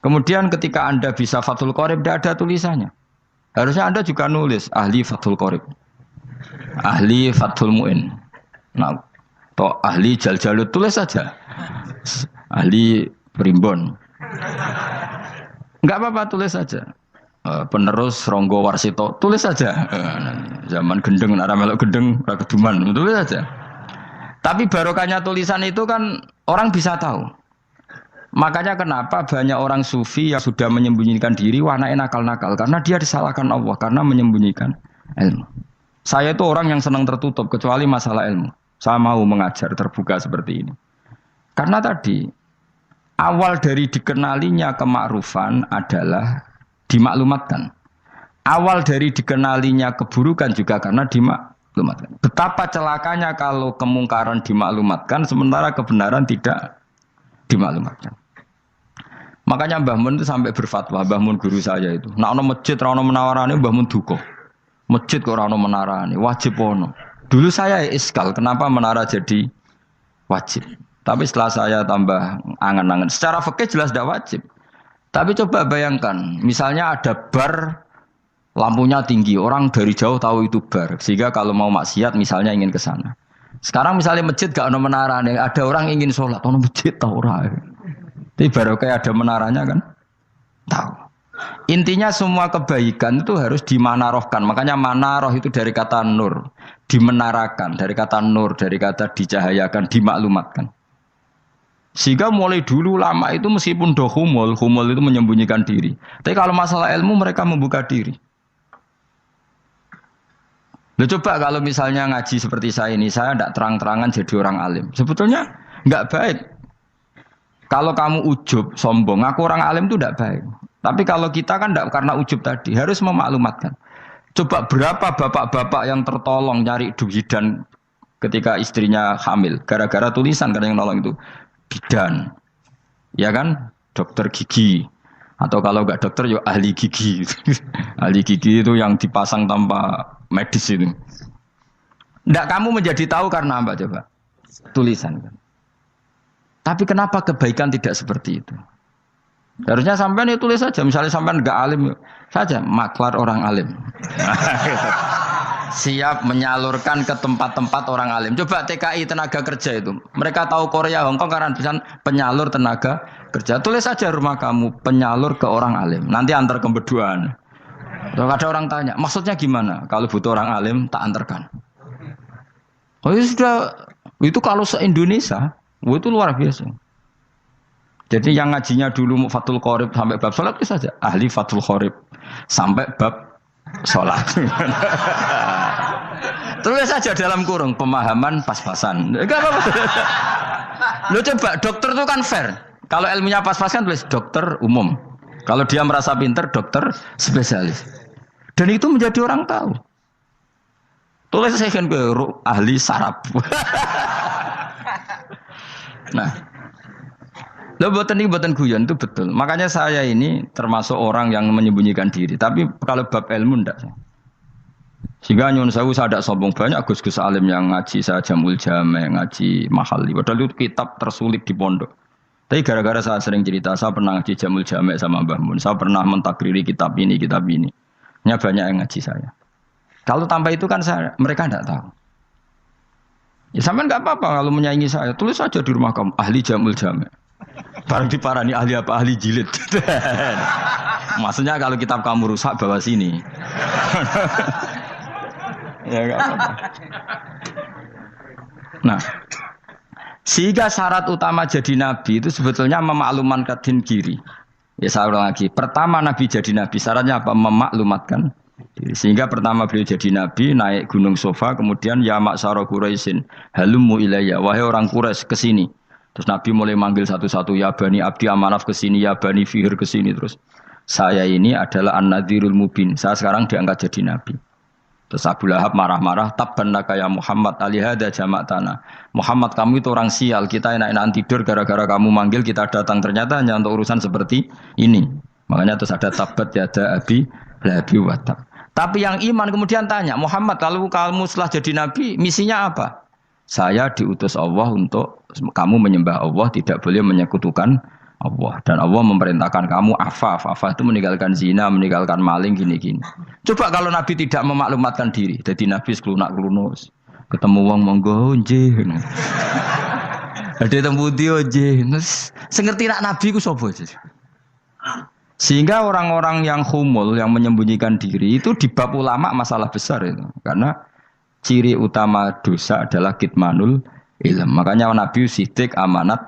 Kemudian ketika Anda bisa Fathul Qorib, tidak ada tulisannya. Harusnya Anda juga nulis ahli Fathul Qorib, ahli Fathul Mu'in, nah, atau ahli Jaljalut, tulis saja. Ahli Primbon. Enggak apa-apa, tulis saja. Penerus Ronggo Warsito, tulis saja. Zaman gendeng, nara melok gendeng, rakeduman, tulis saja. Tapi barokahnya tulisan itu kan orang bisa tahu. Makanya kenapa banyak orang sufi yang sudah menyembunyikan diri, warnanya nakal-nakal. Karena dia disalahkan Allah, karena menyembunyikan ilmu. Saya itu orang yang senang tertutup, kecuali masalah ilmu. Saya mau mengajar terbuka seperti ini. Karena tadi, awal dari dikenalinya kemakrufan adalah dimaklumatkan. Awal dari dikenalinya keburukan juga karena dimaklumatkan. Betapa celakanya kalau kemungkaran dimaklumatkan sementara kebenaran tidak dimaklumatkan. Makanya Mbah Mun itu sampai berfatwa, Mbah Mun guru saya itu. Nak ono masjid ra ono menawarane Mbah Mun duka. Masjid kok ora ono menarane, wajib ono. Dulu saya iskal kenapa menara jadi wajib. Tapi setelah saya tambah angan-angan, secara fikih jelas tidak wajib. Tapi coba bayangkan, misalnya ada bar lampunya tinggi, orang dari jauh tahu itu bar. Sehingga kalau mau maksiat misalnya ingin ke sana. Sekarang misalnya masjid gak ada menara, ada orang ingin sholat, ono masjid tahu ora. Tapi baru kayak ada menaranya kan? Tahu. Intinya semua kebaikan itu harus dimanarohkan. Makanya manaroh itu dari kata nur, dimenarakan, dari kata nur, dari kata dicahayakan, dimaklumatkan. Sehingga mulai dulu lama itu meskipun humul itu menyembunyikan diri. Tapi kalau masalah ilmu mereka membuka diri. Loh, coba kalau misalnya ngaji seperti saya ini, saya tidak terang-terangan jadi orang alim. Sebetulnya nggak baik. Kalau kamu ujub, sombong, aku orang alim itu tidak baik. Tapi kalau kita kan tidak karena ujub tadi, harus memaklumatkan. Coba berapa bapak-bapak yang tertolong nyari bidan ketika istrinya hamil. Gara-gara tulisan karena yang nolong itu. Bidan. Ya kan? Dokter gigi. Atau kalau nggak dokter, ya ahli gigi. Ahli gigi itu yang dipasang tanpa medis itu. Nggak kamu menjadi tahu karena apa coba? Tulisan kan. Tapi kenapa kebaikan tidak seperti itu? Harusnya sampean itu tulis saja. Misalnya sampean nggak alim saja, maklar orang alim. siap menyalurkan ke tempat-tempat orang alim. Coba TKI tenaga kerja itu. Mereka tahu Korea, Hongkong karena bisa penyalur tenaga kerja. Tulis saja rumah kamu penyalur ke orang alim. Nanti antar ke berduaan. Kalau ada orang tanya, maksudnya gimana? Kalau butuh orang alim tak antarkan. Oh ya sudah, itu kalau se-Indonesia, itu luar biasa. Jadi yang ngajinya dulu Fathul Qorib sampai bab sholat itu saja. Ahli Fathul Qorib sampai bab sholat. Tulis saja dalam kurung pemahaman pas-pasan. Enggak apa-apa. Lo coba dokter itu kan fair. Kalau ilmunya pas-pasan tulis dokter umum. Kalau dia merasa pinter dokter spesialis. Dan itu menjadi orang tahu. Tulis saya kan ke ahli saraf. Nah, lo buatan guyon itu betul. Makanya saya ini termasuk orang yang menyembunyikan diri. Tapi kalau bab ilmu enggak. Sehingga nyun saya ada sombong banyak gus-gus alim yang ngaji saya Jamul Jame, ngaji Mahali. Padahal itu kitab tersulit di pondok. Tapi gara-gara saya sering cerita, saya pernah ngaji Jamul Jame sama Mbah Mun. Saya pernah mentakriri kitab ini, kitab ini. Nya banyak yang ngaji saya. Kalau tanpa itu kan mereka tidak tahu. Ya sampean nggak apa-apa kalau menyaingi saya. Tulis saja di rumah kamu ahli Jamul Jame. Barang diparani ahli apa? Ahli jilid. Maksudnya kalau kitab kamu rusak bawa sini. Ya nggak apa-apa. Nah, sehingga syarat utama jadi nabi itu sebetulnya memaklumatkan diri. Ya saya ulang lagi. Pertama nabi jadi nabi syaratnya apa? Memaklumatkan diri. Sehingga pertama beliau jadi nabi naik gunung Sofa, kemudian ya maksara Quraisyin halummu ilayya, wahai orang Quraisy ke sini. Terus Nabi mulai manggil satu-satu, ya Bani Abdi Amanaf ke sini, ya Bani Fihr ke sini. Terus saya ini adalah An-Nadhirul Mubin. Saya sekarang diangkat jadi nabi. Terus Abu Lahab marah-marah, tabban laka ya Muhammad alihada jama'tana. Muhammad kamu itu orang sial, kita enak-enakan tidur gara-gara kamu manggil kita datang, ternyata hanya untuk urusan seperti ini. Makanya terus ada tabat yada abi labi watab. Tapi yang iman kemudian tanya, Muhammad kalau kamu setelah jadi nabi misinya apa? Saya diutus Allah untuk kamu menyembah Allah, tidak boleh menyekutukan Allah. Dan Allah memerintahkan kamu afaf. Afaf itu meninggalkan zina, meninggalkan maling, gini-gini. Coba kalau Nabi tidak memaklumatkan diri. Jadi Nabi sekelunak-kelunus. Ketemu wong monggo nggih. Ada temu dia nggih. Sengerti nak Nabi ku sapa? Sehingga orang-orang yang humul, yang menyembunyikan diri itu di bab ulama masalah besar itu. Karena ciri utama dosa adalah kitmanul ilm. Makanya Nabi sidik amanat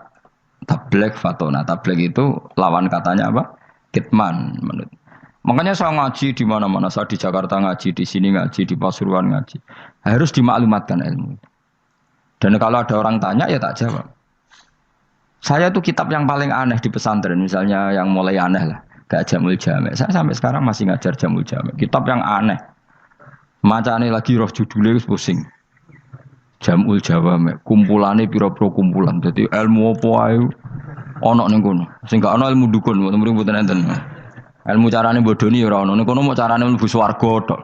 tabligh fatona. Tabligh itu lawan katanya apa? Kitman. Makanya saya ngaji di mana-mana. Saya di Jakarta ngaji, di sini ngaji, di Pasuruan ngaji. Harus dimaklumatkan ilmu. Dan kalau ada orang tanya ya tak jawab. Saya itu kitab yang paling aneh di pesantren. Misalnya yang mulai aneh lah. Gak Jamul Jame. Saya sampai sekarang masih ngajar Jamul Jame. Kitab yang aneh. Macane lagi roh judulnya pusing. Jamul Jawame, kumpulane pira-pira kumpulan. Dadi ilmu apa ae ana ning kono. Sing gak ana ilmu dukun, mboten enten. Ilmu carane bodoni ora ana. Ning kono mok carane mlebu swarga tok.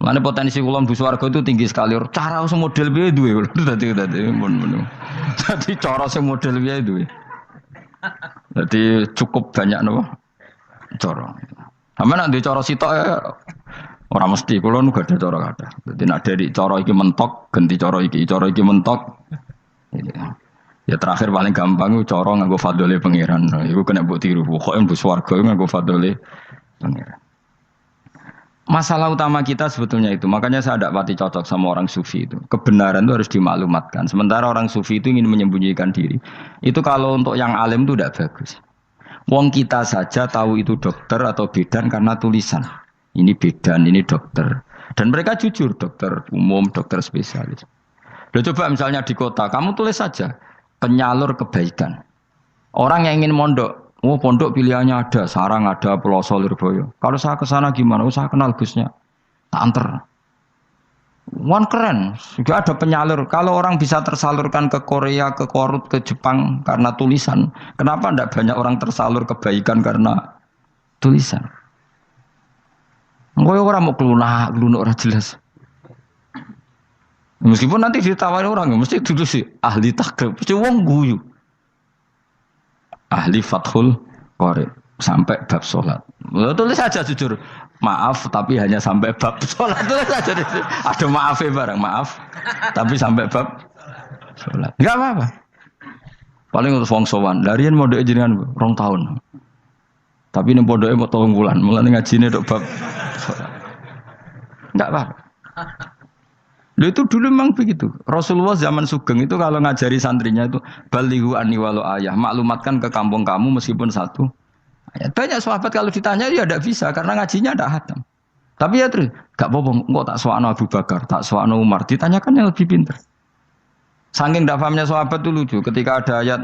Mane potensi kula mlebu swarga itu tinggi sekali. Cara sing model piye duwe. Dadi mun. Dadi cara sing model piye duwe. Dadi cukup banyak napa? Cara. Sampeyan nek cara sitok orang mesti, kalau nu gak ada cara kata. Jadi nak dari cara iki mentok, ganti cara iki mentok. Ya terakhir paling gampang itu cara nganggo fadhole pangeran. Iku kena mbok tiru. Pokoke mbok swarga nganggo fadhole pangeran. Masalah utama kita sebetulnya itu. Makanya saya tidak pati cocok sama orang sufi itu. Kebenaran itu harus dimaklumatkan. Sementara orang sufi itu ingin menyembunyikan diri. Itu kalau untuk yang alim itu tidak bagus. Wong kita saja tahu itu dokter atau bidan karena tulisan. Ini bidan, ini dokter. Dan mereka jujur, dokter umum, dokter spesialis. Loh, coba misalnya di kota, kamu tulis saja, penyalur kebaikan. Orang yang ingin mondok, pondok pilihannya ada, Sarang ada, Pelosok, Lirboyo. Kalau saya ke sana gimana? Saya kenal busnya. Tak anter. Keren, juga ada penyalur. Kalau orang bisa tersalurkan ke Korea, ke Korut, ke Jepang karena tulisan, kenapa tidak banyak orang tersalur kebaikan karena tulisan? Enggak orang mau kelunak orang jelas. Meskipun nanti ditawari orang, mesti dulu sih ahli takrib, mesti wong guyu. Ahli Fathul Qorib. sampai bab sholat. Tulis saja jujur. Maaf, tapi hanya sampai bab sholat. Tulis saja. Ada maafnya barang, maaf. Tapi sampai bab sholat. Enggak apa-apa. Paling untuk wong sowan. Larian modok jenengan 2 tahun. Tapi ini modoknya mau 3 bulan. Mulai ngajine dok bab sholat. Enggak apa-apa. Lu itu dulu memang begitu. Rasulullah zaman Sugeng itu kalau ngajari santrinya itu balighu anni walau ayah, maklumatkan ke kampung kamu meskipun 1 ayat. Banyak sahabat kalau ditanya ya tidak bisa karena ngajinya tidak hatam. Tapi ya terus gak apa-apa, engkau tak soal Abu Bakar, tak soal Umar, ditanyakan yang lebih pintar. Saking tidak pahamnya sahabat itu lucu ketika ada ayat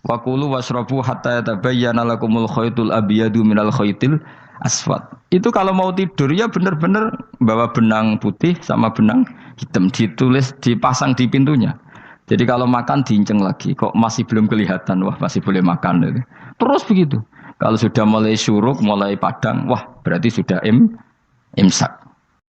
wa kulu wasrabu hatta yatabayyana lakumul khaytul abyadu minal khaytil aswad. Itu kalau mau tidur ya benar-benar bawa benang putih sama benang hitam, ditulis dipasang di pintunya. Jadi kalau makan diinceng lagi, kok masih belum kelihatan, wah masih boleh makan. Terus begitu. Kalau sudah mulai syuruk, mulai padang, wah berarti sudah imsak.